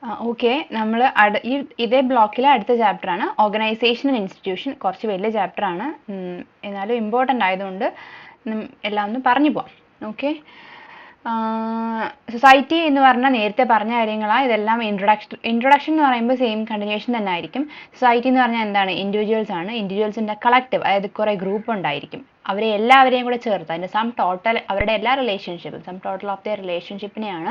Okay, നമ്മൾ ഇതേ ബ്ലോക്കിലെ അടുത്ത ചാപ്റ്ററാണ് ഓർഗനൈസേഷൻ ആൻഡ് ഇൻസ്റ്റിറ്റ്യൂഷൻ. കുറച്ച് വലിയ ചാപ്റ്ററാണ്, എന്നാലും ഇമ്പോർട്ടൻ്റ് ആയതുകൊണ്ട് എല്ലാം ഒന്ന് പറഞ്ഞു പോവാം. ഓക്കെ, സൊസൈറ്റി എന്ന് പറഞ്ഞാൽ നേരത്തെ പറഞ്ഞ കാര്യങ്ങളാണ്. ഇതെല്ലാം ഇൻട്രൊഡക്ഷൻ എന്ന് പറയുമ്പോൾ സെയിം കണ്ടിന്യൂഷൻ തന്നെ ആയിരിക്കും. സൊസൈറ്റി എന്ന് പറഞ്ഞാൽ എന്താണ്? ഇൻഡിവിജ്വൽസ് ആണ്. ഇൻഡിവിജ്വൽസിൻ്റെ കളക്റ്റീവ്, അതായത് കുറേ ഗ്രൂപ്പ് ഉണ്ടായിരിക്കും. അവരെ എല്ലാവരെയും കൂടെ ചേർത്ത് അതിൻ്റെ സം ടോട്ടൽ, അവരുടെ എല്ലാ റിലേഷൻഷിപ്പും, സം ടോട്ടൽ ഓഫ് ദ റിലേഷൻഷിപ്പിനെയാണ്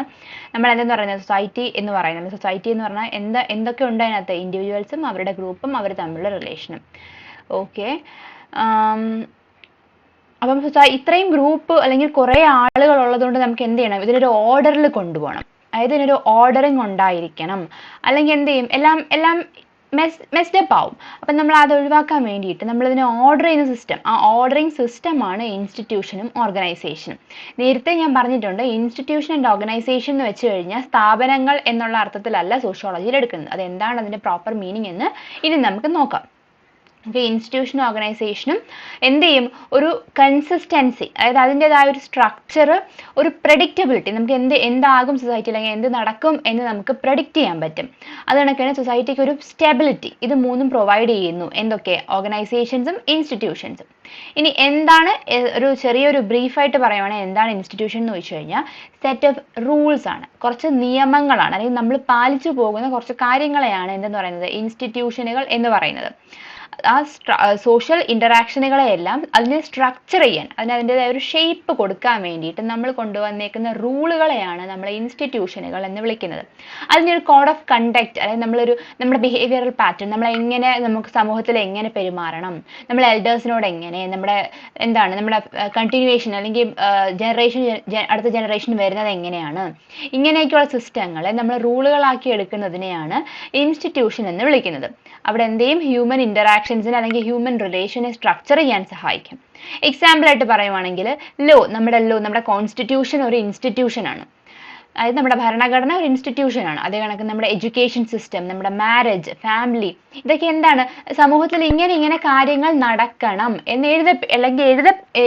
നമ്മൾ എന്തെന്ന് പറയുന്നത്? സൊസൈറ്റി എന്ന് പറയുന്നത്. സൊസൈറ്റി എന്ന് പറഞ്ഞാൽ എന്തൊക്കെ ഉണ്ട് അതിനകത്ത്? ഇൻഡിവിജ്വൽസും അവരുടെ ഗ്രൂപ്പും അവർ തമ്മിലുള്ള റിലേഷനും. ഓക്കെ, അപ്പം ഇത്രയും ഗ്രൂപ്പ് അല്ലെങ്കിൽ കുറേ ആളുകൾ ഉള്ളതുകൊണ്ട് നമുക്ക് എന്ത് ചെയ്യണം? ഇതിനൊരു ഓർഡറിൽ കൊണ്ടുപോകണം. അതായത് ഇതിനൊരു ഓർഡറിങ് ഉണ്ടായിരിക്കണം. അല്ലെങ്കിൽ എന്ത് ചെയ്യും? എല്ലാം മെസ്ഡപ്പ് ആവും. അപ്പം നമ്മൾ അത് ഒഴിവാക്കാൻ വേണ്ടിയിട്ട് നമ്മളിതിനെ ഓർഡർ ചെയ്യുന്ന സിസ്റ്റം, ആ ഓർഡറിങ് സിസ്റ്റമാണ് ഇൻസ്റ്റിറ്റ്യൂഷനും ഓർഗനൈസേഷനും. നേരത്തെ ഞാൻ പറഞ്ഞിട്ടുണ്ട്, ഇൻസ്റ്റിറ്റ്യൂഷൻ ആൻഡ് ഓർഗനൈസേഷൻ എന്ന് വെച്ച് കഴിഞ്ഞാൽ സ്ഥാപനങ്ങൾ എന്നുള്ള അർത്ഥത്തിലല്ല സോഷ്യോളജിയിൽ എടുക്കുന്നത്. അതെന്താണ് അതിൻ്റെ പ്രോപ്പർ മീനിങ് എന്ന് ഇനി നമുക്ക് നോക്കാം. ഓക്കെ, ഇൻസ്റ്റിറ്റ്യൂഷനും ഓർഗനൈസേഷനും എന്ത് ചെയ്യും? ഒരു കൺസിസ്റ്റൻസി, അതായത് അതിൻ്റെതായ ഒരു സ്ട്രക്ചർ, ഒരു പ്രഡിക്റ്റബിലിറ്റി, നമുക്ക് എന്താകും സൊസൈറ്റി അല്ലെങ്കിൽ എന്ത് നടക്കും എന്ന് നമുക്ക് പ്രഡിക്റ്റ് ചെയ്യാൻ പറ്റും. അത് കണക്കാണ് സൊസൈറ്റിക്ക് ഒരു സ്റ്റെബിലിറ്റി. ഇത് മൂന്നും പ്രൊവൈഡ് ചെയ്യുന്നു. എന്തൊക്കെ? ഓർഗനൈസേഷൻസും ഇൻസ്റ്റിറ്റ്യൂഷൻസും. ഇനി എന്താണ്, ഒരു ചെറിയൊരു ബ്രീഫായിട്ട് പറയുവാണെങ്കിൽ എന്താണ് ഇൻസ്റ്റിറ്റ്യൂഷൻ എന്ന് ചോദിച്ചു കഴിഞ്ഞാൽ സെറ്റ് ഓഫ് റൂൾസ് ആണ്, കുറച്ച് നിയമങ്ങളാണ്, അല്ലെങ്കിൽ നമ്മൾ പാലിച്ചു പോകുന്ന കുറച്ച് കാര്യങ്ങളെയാണ് എന്തെന്ന് പറയുന്നത്? ഇൻസ്റ്റിറ്റ്യൂഷനുകൾ എന്ന് പറയുന്നത്. ആ സോഷ്യൽ ഇൻ്ററാക്ഷനുകളെയെല്ലാം അതിനെ സ്ട്രക്ചർ ചെയ്യാൻ, അതിൻ്റെതായ ഒരു ഷേപ്പ് കൊടുക്കാൻ വേണ്ടിയിട്ട് നമ്മൾ കൊണ്ടുവന്നേക്കുന്ന റൂളുകളെയാണ് നമ്മൾ ഇൻസ്റ്റിറ്റ്യൂഷനുകൾ എന്ന് വിളിക്കുന്നത്. അതിനൊരു കോഡ് ഓഫ് കണ്ടക്ട്, അതായത് നമ്മുടെ ബിഹേവിയറൽ പാറ്റേൺ, നമുക്ക് സമൂഹത്തിൽ എങ്ങനെ പെരുമാറണം, നമ്മൾ എൽഡേഴ്സിനോട് എങ്ങനെ, നമ്മുടെ കണ്ടിന്യൂവേഷൻ അല്ലെങ്കിൽ അടുത്ത ജനറേഷൻ വരുന്നത് എങ്ങനെയാണ്, ഇങ്ങനെയൊക്കെയുള്ള സിസ്റ്റങ്ങളെ നമ്മൾ റൂളുകളാക്കി എടുക്കുന്നതിനെയാണ് ഇൻസ്റ്റിറ്റ്യൂഷൻ എന്ന് വിളിക്കുന്നത്. അവിടെ എന്തെയും ഹ്യൂമൻ ഇൻ്ററാക്ഷൻസിനെ അല്ലെങ്കിൽ ഹ്യൂമൻ റിലേഷനെ സ്ട്രക്ചർ ചെയ്യാൻ സഹായിക്കും. എക്സാമ്പിൾ ആയിട്ട് പറയുവാണെങ്കിൽ നമ്മുടെ കോൺസ്റ്റിറ്റ്യൂഷൻ ഒരു ഇൻസ്റ്റിറ്റ്യൂഷനാണ്. അതായത് നമ്മുടെ ഭരണഘടന ഒരു ഇൻസ്റ്റിറ്റ്യൂഷനാണ്. അതേ കണക്ക് നമ്മുടെ എഡ്യൂക്കേഷൻ സിസ്റ്റം, നമ്മുടെ മാരേജ്, ഫാമിലി, ഇതൊക്കെ എന്താണ്? സമൂഹത്തിൽ ഇങ്ങനെ കാര്യങ്ങൾ നടക്കണം എന്ന്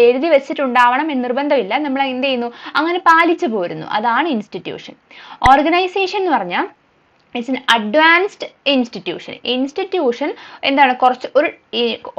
എഴുതി വെച്ചിട്ടുണ്ടാവണം എന്ന് നിർബന്ധമില്ല. നമ്മൾ എന്ത് ചെയ്യുന്നു? അങ്ങനെ പാലിച്ചു പോരുന്നു. അതാണ് ഇൻസ്റ്റിറ്റ്യൂഷൻ. ഓർഗനൈസേഷൻ എന്ന് പറഞ്ഞാൽ it's an advanced institution. Institution എന്താണ്?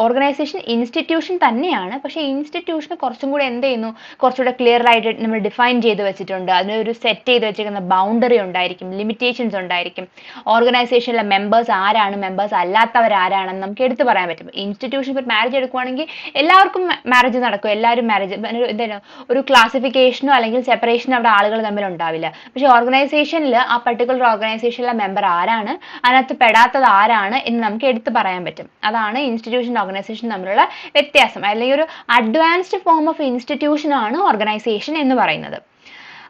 ഓർഗനൈസേഷൻ ഇൻസ്റ്റിറ്റ്യൂഷൻ തന്നെയാണ്, പക്ഷേ ഇൻസ്റ്റിറ്റ്യൂഷൻ കുറച്ചും കൂടെ എന്ത് ചെയ്യുന്നു? കുറച്ചുകൂടെ ക്ലിയർ ആയിട്ട് നമ്മൾ ഡിഫൈൻ ചെയ്ത് വെച്ചിട്ടുണ്ട്. അതിനൊരു സെറ്റ് ചെയ്ത് വെച്ചിരിക്കുന്ന ബൗണ്ടറി ഉണ്ടായിരിക്കും, ലിമിറ്റേഷൻസ് ഉണ്ടായിരിക്കും. ഓർഗനൈസേഷനിലെ മെമ്പേഴ്സ് ആരാണ്, മെമ്പേഴ്സ് അല്ലാത്തവരാരാണെന്ന് നമുക്ക് എടുത്തു പറയാൻ പറ്റും. ഇൻസ്റ്റിറ്റ്യൂഷൻ ഇപ്പോൾ മാരേജ് എടുക്കുവാണെങ്കിൽ എല്ലാവർക്കും മാരേജ് നടക്കും, എല്ലാവരും മാരേജ്, ഒരു ക്ലാസിഫിക്കേഷനോ അല്ലെങ്കിൽ സെപ്പറേഷനോ അവിടെ ആളുകൾ തമ്മിൽ ഉണ്ടാവില്ല. പക്ഷേ ഓർഗനൈസേഷനിൽ ആ പർട്ടിക്കുലർ ഓർഗനൈസേഷനിലെ മെമ്പർ ആരാണ്, അതിനകത്ത് പെടാത്തത് ആരാണ് എന്ന് നമുക്ക് എടുത്തു പറയാൻ പറ്റും. അതാണ് ഇൻസ്റ്റിറ്റ്യൂഷൻ ഓർഗനൈസേഷൻ തമ്മിലുള്ള വ്യത്യാസം. അല്ലെങ്കിൽ ഒരു അഡ്വാൻസ്ഡ് ഫോം ഓഫ് ഇൻസ്റ്റിറ്റ്യൂഷൻ ആണ് ഓർഗനൈസേഷൻ എന്ന് പറയുന്നത്.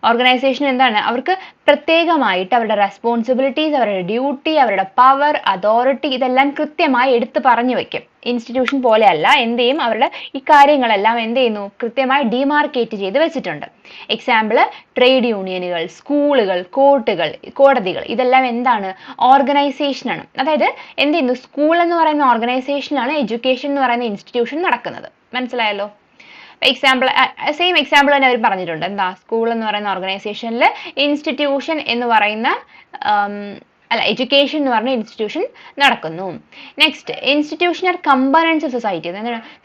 ഓർഗനൈസേഷൻ എന്താണ്? അവർക്ക് പ്രത്യേകമായിട്ട് അവരുടെ റെസ്പോൺസിബിലിറ്റീസ്, അവരുടെ ഡ്യൂട്ടി, അവരുടെ പവർ, അതോറിറ്റി, ഇതെല്ലാം കൃത്യമായി എടുത്തു പറഞ്ഞു വെക്കും. ഇൻസ്റ്റിറ്റ്യൂഷൻ പോലെയല്ല, എന്ത് ചെയ്യും? അവരുടെ ഈ കാര്യങ്ങളെല്ലാം എന്ത് ചെയ്യുന്നു? കൃത്യമായി ഡിമാർക്കേറ്റ് ചെയ്ത് വെച്ചിട്ടുണ്ട്. എക്സാമ്പിൾ, ട്രേഡ് യൂണിയനുകൾ, സ്കൂളുകൾ, കോടതികൾ, ഇതെല്ലാം എന്താണ്? ഓർഗനൈസേഷനാണ്. അതായത് എന്ത് ചെയ്യുന്നു? സ്കൂൾ എന്ന് പറയുന്ന ഓർഗനൈസേഷനാണ് എഡ്യൂക്കേഷൻ എന്ന് പറയുന്ന ഇൻസ്റ്റിറ്റ്യൂഷൻ നടക്കുന്നത്. മനസ്സിലായല്ലോ? സെയിം എക്സാമ്പിൾ തന്നെ അവർ പറഞ്ഞിട്ടുണ്ട്. എന്താ? സ്കൂൾ എന്ന് പറയുന്ന ഓർഗനൈസേഷനിൽ ഇൻസ്റ്റിറ്റ്യൂഷൻ എന്ന് പറയുന്ന എഡ്യൂക്കേഷൻ എന്ന് പറഞ്ഞ ഇൻസ്റ്റിറ്റ്യൂഷൻ നടക്കുന്നു. Next, institution are components of society.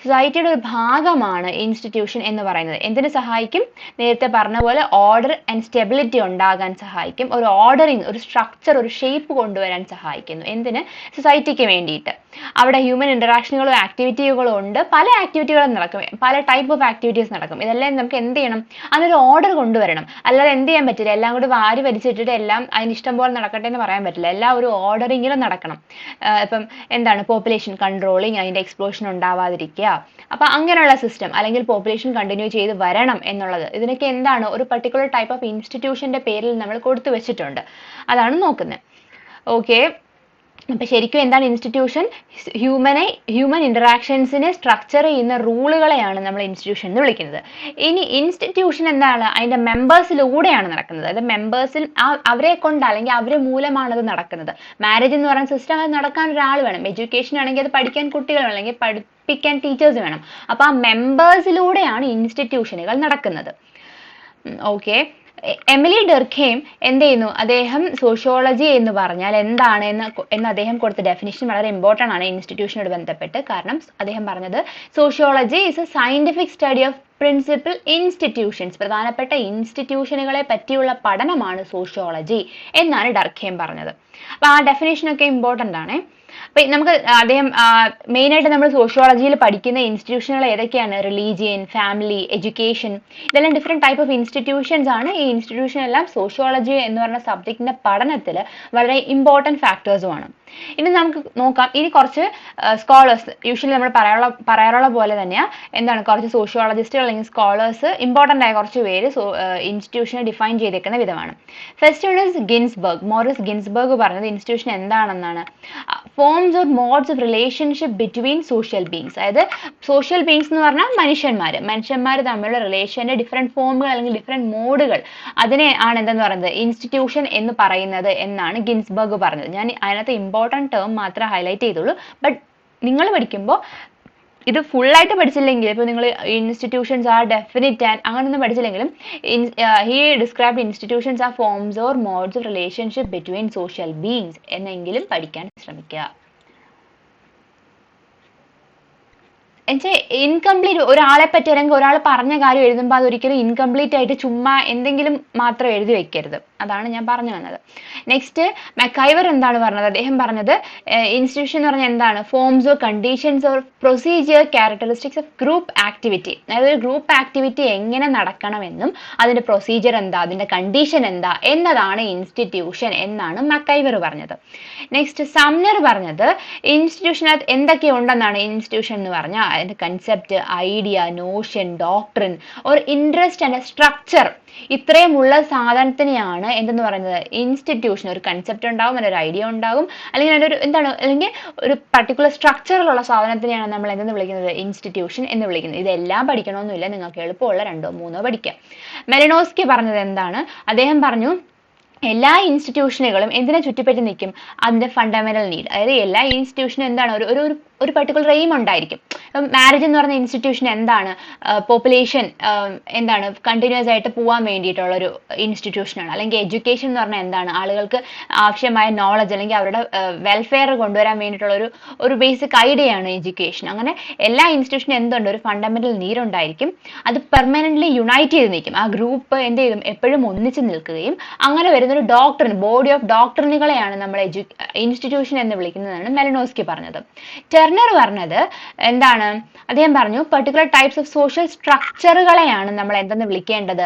സൊസൈറ്റിയുടെ ഒരു ഭാഗമാണ് ഇൻസ്റ്റിറ്റ്യൂഷൻ എന്ന് പറയുന്നത്. എന്തിനു സഹായിക്കും? നേരത്തെ പറഞ്ഞ പോലെ ഓർഡർ ആൻഡ് സ്റ്റെബിലിറ്റി ഉണ്ടാകാൻ സഹായിക്കും. ഒരു ഓർഡറിങ്, ഒരു സ്ട്രക്ചർ, ഒരു ഷേപ്പ് കൊണ്ടുവരാൻ സഹായിക്കുന്നു. എന്തിന്? സൊസൈറ്റിക്ക് വേണ്ടിയിട്ട്. അവിടെ ഹ്യൂമൻ ഇൻറ്ററാക്ഷനുകളും ആക്ടിവിറ്റികളും ഉണ്ട്. പല ആക്ടിവിറ്റികളും നടക്കും, പല ടൈപ്പ് ഓഫ് ആക്ടിവിറ്റീസ് നടക്കും. ഇതെല്ലാം നമുക്ക് എന്ത് ചെയ്യണം? അതിനൊരു ഓർഡർ കൊണ്ടുവരണം. അല്ലാതെ എന്ത് ചെയ്യാൻ പറ്റില്ല? എല്ലാം കൂടി വാരി വലിച്ചിട്ടിട്ട് എല്ലാം അതിന് ഇഷ്ടം പോലെ നടക്കട്ടെ എന്ന് പറയാൻ പറ്റില്ല. എല്ലാം ഒരു ഓർഡറിങ്ങിലും നടക്കണം. ഇപ്പം എന്താണ്? പോപ്പുലേഷൻ കൺട്രോളിങ്, അതിൻ്റെ എക്സ്പ്ലോഷൻ ഉണ്ടാവാതിരിക്കുക, അപ്പം അങ്ങനെയുള്ള സിസ്റ്റം, അല്ലെങ്കിൽ പോപ്പുലേഷൻ കണ്ടിന്യൂ ചെയ്ത് വരണം എന്നുള്ളത്, ഇതിനൊക്കെ എന്താണ്? ഒരു പർട്ടിക്കുലർ ടൈപ്പ് ഓഫ് ഇൻസ്റ്റിറ്റ്യൂഷൻ്റെ പേരിൽ നമ്മൾ കൊടുത്തു വെച്ചിട്ടുണ്ട്. അതാണ് നോക്കുന്നത്. ഓക്കെ, അപ്പം ശരിക്കും എന്താണ് ഇൻസ്റ്റിറ്റ്യൂഷൻ? ഹ്യൂമൻ ഇൻറ്ററാക്ഷൻസിനെ സ്ട്രക്ചർ ചെയ്യുന്ന റൂളുകളെയാണ് നമ്മൾ ഇൻസ്റ്റിറ്റ്യൂഷൻ എന്ന് വിളിക്കുന്നത്. ഇനി ഇൻസ്റ്റിറ്റ്യൂഷൻ എന്താണ്? അതിൻ്റെ മെമ്പേഴ്സിലൂടെയാണ് നടക്കുന്നത്. അതായത് മെമ്പേഴ്സിൽ അവരെ കൊണ്ട് അല്ലെങ്കിൽ അവരെ മൂലമാണ് അത് നടക്കുന്നത്. മാരേജ് എന്ന് പറയുന്ന സിസ്റ്റം, അത് നടക്കാൻ ഒരാൾ വേണം. എഡ്യൂക്കേഷൻ ആണെങ്കിൽ അത് പഠിക്കാൻ കുട്ടികൾ വേണം, അല്ലെങ്കിൽ പഠിപ്പിക്കാൻ ടീച്ചേഴ്സ് വേണം. അപ്പോൾ ആ മെമ്പേഴ്സിലൂടെയാണ് ഇൻസ്റ്റിറ്റ്യൂഷനുകൾ നടക്കുന്നത്. ഓക്കെ, എമിലി ഡർഖെയിം എന്ത് ചെയ്യുന്നു, അദ്ദേഹം സോഷ്യോളജി എന്ന് പറഞ്ഞാൽ എന്താണ് എന്ന് അദ്ദേഹം കൊടുത്ത ഡെഫിനിഷൻ വളരെ ഇമ്പോർട്ടൻ്റ് ആണ് ഇൻസ്റ്റിറ്റ്യൂഷനോട് ബന്ധപ്പെട്ട്. കാരണം അദ്ദേഹം പറഞ്ഞത് sociology is A scientific study of principal institutions, പ്രധാനപ്പെട്ട ഇൻസ്റ്റിറ്റ്യൂഷനുകളെ പറ്റിയുള്ള പഠനമാണ് സോഷ്യോളജി എന്നാണ് ഡർഖെയിം പറഞ്ഞത്. അപ്പൊ ആ ഡെഫിനേഷനൊക്കെ ഇമ്പോർട്ടൻ്റ് ആണ്. അപ്പൊ നമുക്ക് അദ്ദേഹം മെയിനായിട്ട് നമ്മൾ സോഷ്യോളജിയിൽ പഠിക്കുന്ന ഇൻസ്റ്റിറ്റ്യൂഷനുകൾ ഏതൊക്കെയാണ്? റിലീജിയൻ, ഫാമിലി, എഡ്യൂക്കേഷൻ, ഇതെല്ലാം ഡിഫറെന്റ് ടൈപ്പ് ഓഫ് ഇൻസ്റ്റിറ്റ്യൂഷൻസ് ആണ്. ഈ ഇൻസ്റ്റിറ്റ്യൂഷൻ എല്ലാം സോഷ്യോളജി എന്ന് പറഞ്ഞ സബ്ജക്റ്റിന്റെ പഠനത്തിൽ വളരെ ഇമ്പോർട്ടൻറ്റ് ഫാക്ടേഴ്സുമാണ്. ഇനി നമുക്ക് നോക്കാം, ഇനി കുറച്ച് സ്കോളേഴ്സ്, യൂഷ്വലി നമ്മൾ പറയാറുള്ള പോലെ തന്നെയാ എന്താണ്, കുറച്ച് സോഷ്യോളജിസ്റ്റുകൾ അല്ലെങ്കിൽ സ്കോളേഴ്സ്, ഇമ്പോർട്ടൻ്റ് ആയ കുറച്ച് പേര് ഇൻസ്റ്റിറ്റ്യൂഷനെ ഡിഫൈൻ ചെയ്തേക്കുന്ന വിധമാണ്. First one is Ginsberg. Morris Ginsberg പറഞ്ഞത് ഇൻസ്റ്റിറ്റ്യൂഷൻ എന്താണെന്നാണ്, forms or modes of relationship between social beings. അതായത് സോഷ്യൽ ബീങ്സ് എന്ന് പറഞ്ഞാൽ മനുഷ്യന്മാർ തമ്മിലുള്ള റിലേഷന്റെ ഡിഫറെന്റ് ഫോമുകൾ അല്ലെങ്കിൽ ഡിഫറെന്റ് മോഡുകൾ, അതിനെ ആണ് എന്തെന്ന് പറയുന്നത് ഇൻസ്റ്റിറ്റ്യൂഷൻ എന്ന് പറയുന്നത് എന്നാണ് ഗിൻസ്ബർഗ് പറഞ്ഞത്. ഞാൻ അതിനകത്ത് ഇമ്പോർട്ടൻറ്റ് ടേം മാത്രമേ ഹൈലൈറ്റ് ചെയ്തുള്ളൂ. ബട്ട് നിങ്ങൾ പഠിക്കുമ്പോൾ ഇത് ഫുള്ളായിട്ട് പഠിച്ചില്ലെങ്കിൽ, ഇപ്പോൾ നിങ്ങൾ ഇൻസ്റ്റിറ്റ്യൂഷൻസ് ആർ ഡെഫിനിറ്റ് ആൻഡ് അങ്ങനെയൊന്നും പഠിച്ചില്ലെങ്കിലും he described institutions are forms or modes of relationship between social beings എന്നെങ്കിലും പഠിക്കാൻ ശ്രമിക്കുക. എന്നുവെച്ചാൽ ഇൻകംപ്ലീറ്റ് ഒരാളെ പറ്റി അല്ലെങ്കിൽ ഒരാൾ പറഞ്ഞ കാര്യം എഴുതുമ്പോൾ അതൊരിക്കലും ഇൻകംപ്ലീറ്റ് ആയിട്ട് ചുമ്മാ എന്തെങ്കിലും മാത്രം എഴുതി വെക്കരുത്. അതാണ് ഞാൻ പറഞ്ഞു വന്നത്. നെക്സ്റ്റ് മെക്കൈവർ എന്താണ് പറഞ്ഞത്? അദ്ദേഹം പറഞ്ഞത് ഇൻസ്റ്റിറ്റ്യൂഷൻ എന്ന് പറഞ്ഞാൽ എന്താണ്, forms or conditions or procedure characteristics of group activity. അതായത് ഒരു ഗ്രൂപ്പ് ആക്ടിവിറ്റി എങ്ങനെ നടക്കണമെന്നും അതിന്റെ പ്രൊസീജിയർ എന്താ, അതിന്റെ കണ്ടീഷൻ എന്താ എന്നതാണ് ഇൻസ്റ്റിറ്റ്യൂഷൻ എന്നാണ് മെക്കൈവർ പറഞ്ഞത്. നെക്സ്റ്റ് സംനർ പറഞ്ഞത് ഇൻസ്റ്റിറ്റ്യൂഷനകത്ത് എന്തൊക്കെ ഉണ്ടെന്നാണ് ഇൻസ്റ്റിറ്റ്യൂഷൻ എന്ന് പറഞ്ഞാൽ അതിന്റെ concept, idea, notion, doctrine or interest and structure, ഇത്രയുമുള്ള സാധനത്തിനെയാണ് എന്തെന്ന് പറയുന്നത് ഇൻസ്റ്റിറ്റ്യൂഷൻ. ഒരു കൺസെപ്റ്റ് ഉണ്ടാവും, അതിനൊരു ഐഡിയ ഉണ്ടാകും, അല്ലെങ്കിൽ അതിനൊരു എന്താണ്, അല്ലെങ്കിൽ ഒരു പർട്ടിക്കുലർ സ്ട്രക്ചറിലുള്ള സാധനത്തിനെയാണ് നമ്മൾ എന്തെന്ന് വിളിക്കുന്നത് ഇൻസ്റ്റിറ്റ്യൂഷൻ എന്ന് വിളിക്കുന്നത്. ഇതെല്ലാം പഠിക്കണമെന്നില്ല, നിങ്ങൾക്ക് എളുപ്പമുള്ള 2 or 3 പഠിക്കാം. മെലനോസ്കി പറഞ്ഞത് എന്താണ്? അദ്ദേഹം പറഞ്ഞു എല്ലാ ഇൻസ്റ്റിറ്റ്യൂഷനുകളും എന്തിനെ ചുറ്റിപ്പറ്റി നിൽക്കും, അതിന്റെ ഫണ്ടമെന്റൽ നീഡ്. അതായത് എല്ലാ ഇൻസ്റ്റിറ്റ്യൂഷനും എന്താണ്, ഒരു പർട്ടിക്കുലർ എയിം ഉണ്ടായിരിക്കും. മാരേജ് എന്ന് പറഞ്ഞ ഇൻസ്റ്റിറ്റ്യൂഷൻ എന്താണ്, പോപ്പുലേഷൻ എന്താണ് കണ്ടിന്യൂസ് ആയിട്ട് പോകാൻ വേണ്ടിയിട്ടുള്ള ഒരു ഇൻസ്റ്റിറ്റ്യൂഷനാണ്. അല്ലെങ്കിൽ എഡ്യൂക്കേഷൻ എന്ന് പറഞ്ഞാൽ എന്താണ്, ആളുകൾക്ക് ആവശ്യമായ നോളജ് അല്ലെങ്കിൽ അവരുടെ വെൽഫെയർ കൊണ്ടുവരാൻ വേണ്ടിയിട്ടുള്ള ഒരു ബേസിക് ഐഡിയയാണ് എഡ്യൂക്കേഷൻ. അങ്ങനെ എല്ലാ ഇൻസ്റ്റിറ്റ്യൂഷനും എന്തുണ്ട്, ഒരു ഫണ്ടമെന്റൽ നീഡ് ഉണ്ടായിരിക്കും. അത് പെർമനന്റ്ലി യുണൈറ്റ് ചെയ്ത് നിൽക്കും. ആ ഗ്രൂപ്പ് എന്ത് ചെയ്യും, എപ്പോഴും ഒന്നിച്ച് നിൽക്കുകയും അങ്ങനെ വരുന്നൊരു ഡോക്ട്രിൻ, ബോഡി ഓഫ് ഡോക്ട്രിനുകളെയാണ് നമ്മൾ ഇൻസ്റ്റിറ്റ്യൂഷൻ എന്ന് വിളിക്കുന്നതാണ് മെലനോസ്കി പറഞ്ഞത്. ടെർണർ പറഞ്ഞത് എന്താണ്? അദ്ദേഹം പറഞ്ഞു പർട്ടിക്കുലർ ടൈപ്സ് ഓഫ് സോഷ്യൽ സ്ട്രക്ചറുകളെയാണ് നമ്മൾ എന്തെന്ന് വിളിക്കേണ്ടത്,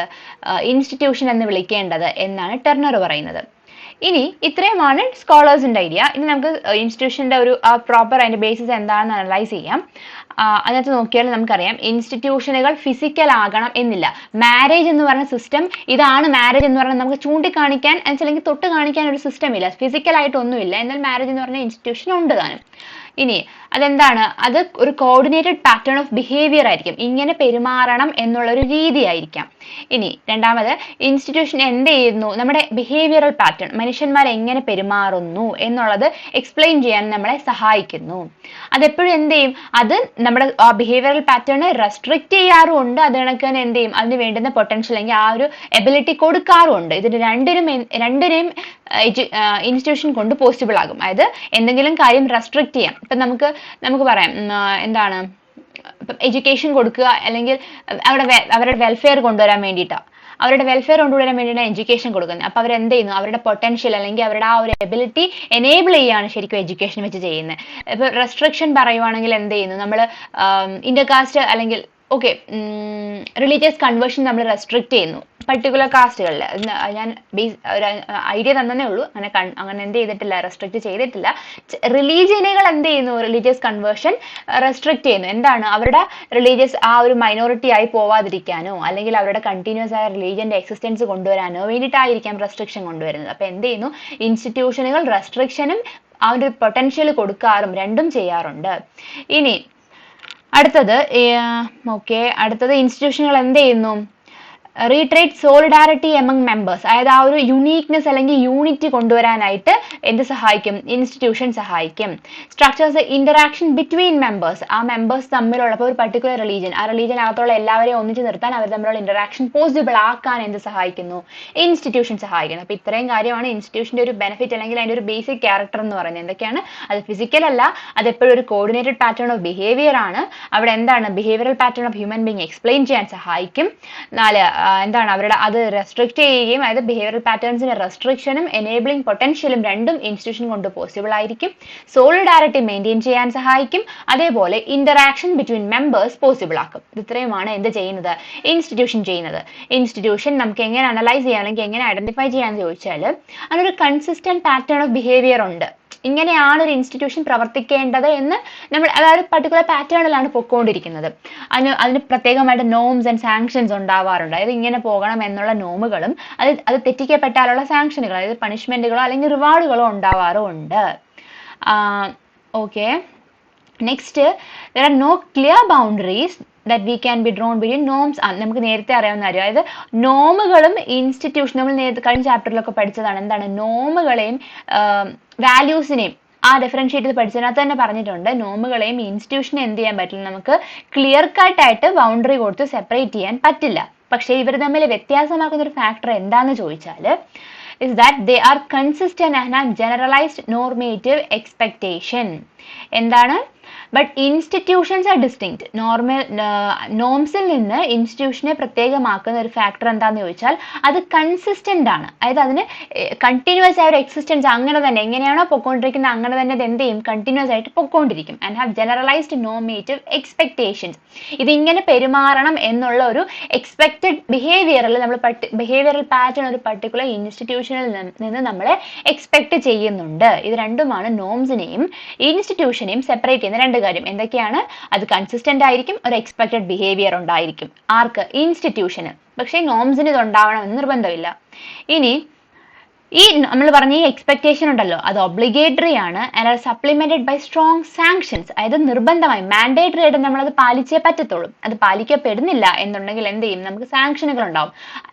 ഇൻസ്റ്റിറ്റ്യൂഷൻ എന്ന് വിളിക്കേണ്ടത് എന്നാണ് ടെർണർ പറയുന്നത്. ഇനി ഇത്രയുമാണ് സ്കോളേഴ്സിന്റെ ഐഡിയ. ഇനി നമുക്ക് ഇൻസ്റ്റിറ്റ്യൂഷന്റെ ഒരു പ്രോപ്പർ അതിന്റെ ബേസിസ് എന്താണെന്ന് അനലൈസ് ചെയ്യാം. അതിനകത്ത് നോക്കിയാൽ നമുക്കറിയാം ഇൻസ്റ്റിറ്റ്യൂഷനുകൾ ഫിസിക്കൽ ആകണം എന്നില്ല. മാരേജ് എന്ന് പറഞ്ഞ സിസ്റ്റം, ഇതാണ് മാരേജ് എന്ന് പറഞ്ഞാൽ നമുക്ക് ചൂണ്ടിക്കാണിക്കാൻ അല്ലെങ്കിൽ തൊട്ട് കാണിക്കാൻ ഒരു സിസ്റ്റം ഇല്ല, ഫിസിക്കൽ ആയിട്ടൊന്നുമില്ല. എന്നാൽ മാരേജ് എന്ന് പറഞ്ഞ ഇൻസ്റ്റിറ്റ്യൂഷൻ ഉണ്ട് താനും. ഇനി അതെന്താണ്, അത് ഒരു കോർഡിനേറ്റഡ് പാറ്റേൺ ഓഫ് ബിഹേവിയർ ആയിരിക്കും, ഇങ്ങനെ പെരുമാറണം എന്നുള്ളൊരു രീതിയായിരിക്കാം. ഇനി രണ്ടാമത് ഇൻസ്റ്റിറ്റ്യൂഷൻ എന്ത് ചെയ്യുന്നു, നമ്മുടെ ബിഹേവിയറൽ പാറ്റേൺ, മനുഷ്യന്മാർ എങ്ങനെ പെരുമാറുന്നു എന്നുള്ളത് എക്സ്പ്ലെയിൻ ചെയ്യാൻ നമ്മളെ സഹായിക്കുന്നു. അതെപ്പോഴും എന്ത് ചെയ്യും, അത് നമ്മുടെ ആ ബിഹേവിയറൽ പാറ്റേൺ റെസ്ട്രിക്റ്റ് ചെയ്യാറുമുണ്ട്, അത് കണക്ക് തന്നെ എന്ത് ചെയ്യും, അതിന് വേണ്ടുന്ന പൊട്ടൻഷ്യൽ അല്ലെങ്കിൽ ആ ഒരു എബിലിറ്റി കൊടുക്കാറുമുണ്ട്. ഇതിന് രണ്ടിനെയും ഇൻസ്റ്റിറ്റ്യൂഷൻ കൊണ്ട് പോസിബിൾ ആകും. അതായത് എന്തെങ്കിലും കാര്യം റെസ്ട്രിക്റ്റ് ചെയ്യാം. ഇപ്പം നമുക്ക് പറയാം എന്താണ്, ഇപ്പം എഡ്യൂക്കേഷൻ കൊടുക്കുക അല്ലെങ്കിൽ അവരുടെ വെൽഫെയർ കൊണ്ടുവരാൻ വേണ്ടിയിട്ടാണ്, അവരുടെ വെൽഫെയർ കൊണ്ടുവരാൻ വേണ്ടിയിട്ടാണ് എഡ്യൂക്കേഷൻ കൊടുക്കുന്നത്. അപ്പോൾ അവരെന്ത് ചെയ്യുന്നു, അവരുടെ പൊട്ടൻഷ്യൽ അല്ലെങ്കിൽ അവരുടെ ആ ഒരു എബിലിറ്റി എനേബിൾ ചെയ്യുകയാണ് ശരിക്കും എഡ്യൂക്കേഷൻ വെച്ച് ചെയ്യുന്നത്. ഇപ്പോൾ റെസ്ട്രിക്ഷൻ പറയുവാണെങ്കിൽ എന്ത് ചെയ്യുന്നു, നമ്മൾ ഇന്റർകാസ്റ്റ് അല്ലെങ്കിൽ റിലീജിയസ് കൺവേർഷൻ നമ്മൾ റെസ്ട്രിക്റ്റ് ചെയ്യുന്നു പർട്ടിക്കുലർ കാസ്റ്റുകളിൽ. ഞാൻ ഒരു ഐഡിയ തന്നേ ഉള്ളൂ, അങ്ങനെ എന്ത് ചെയ്തിട്ടില്ല, റെസ്ട്രിക്റ്റ് ചെയ്തിട്ടില്ല. റിലീജിയനുകൾ എന്ത് ചെയ്യുന്നു, റിലീജിയസ് കൺവേർഷൻ റെസ്ട്രിക്റ്റ് ചെയ്യുന്നു. എന്താണ്, അവരുടെ റിലീജിയസ് ആ ഒരു മൈനോറിറ്റി ആയി പോവാതിരിക്കാനോ അല്ലെങ്കിൽ അവരുടെ കണ്ടിന്യൂസ് ആയ റിലീജിയന്റെ എക്സിസ്റ്റൻസ് കൊണ്ടുവരാനോ വേണ്ടിയിട്ടായിരിക്കാം റെസ്ട്രിക്ഷൻ കൊണ്ടുവരുന്നത്. അപ്പൊ എന്ത് ചെയ്യുന്നു, ഇൻസ്റ്റിറ്റ്യൂഷനുകൾ റെസ്ട്രിക്ഷനും അവൻ്റെ പൊട്ടൻഷ്യൽ കൊടുക്കാറും രണ്ടും ചെയ്യാറുണ്ട്. ഇനി അടുത്തത് ഇൻസ്റ്റിറ്റ്യൂഷനുകൾ എന്ത് ചെയ്യുന്നു, റീട്രേറ്റ് സോളിഡാരിറ്റി എമംഗ് മെമ്പേഴ്സ്, അതായത് ആ ഒരു യുണീക്നെസ് അല്ലെങ്കിൽ യൂണിറ്റി കൊണ്ടുവരാനായിട്ട് എന്ത് സഹായിക്കും? ഇൻസ്റ്റിറ്റ്യൂഷൻ സഹായിക്കും. സ്ട്രക്ചേഴ്സ് ഇന്ററാക്ഷൻ ബിറ്റ്വീൻ മെമ്പേഴ്സ്, ആ മെമ്പേഴ്സ് തമ്മിലുള്ള ഒരു പർട്ടിക്കുലർ റിലീജിയൻ, ആ റിലീജിയനകത്തുള്ള എല്ലാവരെയും ഒന്നിച്ച് നിർത്താൻ അവർ തമ്മിലുള്ള ഇന്ററാക്ഷൻ പോസിബിൾ ആക്കാൻ എന്ത് സഹായിക്കുന്നു? ഇൻസ്റ്റിറ്റ്യൂഷൻ സഹായിക്കുന്നു. അപ്പൊ ഇത്രയും കാര്യമാണ് ഇൻസ്റ്റിറ്റ്യൂഷന്റെ ഒരു ബെനിഫിറ്റ് അല്ലെങ്കിൽ അതിന്റെ ഒരു ബേസിക് ക്യാരക്ടർ എന്ന് പറയുന്നത്. എന്തൊക്കെയാണ് അത്? ഫിസിക്കൽ അല്ല, അത് എപ്പോഴും ഒരു കോർഡിനേറ്റഡ് പാറ്റേൺ ഓഫ് ബിഹേവിയർ ആണ്. അവിടെ എന്താണ്? Behavioural pattern of human being explain ചെയ്യാൻ സഹായിക്കും. എന്താണ് അവരുടെ അത് റെസ്ട്രിക്ട് ചെയ്യുകയും, അതായത് ബിഹേവിയറൽ പാറ്റേൺസിന്റെ റെസ്ട്രിക്ഷനും എനേബിളിംഗ് പൊട്ടൻഷ്യലും രണ്ടും ഇൻസ്റ്റിറ്റ്യൂഷൻ കൊണ്ട് പോസിബിൾ ആയിരിക്കും. സോളിഡാരിറ്റി മെയിൻറ്റെയിൻ ചെയ്യാൻ സഹായിക്കും. അതേപോലെ ഇന്ററാക്ഷൻ ബിറ്റ്വീൻ മെമ്പേഴ്സ് പോസിബിൾ ആക്കും. ഇത് ഇത്രയുമാണ് എന്ത് ചെയ്യുന്നത്? ഇൻസ്റ്റിറ്റ്യൂഷൻ ചെയ്യുന്നത്. ഇൻസ്റ്റിറ്റ്യൂഷൻ നമുക്ക് എങ്ങനെ അനലൈസ് ചെയ്യാൻ അല്ലെങ്കിൽ എങ്ങനെ ഐഡന്റിഫൈ ചെയ്യാന്ന് ചോദിച്ചാൽ അതിനൊരു കൺസിസ്റ്റന്റ് പാറ്റേൺ ഓഫ് ബിഹേവിയർ ഉണ്ട്. ഇങ്ങനെയാണ് ഒരു ഇൻസ്റ്റിറ്റ്യൂഷൻ പ്രവർത്തിക്കേണ്ടത് എന്ന് നമ്മൾ അതായത് പർട്ടിക്കുലർ പാറ്റേണിലാണ് പൊയ്ക്കൊണ്ടിരിക്കുന്നത്. അതിന് പ്രത്യേകമായിട്ട് നോംസ് ആൻഡ് സാങ്ഷൻസ് ഉണ്ടാവാറുണ്ട്. അതായത് ഇങ്ങനെ പോകണം എന്നുള്ള നോമുകളും അത് തെറ്റിക്കപ്പെട്ടാലുള്ള സാങ്ഷനുകൾ, അതായത് പണിഷ്മെന്റുകളോ അല്ലെങ്കിൽ റിവാർഡുകളോ ഉണ്ടാവാറുമുണ്ട്. Okay, next, there are no clear boundaries that we can be drawn between norms. നമുക്ക് നേരത്തെ അറിയാവുന്ന കാര്യം, അതായത് നോമുകളും ഇൻസ്റ്റിറ്റ്യൂഷൻ, നമ്മൾ നേരത്തെ കഴിഞ്ഞ ചാപ്റ്ററിലൊക്കെ പഠിച്ചതാണ്. എന്താണ്? നോമുകളെയും വാല്യൂസിനെയും ആ ഡിഫറൻഷിയേറ്റ് ചെയ്ത് പഠിച്ചതിനകത്ത് തന്നെ പറഞ്ഞിട്ടുണ്ട്. നോമുകളെയും ഇൻസ്റ്റിറ്റ്യൂഷനെ എന്ത് ചെയ്യാൻ പറ്റില്ല? നമുക്ക് ക്ലിയർ കട്ട് ആയിട്ട് ബൗണ്ടറി കൊടുത്ത് സെപ്പറേറ്റ് ചെയ്യാൻ പറ്റില്ല. പക്ഷേ ഇവർ തമ്മിൽ വ്യത്യാസമാക്കുന്ന ഒരു ഫാക്ടർ എന്താന്ന് ചോദിച്ചാൽ is that they are consistent and have generalized normative expectation. എന്താണ്? But institutions are distinct. നോംസിൽ നിന്ന് ഇൻസ്റ്റിറ്റ്യൂഷനെ പ്രത്യേകമാക്കുന്ന ഒരു ഫാക്ടർ എന്താണെന്ന് ചോദിച്ചാൽ അത് കൺസിസ്റ്റന്റ് ആണ്. അതായത് അതിന് കണ്ടിന്യൂസ് ആയ ഒരു എക്സിസ്റ്റൻസ് അങ്ങനെ തന്നെ എങ്ങനെയാണോ പൊക്കോണ്ടിരിക്കുന്നത് അങ്ങനെ തന്നെ അത് എന്ത് ചെയ്യും? കണ്ടിന്യൂസ് ആയിട്ട് പൊക്കോണ്ടിരിക്കും. And have generalised normative expectations. ഇതിങ്ങനെ പെരുമാറണം എന്നുള്ള ഒരു എക്സ്പെക്റ്റഡ് ബിഹേവിയറിൽ നമ്മൾ ബിഹേവിയറൽ പാറ്റേൺ ഒരു പർട്ടിക്കുലർ ഇൻസ്റ്റിറ്റ്യൂഷനിൽ നിന്ന് നമ്മളെ എക്സ്പെക്ട് ചെയ്യുന്നുണ്ട്. ഇത് രണ്ടുമാണ് നോംസിനെയും ഇൻസ്റ്റിറ്റ്യൂഷനെയും സെപ്പറേറ്റ് ചെയ്യുന്ന രണ്ട് കാര്യം. എന്തൊക്കെയാണ്? അത് കൺസിസ്റ്റന്റ് ആയിരിക്കും, ഒരു എക്സ്പെക്റ്റഡ് ബിഹേവിയർ ഉണ്ടായിരിക്കും. ആർക്ക്? ഇൻസ്റ്റിറ്റ്യൂഷന്. പക്ഷേ നോംസിന് ഇത് ഉണ്ടാവണമെന്ന് നിർബന്ധമില്ല. ഇനി ഈ നമ്മൾ പറഞ്ഞ ഈ എക്സ്പെക്ടേഷൻ ഉണ്ടല്ലോ, അത് ഒബ്ലിഗേറ്ററി ആണ് and are supplemented by strong sanctions. അതായത് നിർബന്ധമായി മാൻഡേറ്ററി ആയിട്ട് നമ്മളത് പാലിച്ചേ പറ്റത്തുള്ളൂ. അത് പാലിക്കപ്പെടുന്നില്ല എന്നുണ്ടെങ്കിൽ എന്ത് ചെയ്യും? നമുക്ക് സാങ്ഷനുകൾ ഉണ്ടാവും.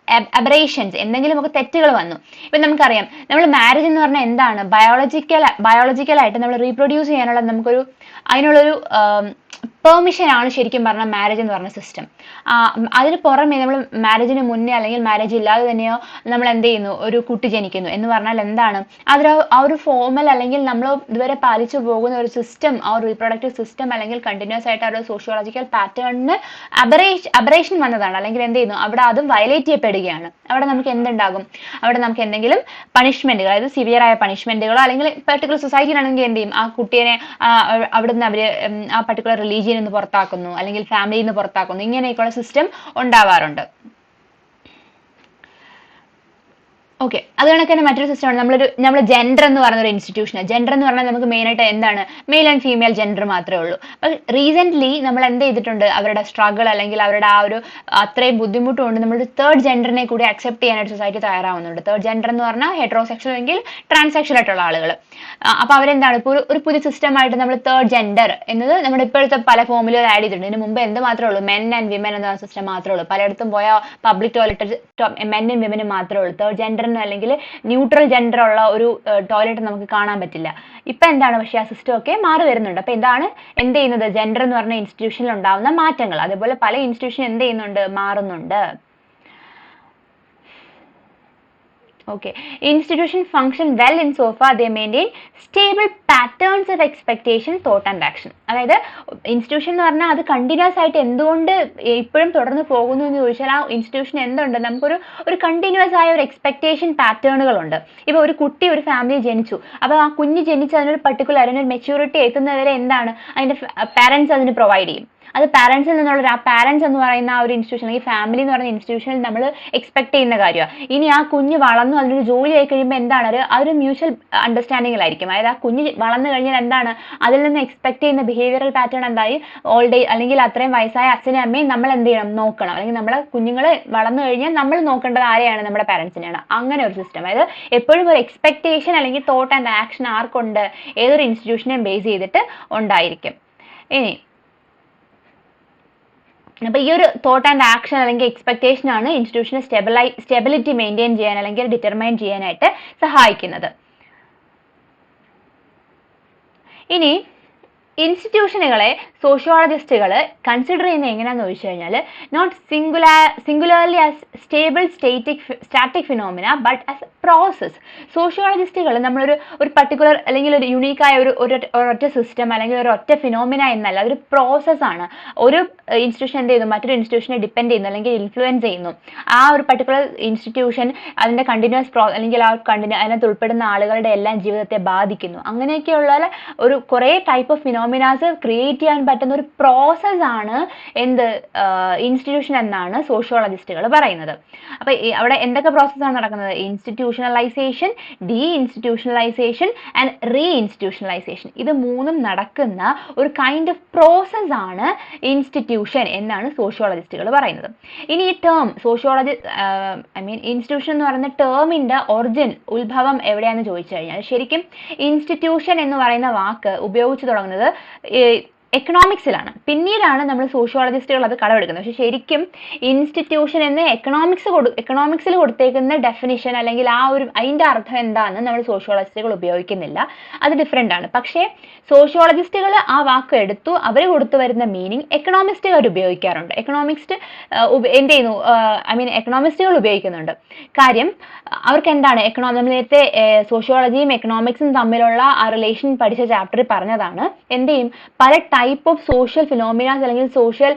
അബറേഷൻസ്, എന്തെങ്കിലുമൊക്കെ തെറ്റുകൾ വന്നു. ഇപ്പൊ നമുക്കറിയാം, നമ്മൾ മാരേജ് എന്ന് പറഞ്ഞാൽ എന്താണ്? ബയോളജിക്കലായിട്ട് നമ്മൾ റീപ്രൊഡ്യൂസ് ചെയ്യാനുള്ള അതിനുള്ളൊരു പെർമിഷൻ ആണ് ശരിക്കും പറഞ്ഞാൽ മാരേജ് എന്ന് പറഞ്ഞ സിസ്റ്റം. അതിന് പുറമെ നമ്മൾ മാരേജിന് മുന്നേ അല്ലെങ്കിൽ മാരേജ് ഇല്ലാതെ തന്നെയോ നമ്മൾ എന്ത് ചെയ്യുന്നു? ഒരു കുട്ടി ജനിക്കുന്നു എന്ന് പറഞ്ഞാൽ എന്താണ്? അതിൽ ആ ഒരു ഫോമൽ അല്ലെങ്കിൽ നമ്മൾ ഇതുവരെ പാലിച്ചു പോകുന്ന ഒരു സിസ്റ്റം, ആ ഒരു റീപ്രൊഡക്റ്റീവ് സിസ്റ്റം അല്ലെങ്കിൽ കണ്ടിന്യൂസ് ആയിട്ട് ആ ഒരു സോഷ്യോളജിക്കൽ പാറ്റേണിന് അബറേഷൻ വന്നതാണ്. അല്ലെങ്കിൽ എന്ത് ചെയ്യുന്നു? അവിടെ അതും വയലേറ്റ് ചെയ്യപ്പെടുകയാണ്. അവിടെ നമുക്ക് എന്തുണ്ടാകും? അവിടെ നമുക്ക് എന്തെങ്കിലും പണിഷ്മെന്റുകൾ, അതായത് സിവിയർ ആയ പണിഷ്മെന്റുകളോ അല്ലെങ്കിൽ പെർട്ടിക്കുലർ സൊസൈറ്റിയിലാണെങ്കിൽ എന്ത് ചെയ്യും? ആ കുട്ടീനെ അവിടുന്ന് അവര് ആ പർട്ടിക്കുലർ റിലീജിയൻ നിന്ന് പുറത്താക്കുന്നു അല്ലെങ്കിൽ ഫാമിലിയിൽ നിന്ന് പുറത്താക്കുന്നു. ഇങ്ങനെയൊക്കെയുള്ള സിസ്റ്റം ഉണ്ടാവാറുണ്ട്. ഓക്കെ, അത് കണക്ക് തന്നെ മറ്റൊരു സിസ്റ്റമാണ് നമ്മൾ ജെൻഡർ എന്ന് പറയുന്ന ഒരു ഇൻസ്റ്റിറ്റ്യൂഷൻ. ജെൻഡർ എന്ന് പറഞ്ഞാൽ നമുക്ക് മെയിനായിട്ട് എന്താണ്? മെയിൽ ആൻഡ് ഫീമെയിൽ ജെൻഡർ മാത്രമേ ഉള്ളൂ. അപ്പോൾ റീസെന്റ് നമ്മൾ എന്ത് ചെയ്തിട്ടുണ്ട്? അവരുടെ സ്ട്രഗിൾ അല്ലെങ്കിൽ അവരുടെ ആ ഒരു അത്രയും ബുദ്ധിമുട്ടുകൊണ്ട് നമ്മൾ തേർഡ് ജെൻഡറിനെ കൂടി അക്സെപ്റ്റ് ചെയ്യാനായിട്ട് സൊസൈറ്റി തയ്യാറാവുന്നുണ്ട്. തേർഡ് ജെൻഡർ എന്ന് പറഞ്ഞാൽ ഹെറ്ററോസെക്ഷൽ എങ്കിൽ ട്രാൻസാക്ഷൽ ആയിട്ടുള്ള ആളുകൾ. അപ്പോൾ അവരെന്താണ് ഇപ്പോൾ ഒരു പുതിയ സിസ്റ്റമായിട്ട് നമ്മൾ തേർഡ് ജെൻഡർ എന്നത് നമ്മുടെ ഇപ്പോഴത്തെ പല ഫോമിലും ആഡ് ചെയ്തിട്ടുണ്ട്. ഇതിന് മുമ്പ് എന്ത് മാത്രമേ ഉള്ളൂ? മെൻ ആൻഡ് വിമൻ എന്ന സിസ്റ്റം മാത്രമേ ഉള്ളൂ. പലയിടത്തും പോയ public toilet men and women മാത്രമേ ഉള്ളൂ. തേർഡ് ജെൻഡർ അല്ലെങ്കിൽ ന്യൂട്രൽ ജെൻഡർ ഉള്ള ഒരു ടോയ്ലറ്റ് നമുക്ക് കാണാൻ പറ്റില്ല. ഇപ്പൊ എന്താണ്? പക്ഷേ ആ സിസ്റ്റം ഒക്കെ മാറി വരുന്നുണ്ട്. അപ്പൊ എന്ത് ചെയ്യുന്നത്? ജെൻഡർ എന്ന് പറഞ്ഞ ഇൻസ്റ്റിറ്റ്യൂഷനിൽ ഉണ്ടാവുന്ന മാറ്റങ്ങൾ. അതേപോലെ പല ഇൻസ്റ്റിറ്റ്യൂഷൻ എന്ത് ചെയ്യുന്നുണ്ട്? മാറുന്നുണ്ട്. Okay, institution function well in so far they maintain stable patterns of expectation, thought and action. അതായത് ഇൻസ്റ്റിറ്റ്യൂഷൻ എന്ന് പറഞ്ഞാൽ അത് കണ്ടിന്യൂസ് ആയിട്ട് എന്തുകൊണ്ട് ഇപ്പോഴും തുടർന്ന് പോകുന്നു എന്ന് ചോദിച്ചാൽ ആ ഇൻസ്റ്റിറ്റ്യൂഷൻ എന്തുണ്ട്? നമുക്കൊരു കണ്ടിന്യൂസ് ആയ ഒരു എക്സ്പെക്ടേഷൻ പാറ്റേണുകളുണ്ട്. ഇപ്പോൾ ഒരു കുട്ടി ഒരു ഫാമിലി ജനിച്ചു, അപ്പോൾ ആ കുഞ്ഞ് ജനിച്ച് അതിനൊരു അതിനൊരു മെച്യൂരിറ്റി എത്തുന്നവരെ എന്താണ്? അതിൻ്റെ പാരൻസ് അതിന് പ്രൊവൈഡ് ചെയ്യും. അത് പാരൻസിൽ നിന്നുള്ള ആ പാരൻസ് എന്ന് പറയുന്ന ആ ഒരു ഇൻസ്റ്റിറ്റ്യൂഷൻ അല്ലെങ്കിൽ ഫാമിലി എന്ന് പറയുന്ന ഇൻസ്റ്റിറ്റ്യൂഷനിൽ നമ്മൾ എക്സ്പെക്ട് ചെയ്യുന്ന കാര്യമാണ്. ഇനി ആ കുഞ്ഞ് വളർന്നു അതിനൊരു ജോലി ആയി കഴിയുമ്പോൾ എന്താണ്? അതൊരു മ്യൂച്വൽ അണ്ടർസ്റ്റാൻഡിങ്ങിലായിരിക്കും. അതായത് ആ കുഞ്ഞ് വളർന്നു കഴിഞ്ഞാൽ എന്താണ് അതിൽ നിന്ന് എക്സ്പെക്ട് ചെയ്യുന്ന ബിഹേവിയറൽ പാറ്റേൺ എന്തായി? ഓൾഡ് ഏജ് അല്ലെങ്കിൽ അത്രയും വയസ്സായ അച്ഛനും അമ്മയും നമ്മൾ എന്ത് ചെയ്യണം? നോക്കണം. അല്ലെങ്കിൽ നമ്മളെ കുഞ്ഞുങ്ങൾ വളർന്നു കഴിഞ്ഞാൽ നമ്മൾ നോക്കേണ്ടത് ആരെയാണ്? നമ്മുടെ പാരൻസിനെയാണ്. അങ്ങനെ ഒരു സിസ്റ്റം. അതായത് എപ്പോഴും ഒരു എക്സ്പെക്ടേഷൻ അല്ലെങ്കിൽ തോട്ട് ആൻഡ് ആക്ഷൻ ആർക്കുണ്ട്? ഏതൊരു ഇൻസ്റ്റിറ്റ്യൂഷനെയും ബേസ് ചെയ്തിട്ട് ഉണ്ടായിരിക്കും. ഇനി അപ്പോൾ ഈ ഒരു തോട്ട് ആൻഡ് ആക്ഷൻ അല്ലെങ്കിൽ എക്സ്പെക്ടേഷൻ ആണ് ഇൻസ്റ്റിറ്റ്യൂഷനെ സ്റ്റെബിലിറ്റി മെയിൻറ്റെയിൻ ചെയ്യാൻ അല്ലെങ്കിൽ ഡിറ്റർമൈൻ ചെയ്യാനായിട്ട് സഹായിക്കുന്നത്. ഇനി ഇൻസ്റ്റിറ്റ്യൂഷനുകളെ സോഷ്യോളജിസ്റ്റുകൾ കൺസിഡർ ചെയ്യുന്നത് എങ്ങനെയാണെന്ന് ചോദിച്ചു കഴിഞ്ഞാൽ not singularly as stable static phenomena but as process. സോഷ്യോളജിസ്റ്റുകൾ ഒരു പർട്ടിക്കുലർ അല്ലെങ്കിൽ ഒരു യുണീക്കായ ഒരൊറ്റ സിസ്റ്റം അല്ലെങ്കിൽ ഒരു ഒറ്റ ഫിനോമിന എന്നല്ല, അതൊരു പ്രോസസ്സാണ്. ഒരു ഇൻസ്റ്റിറ്റ്യൂഷൻ എന്ത് ചെയ്യുന്നു, മറ്റൊരു ഇൻസ്റ്റിറ്റ്യൂഷനെ ഡിപ്പെൻഡ് ചെയ്യുന്നു അല്ലെങ്കിൽ ഇൻഫ്ലുവൻസ് ചെയ്യുന്നു. ആ ഒരു പർട്ടിക്കുലർ ഇൻസ്റ്റിറ്റ്യൂഷൻ അതിൻ്റെ കണ്ടിന്യൂസ് അല്ലെങ്കിൽ അതിനകത്ത് ഉൾപ്പെടുന്ന ആളുകളുടെ എല്ലാം ജീവിതത്തെ ബാധിക്കുന്നു. അങ്ങനെയൊക്കെയുള്ള ഒരു കുറേ ടൈപ്പ് ഓഫ് ഫിനോമിനാസ് ക്രിയേറ്റ് ചെയ്യാൻ പറ്റുന്ന ഒരു പ്രോസസ്സാണ് ഇൻസ്റ്റിറ്റ്യൂഷൻ എന്നാണ് സോഷ്യോളജിസ്റ്റുകൾ പറയുന്നത്. അപ്പോൾ അവിടെ എന്തൊക്കെ പ്രോസസ്സാണ് നടക്കുന്നത്? Institutionalisation, deinstitutionalisation and reinstitutionalisation. ഇത് മൂന്നും നടക്കുന്ന ഒരു കൈൻഡ് ഓഫ് പ്രോസസ്സാണ് ഇൻസ്റ്റിറ്റ്യൂഷൻ എന്നാണ് സോഷ്യോളജിസ്റ്റുകൾ പറയുന്നത്. ഇനി ഈ ടേം ഇൻസ്റ്റിറ്റ്യൂഷൻ എന്ന് പറയുന്ന ടേമിൻ്റെ ഉത്ഭവം എവിടെയാണെന്ന് ചോദിച്ചു കഴിഞ്ഞാൽ ശരിക്കും ഇൻസ്റ്റിറ്റ്യൂഷൻ എന്ന് പറയുന്ന വാക്ക് ഉപയോഗിച്ച് തുടങ്ങുന്നത് എക്കണോമിക്സിലാണ്. പിന്നീടാണ് നമ്മൾ സോഷ്യോളജിസ്റ്റുകൾ അത് കടമെടുക്കുന്നത്. പക്ഷെ ശരിക്കും ഇൻസ്റ്റിറ്റ്യൂഷൻ എന്ന് എക്കണോമിക്സിൽ കൊടുത്തേക്കുന്ന ഡെഫിനിഷൻ അല്ലെങ്കിൽ അതിൻ്റെ അർത്ഥം എന്താണെന്ന് നമ്മൾ സോഷ്യോളജിസ്റ്റുകൾ ഉപയോഗിക്കുന്നില്ല, അത് ഡിഫറെൻ്റ് ആണ്. പക്ഷേ സോഷ്യോളജിസ്റ്റുകൾ ആ വാക്ക് എടുത്തു, അവർ കൊടുത്തു വരുന്ന മീനിങ് എക്കണോമിസ്റ്റുകാർ ഉപയോഗിക്കാറുണ്ട്. എക്കണോമിസ്റ്റുകൾ ഉപയോഗിക്കുന്നുണ്ട്. കാര്യം അവർക്ക് എന്താണ് നമ്മൾ നേരത്തെ സോഷ്യോളജിയും എക്കണോമിക്സും തമ്മിലുള്ള ആ റിലേഷൻ പഠിച്ച ചാപ്റ്ററിൽ പറഞ്ഞതാണ്. പല ടൈപ്പ് ഓഫ് സോഷ്യൽ ഫിനോമിനാസ് അല്ലെങ്കിൽ സോഷ്യൽ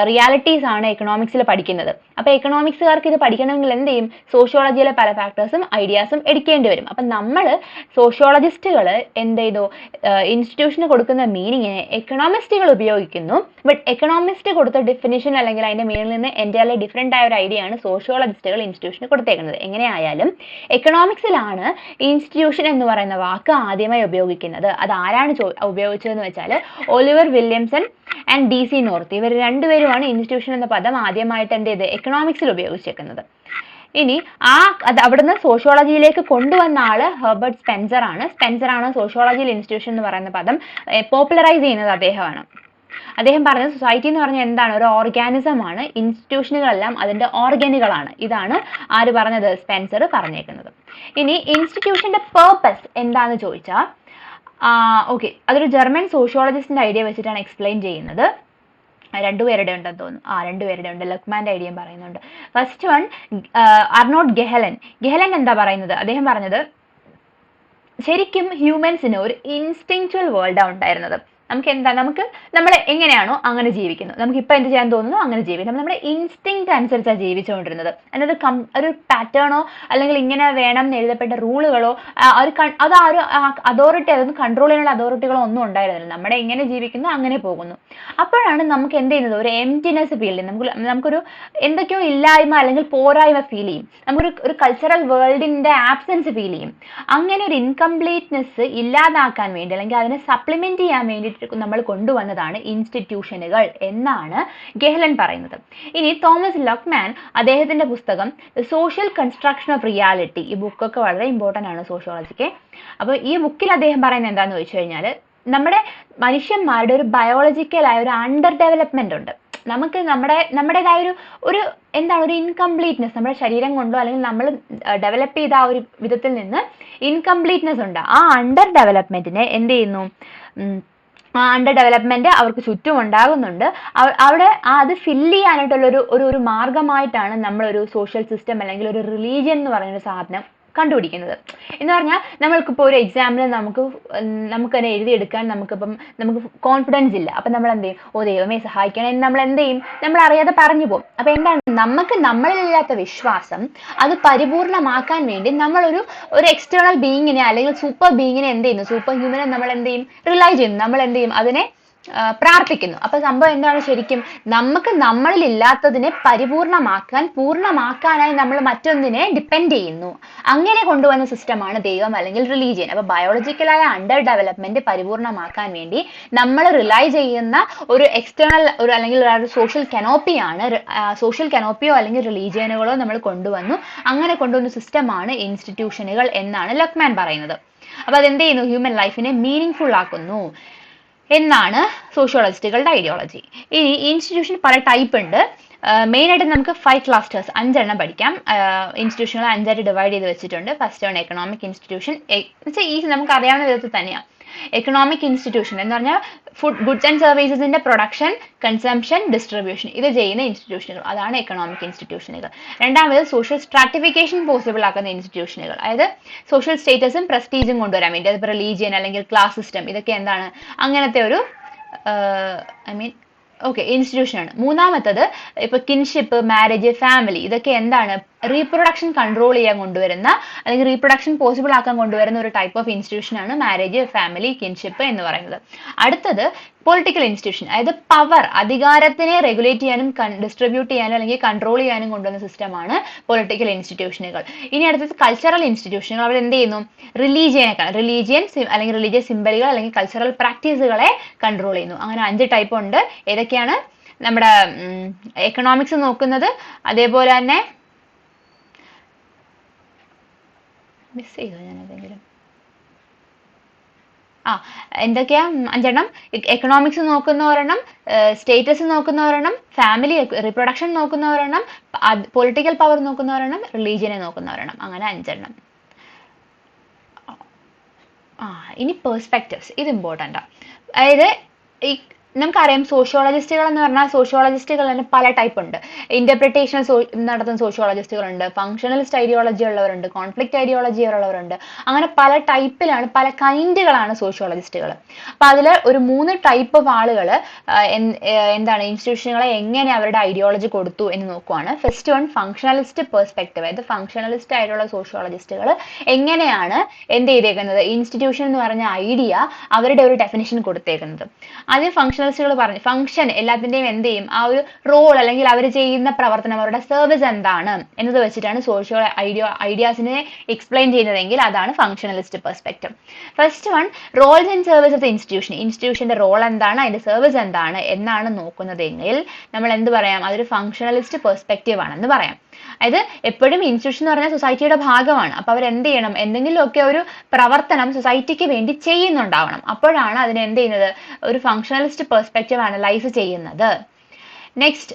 റിയാലിറ്റീസ് ആണ് എക്കണോമിക്സിൽ പഠിക്കുന്നത്. അപ്പോൾ എക്കണോമിക്സുകാർക്ക് ഇത് പഠിക്കണമെങ്കിൽ സോഷ്യോളജിയിലെ പല ഫാക്ടേഴ്സും ഐഡിയാസും എടുക്കേണ്ടി വരും. അപ്പം നമ്മൾ സോഷ്യോളജിസ്റ്റുകൾ ഇൻസ്റ്റിറ്റ്യൂഷന് കൊടുക്കുന്ന മീനിങ്ങിനെ എക്കണോമിസ്റ്റുകൾ ഉപയോഗിക്കുന്നു. ബട്ട് എക്കണോമിസ്റ്റ് കൊടുത്ത ഡെഫിനിഷൻ അല്ലെങ്കിൽ അതിന്റെ മീനിൽ നിന്ന് എൻ്റയർലി ഡിഫറെൻ്റ് ആയ ഒരു ഐഡിയ ആണ് സോഷ്യോളജിസ്റ്റുകൾ ഇൻസ്റ്റിറ്റ്യൂഷന് കൊടുത്തേക്കുന്നത്. എങ്ങനെയായാലും എക്കണോമിക്സിലാണ് ഇൻസ്റ്റിറ്റ്യൂഷൻ എന്ന് പറയുന്ന വാക്ക് ആദ്യമായി ഉപയോഗിക്കുന്നത്. അത് ആരാണ് ഉപയോഗിച്ചതെന്ന് വെച്ചാൽ Oliver Williamson and DC North. ഇവർ രണ്ടുപേരുമാണ് ഇൻസ്റ്റിറ്റ്യൂഷൻ എന്ന പദം ആദ്യമായിട്ട് എക്കണോമിക്സിൽ ഉപയോഗിച്ചേക്കുന്നത്. ഇനി അവിടുന്ന് സോഷ്യോളജിയിലേക്ക് കൊണ്ടുവന്ന ആള് ഹെർബർട്ട് സ്പെൻസർ ആണ് സോഷ്യോളജിയിൽ ഇൻസ്റ്റിറ്റ്യൂഷൻ എന്ന് പറയുന്ന പദം പോപ്പുലറൈസ് ചെയ്യുന്നത് അദ്ദേഹമാണ്. അദ്ദേഹം പറഞ്ഞത് സൊസൈറ്റി എന്ന് പറഞ്ഞാൽ എന്താണ്? ഒരു ഓർഗാനിസമാണ്. ഇൻസ്റ്റിറ്റ്യൂഷനുകളെല്ലാം അതിൻ്റെ ഓർഗനുകളാണ്. ഇതാണ് ആര് പറഞ്ഞത്? സ്പെൻസർ പറഞ്ഞേക്കുന്നത്. ഇനി ഇൻസ്റ്റിറ്റ്യൂഷന്റെ പേർപ്പസ് എന്താന്ന് ചോദിച്ചാൽ അതൊരു ജർമ്മൻ സോഷ്യോളജിസ്റ്റിന്റെ ഐഡിയ വെച്ചിട്ടാണ് എക്സ്പ്ലെയിൻ ചെയ്യുന്നത്. രണ്ടുപേരുടെ ഉണ്ടെന്ന് തോന്നുന്നു. രണ്ടുപേരുടെ ഉണ്ട്. ലക്മാൻ്റെ ഐഡിയയും പറയുന്നുണ്ട്. ഫസ്റ്റ് വൺ അർണോൾഡ് ഗെഹലൻ എന്താ പറയുന്നത്? അദ്ദേഹം പറഞ്ഞത് ശരിക്കും ഹ്യൂമൻസിന് ഒരു ഇൻസ്റ്റിങ്ച്വൽ വേൾഡാണ് ഉണ്ടായിരുന്നത്. നമ്മൾ എങ്ങനെയാണോ അങ്ങനെ ജീവിക്കുന്നു. നമുക്കിപ്പോൾ എന്ത് ചെയ്യാൻ തോന്നുന്നു അങ്ങനെ ജീവിക്കും. നമ്മുടെ ഇൻസ്റ്റിങ്ക്റ്റ് അനുസരിച്ചാണ് ജീവിച്ചുകൊണ്ടിരുന്നത്. അതിനൊരു ഒരു പാറ്റേണോ അല്ലെങ്കിൽ ഇങ്ങനെ വേണം എന്ന് എഴുതപ്പെട്ട റൂളുകളോ അത് ആ ഒരു അതോറിറ്റി അതൊന്നും കൺട്രോൾ ചെയ്യാനുള്ള അതോറിറ്റികളോ ഒന്നും ഉണ്ടായിരുന്നില്ല. നമ്മുടെ എങ്ങനെ ജീവിക്കുന്നു അങ്ങനെ പോകുന്നു. അപ്പോഴാണ് നമുക്ക് എന്ത് ചെയ്യുന്നത്? ഒരു എംപ്റ്റിനെസ് ഫീൽ ചെയ്യും. നമുക്കൊരു എന്തൊക്കെയോ ഇല്ലായ്മ അല്ലെങ്കിൽ പോരായ്മ ഫീൽ ചെയ്യും. നമുക്കൊരു കൾച്ചറൽ വേൾഡിന്റെ ആബ്സെൻസ് ഫീൽ ചെയ്യും. അങ്ങനെ ഒരു ഇൻകംപ്ലീറ്റ്നെസ് ഇല്ലാതാക്കാൻ വേണ്ടി അല്ലെങ്കിൽ അതിനെ സപ്ലിമെന്റ് ചെയ്യാൻ വേണ്ടി നമ്മൾ കൊണ്ടുവന്നതാണ് ഇൻസ്റ്റിറ്റ്യൂഷനുകൾ എന്നാണ് ഗെഹ്ലൻ പറയുന്നത്. ഇനി തോമസ് ലക്മാൻ അദ്ദേഹത്തിന്റെ പുസ്തകം സോഷ്യൽ കൺസ്ട്രക്ഷൻ ഓഫ് റിയാലിറ്റി, ഈ ബുക്കൊക്കെ വളരെ ഇമ്പോർട്ടൻ്റ് ആണ് സോഷ്യോളജിക്ക്. അപ്പോൾ ഈ ബുക്കിൽ അദ്ദേഹം പറയുന്നത് എന്താണെന്ന് ചോദിച്ചു കഴിഞ്ഞാൽ നമ്മുടെ മനുഷ്യന്മാരുടെ ഒരു ബയോളജിക്കലായ ഒരു അണ്ടർ ഡെവലപ്മെന്റ് ഉണ്ട്. നമുക്ക് നമ്മുടേതായ ഒരു ഇൻകംപ്ലീറ്റ്നെസ് നമ്മുടെ ശരീരം കൊണ്ടോ അല്ലെങ്കിൽ നമ്മൾ ഡെവലപ്പ് ചെയ്ത ആ ഒരു വിധത്തിൽ നിന്ന് ഇൻകംപ്ലീറ്റ്നെസ് ഉണ്ട്. ആ അണ്ടർ ഡെവലപ്മെന്റിനെ എന്ത് ചെയ്യുന്നു? അണ്ടർ ഡെവലപ്മെന്റ് അവർക്ക് ചുറ്റും ഉണ്ടാകുന്നുണ്ട്. അവിടെ അത് ഫില്ല് ചെയ്യാനായിട്ടുള്ള ഒരു മാർഗമായിട്ടാണ് നമ്മളൊരു സോഷ്യൽ സിസ്റ്റം അല്ലെങ്കിൽ ഒരു റിലീജിയൻ എന്ന് പറയുന്ന സാധനം കണ്ടുപിടിക്കുന്നത്. എന്ന് പറഞ്ഞാൽ നമ്മൾക്കിപ്പോൾ ഒരു എക്സാമിന് നമുക്ക് തന്നെ എഴുതിയെടുക്കാൻ നമുക്ക് കോൺഫിഡൻസ് ഇല്ല. അപ്പം നമ്മൾ എന്ത് ചെയ്യും? ദൈവമേ സഹായിക്കണം എന്ന് നമ്മൾ എന്ത് ചെയ്യും? നമ്മൾ അറിയാതെ പറഞ്ഞു പോകും. അപ്പം എന്താണ്? നമുക്ക് നമ്മളിലില്ലാത്ത വിശ്വാസം അത് പരിപൂർണമാക്കാൻ വേണ്ടി നമ്മളൊരു എക്സ്റ്റേണൽ ബീയിങ്ങിനെ അല്ലെങ്കിൽ സൂപ്പർ ബീയിങ്ങിനെ എന്ത് ചെയ്യുന്നു? സൂപ്പർ ഹ്യൂമനെ നമ്മൾ എന്ത് ചെയ്യും? റിലൈ ചെയ്യുന്നു. നമ്മൾ എന്ത് ചെയ്യും? അതിനെ പ്രാർത്ഥിക്കുന്നു. അപ്പൊ സംഭവം എന്താണ്? ശരിക്കും നമുക്ക് നമ്മളിൽ ഇല്ലാത്തതിനെ പൂർണ്ണമാക്കാനായി നമ്മൾ മറ്റൊന്നിനെ ഡിപ്പെൻഡ് ചെയ്യുന്നു. അങ്ങനെ കൊണ്ടുവന്ന സിസ്റ്റമാണ് ദൈവം അല്ലെങ്കിൽ റിലീജിയൻ. അപ്പൊ ബയോളജിക്കലായ അണ്ടർ ഡെവലപ്മെന്റ് പരിപൂർണമാക്കാൻ വേണ്ടി നമ്മൾ റിലൈ ചെയ്യുന്ന ഒരു എക്സ്റ്റേണൽ അല്ലെങ്കിൽ ഒരു സോഷ്യൽ കനോപ്പിയോ അല്ലെങ്കിൽ റിലീജിയനുകളോ നമ്മൾ കൊണ്ടുവന്നു. അങ്ങനെ കൊണ്ടുവന്ന സിസ്റ്റമാണ് ഇൻസ്റ്റിറ്റ്യൂഷനുകൾ എന്നാണ് ലക്മാൻ പറയുന്നത്. അപ്പൊ അതെന്ത് ചെയ്യുന്നു? ഹ്യൂമൻ ലൈഫിനെ മീനിങ് ഫുൾ ആക്കുന്നു. എന്നാണ് സോഷ്യോളജിസ്റ്റുകളുടെ ഐഡിയോളജി. ഇനി ഇൻസ്റ്റിറ്റ്യൂഷൻ പല ടൈപ്പ് ഉണ്ട്. മെയിനായിട്ട് നമുക്ക് 5 ക്ലസ്റ്റേഴ്സ് 5 പഠിക്കാം. ഇൻസ്റ്റിറ്റ്യൂഷനുകൾ 5ആയിട്ട് ഡിവൈഡ് ചെയ്ത് വെച്ചിട്ടുണ്ട്. ഫസ്റ്റ് ആണ് എക്കണോമിക് ഇൻസ്റ്റിറ്റ്യൂഷൻ. വെച്ചാൽ ഈ നമുക്ക് അറിയാവുന്ന വിധത്തിൽ തന്നെയാണ്. എക്കണോമിക് ഇൻസ്റ്റിറ്റ്യൂഷൻ എന്ന് പറഞ്ഞാൽ ഗുഡ്സ് ആൻഡ് സർവീസസിന്റെ പ്രൊഡക്ഷൻ, കൺസംഷൻ, ഡിസ്ട്രിബ്യൂഷൻ ഇത് ചെയ്യുന്ന ഇൻസ്റ്റിറ്റ്യൂഷനുകൾ, അതാണ് എക്കണോമിക് ഇൻസ്റ്റിറ്റ്യൂഷനുകൾ. രണ്ടാമത് സോഷ്യൽ സ്ട്രാറ്റിഫിക്കേഷൻ പോസിബിൾ ആക്കുന്ന ഇൻസ്റ്റിറ്റ്യൂഷനുകൾ, അതായത് സോഷ്യൽ സ്റ്റേറ്റസും പ്രസ്റ്റീജും കൊണ്ടുവരാൻ വേണ്ടി, അതിപ്പോൾ റിലീജിയൻ അല്ലെങ്കിൽ ക്ലാസ് സിസ്റ്റം ഇതൊക്കെ എന്താണ് അങ്ങനത്തെ ഒരു ഇൻസ്റ്റിറ്റ്യൂഷനാണ്. മൂന്നാമത്തത് ഇപ്പൊ കിൻഷിപ്പ്, മാരേജ്, ഫാമിലി ഇതൊക്കെ എന്താണ് റീപ്രൊഡക്ഷൻ കൺട്രോൾ ചെയ്യാൻ കൊണ്ടുവരുന്ന അല്ലെങ്കിൽ റീപ്രൊഡക്ഷൻ പോസിബിൾ ആക്കാൻ കൊണ്ടുവരുന്ന ഒരു ടൈപ്പ് ഓഫ് ഇൻസ്റ്റിറ്റ്യൂഷനാണ് മാരേജ്, ഫാമിലി, കിൻഷിപ്പ് എന്ന് പറയുന്നത്. അടുത്തത് പൊളിറ്റിക്കൽ ഇൻസ്റ്റിറ്റ്യൂഷൻ, അതായത് പവർ, അധികാരത്തിനെ റെഗുലേറ്റ് ചെയ്യാനും ഡിസ്ട്രിബ്യൂട്ട് ചെയ്യാനും അല്ലെങ്കിൽ കൺട്രോൾ ചെയ്യാനും കൊണ്ടുവന്ന സിസ്റ്റമാണ് പൊളിറ്റിക്കൽ ഇൻസ്റ്റിറ്റ്യൂഷനുകൾ. ഇനി അടുത്തത് കൾച്ചറൽ ഇൻസ്റ്റിറ്റ്യൂഷനുകൾ. അവർ എന്ത് ചെയ്യുന്നു? റിലീജിയൻ അല്ലെങ്കിൽ റിലീജിയസ് സിംബലുകൾ അല്ലെങ്കിൽ കൾച്ചറൽ പ്രാക്ടീസുകളെ കൺട്രോൾ ചെയ്യുന്നു. അങ്ങനെ 5 ടൈപ്പ് ഉണ്ട്. ഏതൊക്കെയാണ്? നമ്മുടെ എക്കണോമിക്സ് നോക്കുന്നത്, അതേപോലെ തന്നെ മിസ് ചെയ്തോ ഞാൻ ഏതെങ്കിലും? എന്തൊക്കെയാ? 5 എക്കണോമിക്സ് നോക്കുന്ന ഒരെണ്ണം, സ്റ്റേറ്റസ് നോക്കുന്ന ഒരെണ്ണം, ഫാമിലി റീപ്രൊഡക്ഷൻ നോക്കുന്ന ഒരെണ്ണം, പൊളിറ്റിക്കൽ പവർ നോക്കുന്ന ഒരെണ്ണം, റിലീജിയനെ നോക്കുന്ന ഒരെണ്ണം. അങ്ങനെ 5. ഇനി പെർസ്പെക്റ്റീവ്സ്, ഇത് ഇമ്പോർട്ടൻ്റാണ്. അതായത് നമുക്കറിയാം സോഷ്യോളജിസ്റ്റുകൾ എന്ന് പറഞ്ഞാൽ സോഷ്യോളജിസ്റ്റുകൾ തന്നെ പല ടൈപ്പ് ഉണ്ട്. ഇന്റർപ്രിട്ടേഷൻ നടത്തുന്ന സോഷ്യോളജിസ്റ്റുകളുണ്ട്, ഫങ്ഷണലിസ്റ്റ് ഐഡിയോളജി ഉള്ളവരുണ്ട്, കോൺഫ്ലിക്റ്റ് ഐഡിയോളജി ഉള്ളവരുണ്ട്. അങ്ങനെ പല ടൈപ്പിലാണ്, പല കൈൻഡുകളാണ് സോഷ്യോളജിസ്റ്റുകൾ. അപ്പൊ അതിൽ ഒരു 3 ടൈപ്പ് ഓഫ് ആളുകൾ എന്താണ് ഇൻസ്റ്റിറ്റ്യൂഷനുകളെ എങ്ങനെ അവരുടെ ഐഡിയോളജി കൊടുത്തു എന്ന് നോക്കുവാണ്. ഫസ്റ്റ് വൺ ഫങ്ഷണലിസ്റ്റ് പെർസ്പെക്റ്റീവ്, അതായത് ഫങ്ഷണലിസ്റ്റ് ആയിട്ടുള്ള സോഷ്യോളജിസ്റ്റുകൾ എങ്ങനെയാണ് എന്ത് ചെയ്തേക്കുന്നത്, ഇൻസ്റ്റിറ്റ്യൂഷൻ എന്ന് പറഞ്ഞ ഐഡിയ അവരുടെ ഒരു ഡെഫിനിഷൻ കൊടുത്തേക്കുന്നത്. ആദ്യം ഫങ്ഷണലിസ്റ്റുകൾ പറഞ്ഞു ഫംഗ്ഷൻ എല്ലാത്തിന്റെയും എന്ത് ചെയ്യും, ആ ഒരു റോൾ അല്ലെങ്കിൽ അവർ ചെയ്യുന്ന പ്രവർത്തനം, അവരുടെ സർവീസ് എന്താണ് എന്നത് വെച്ചിട്ടാണ് സോഷ്യോ ഐഡിയാസിനെ എക്സ്പ്ലെയിൻ ചെയ്യുന്നതെങ്കിൽ അതാണ് functionalist perspective. First one roles and service of the institution, ഇൻസ്റ്റിറ്റ്യൂഷന്റെ റോൾ എന്താണ്, അതിന്റെ സർവീസ് എന്താണ് എന്നാണ് നോക്കുന്നതെങ്കിൽ നമ്മൾ എന്ത് പറയാം, അതൊരു ഫങ്ഷണലിസ്റ്റ് പെർസ്പെക്റ്റീവ് ആണെന്ന് പറയാം. അതായത് എപ്പോഴും ഇൻസ്റ്റിറ്റ്യൂഷൻ എന്ന് പറഞ്ഞാൽ സൊസൈറ്റിയുടെ ഭാഗമാണ്. അപ്പൊ അവർ എന്ത് ചെയ്യണം, എന്തെങ്കിലുമൊക്കെ ഒരു പ്രവർത്തനം സൊസൈറ്റിക്ക് വേണ്ടി ചെയ്യുന്നുണ്ടാവണം. അപ്പോഴാണ് അതിനെ എന്ത് ചെയ്യുന്നത്, ഒരു ഫങ്ഷണലിസ്റ്റ് പെർസ്പെക്റ്റീവ് അനലൈസ് ചെയ്യുന്നത്. നെക്സ്റ്റ്,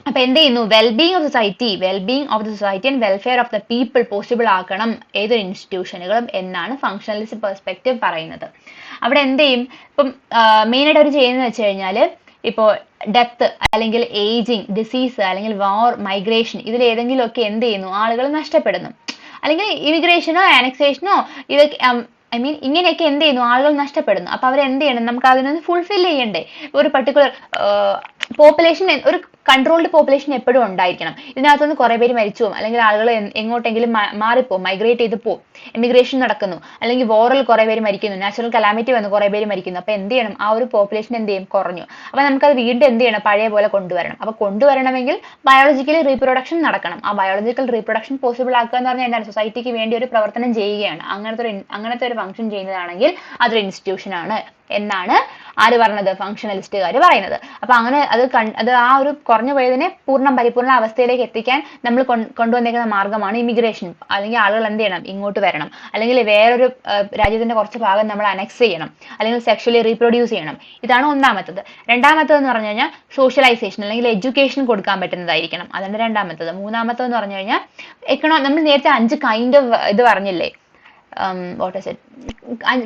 അപ്പൊ എന്ത് ചെയ്യുന്നു, wellbeing of the society and welfare of the people possible ആക്കണം ഏതൊരു ഇൻസ്റ്റിറ്റ്യൂഷനുകളും എന്നാണ് ഫങ്ഷണലിസ്റ്റ് പെർസ്പെക്റ്റീവ് പറയുന്നത്. അവിടെ എന്ത് ചെയ്യും, ഇപ്പം മെയിനായിട്ട് അവർ ചെയ്യുന്നത് വെച്ച് കഴിഞ്ഞാൽ ഇപ്പോൾ ഡെത്ത് അല്ലെങ്കിൽ ഏജിങ്, ഡിസീസ് അല്ലെങ്കിൽ വാർ, മൈഗ്രേഷൻ ഇതിൽ ഏതെങ്കിലുമൊക്കെ എന്ത് ചെയ്യുന്നു, ആളുകൾ നഷ്ടപ്പെടുന്നു. അല്ലെങ്കിൽ ഇമിഗ്രേഷനോ ആനക്സേഷനോ ഇതൊക്കെ ഇങ്ങനെയൊക്കെ എന്ത് ചെയ്യുന്നു, ആളുകൾ നഷ്ടപ്പെടുന്നു. അപ്പൊ അവർ എന്ത് ചെയ്യണം, നമുക്ക് അതിനൊന്ന് ഫുൾഫിൽ ചെയ്യണ്ടേ. ഒരു പർട്ടിക്കുലർ പോപ്പുലേഷൻ, ഒരു കൺട്രോൾഡ് പോപ്പുലേഷൻ എപ്പോഴും ഉണ്ടായിരിക്കണം. ഇതിനകത്തുനിന്ന് കുറെ പേര് മരിച്ചു പോകും, അല്ലെങ്കിൽ ആളുകൾ എങ്ങോട്ടെങ്കിലും മാറിപ്പോവും, മൈഗ്രേറ്റ് ചെയ്ത് പോകും, എമിഗ്രേഷൻ നടക്കുന്നു, അല്ലെങ്കിൽ വോറിൽ കുറെ പേര് മരിക്കുന്നു, നാച്ചുറൽ കലാമിറ്റി വന്ന് കുറെ പേര് മരിക്കുന്നു. അപ്പൊ എന്ത് ചെയ്യണം, ആ ഒരു പോപ്പുലേഷൻ എന്ത് ചെയ്യും, കുറഞ്ഞു. അപ്പൊ നമുക്കത് വീണ്ടും എന്ത് ചെയ്യണം, പഴയ പോലെ കൊണ്ടുവരണം. അപ്പൊ കൊണ്ടുവരണമെങ്കിൽ ബയോളജിക്കലി റീപ്രൊഡക്ഷൻ നടക്കണം. ആ ബയോളജിക്കൽ റീപ്രൊഡക്ഷൻ പോസിബിൾ ആക്കുക എന്ന് പറഞ്ഞാൽ എന്താണ്, സൊസൈറ്റിക്ക് വേണ്ടി ഒരു പ്രവർത്തനം ചെയ്യുകയാണ്. അങ്ങനത്തെ ഒരു ഫംഗ്ഷൻ ചെയ്യുന്നതാണെങ്കിൽ അതൊരു ഇൻസ്റ്റിറ്റ്യൂഷൻ ആണ് എന്നാണ് ആര് പറഞ്ഞത്, ഫങ്ഷണലിസ്റ്റുകാർ പറയുന്നത്. അപ്പൊ അങ്ങനെ അത് ആ ഒരു കുറഞ്ഞു പോയതിനെ പരിപൂർണ്ണ അവസ്ഥയിലേക്ക് എത്തിക്കാൻ നമ്മൾ കൊണ്ടുവന്നേക്കുന്ന മാർഗമാണ് ഇമിഗ്രേഷൻ. അല്ലെങ്കിൽ ആളുകൾ എന്ത് ചെയ്യണം, ഇങ്ങോട്ട് വരണം, അല്ലെങ്കിൽ വേറൊരു രാജ്യത്തിന്റെ കുറച്ച് ഭാഗം നമ്മൾ അനക്സ് ചെയ്യണം, അല്ലെങ്കിൽ സെക്ഷലി റീപ്രൊഡ്യൂസ് ചെയ്യണം. ഇതാണ് ഒന്നാമത്തത്. രണ്ടാമത്തതെന്ന് പറഞ്ഞു കഴിഞ്ഞാൽ സോഷ്യലൈസേഷൻ അല്ലെങ്കിൽ എഡ്യൂക്കേഷൻ കൊടുക്കാൻ പറ്റുന്നതായിരിക്കണം, അതാണ് രണ്ടാമത്തത്. മൂന്നാമത്തതെന്ന് പറഞ്ഞു കഴിഞ്ഞാൽ നമ്മൾ നേരത്തെ 5 കൈൻഡ് ഓഫ് ഇത് പറഞ്ഞില്ലേ, what is it,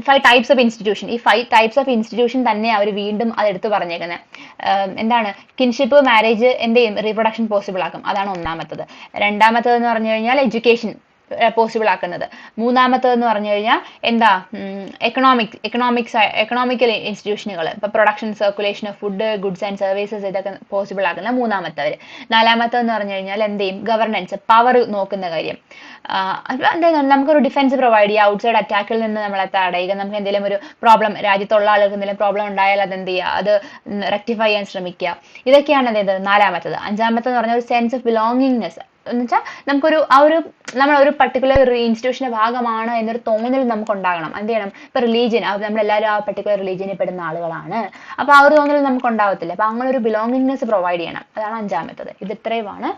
5 types of institution. ഈ 5 ടൈപ്സ് ഓഫ് ഇൻസ്റ്റിറ്റ്യൂഷൻ തന്നെ അവർ വീണ്ടും അതെടുത്ത് പറഞ്ഞേക്കുന്നത്. എന്താണ്, കിൻഷിപ്പ്, മാരേജ് എന്ത് ചെയ്യും, റീപ്രൊഡക്ഷൻ പോസിബിൾ ആക്കും, അതാണ് ഒന്നാമത്തത്. രണ്ടാമത്തതെന്ന് പറഞ്ഞു കഴിഞ്ഞാൽ എഡ്യൂക്കേഷൻ പോസിബിൾ ആക്കുന്നത്. മൂന്നാമത്തതെന്ന് പറഞ്ഞു കഴിഞ്ഞാൽ എന്താ, എക്കണോമിക്കൽ ഇൻസ്റ്റിറ്റ്യൂഷനുകൾ, ഇപ്പൊ production, circulation of food, goods and services ഇതൊക്കെ പോസിബിൾ ആക്കുന്ന മൂന്നാമത്തവർ. നാലാമത്തതെന്ന് പറഞ്ഞു കഴിഞ്ഞാൽ എന്ത് ചെയ്യും, ഗവർണൻസ്, പവർ നോക്കുന്ന കാര്യം. എന്താ, നമുക്കൊരു ഡിഫൻസ് പ്രൊവൈഡ് ചെയ്യുക, ഔട്ട്സൈഡ് അറ്റാക്കിൽ നിന്ന് നമ്മളെ തടയുക. നമുക്ക് എന്തെങ്കിലും ഒരു പ്രോബ്ലം, രാജ്യത്തുള്ള ആളുകൾക്ക് എന്തെങ്കിലും പ്രോബ്ലം ഉണ്ടായാൽ അത് എന്ത് ചെയ്യുക, അത് റെക്ടിഫൈ ചെയ്യാൻ ശ്രമിക്കുക. ഇതൊക്കെയാണ് എന്ത് നാലാമത്തത്. അഞ്ചാമത്തെന്ന് പറഞ്ഞാൽ ഒരു സെൻസ് ഓഫ് ബിലോങ്ങിങ്നെസ്, എന്ന് വെച്ചാൽ നമ്മൾ ഒരു പർട്ടിക്കുലർ ഇൻസ്റ്റിറ്റ്യൂഷന്റെ ഭാഗമാണ് എന്നൊരു തോന്നൽ നമുക്ക് ഉണ്ടാകണം. എന്ത് ചെയ്യണം? ഇപ്പൊ റിലീജിയൻ, നമ്മളെല്ലാവരും ആ പർട്ടിക്കുലർ റിലീജിയനിൽ പെടുന്ന ആളുകളാണ്. അപ്പൊ ആ ഒരു തോന്നൽ നമുക്ക് ഉണ്ടാവത്തില്ല. അപ്പൊ അങ്ങനെ ഒരു ബിലോങ്ങിങ്നെസ് പ്രൊവൈഡ് ചെയ്യണം. അതാണ് അഞ്ചാമത്തത്. ഇത് ഇത്രയുമാണ്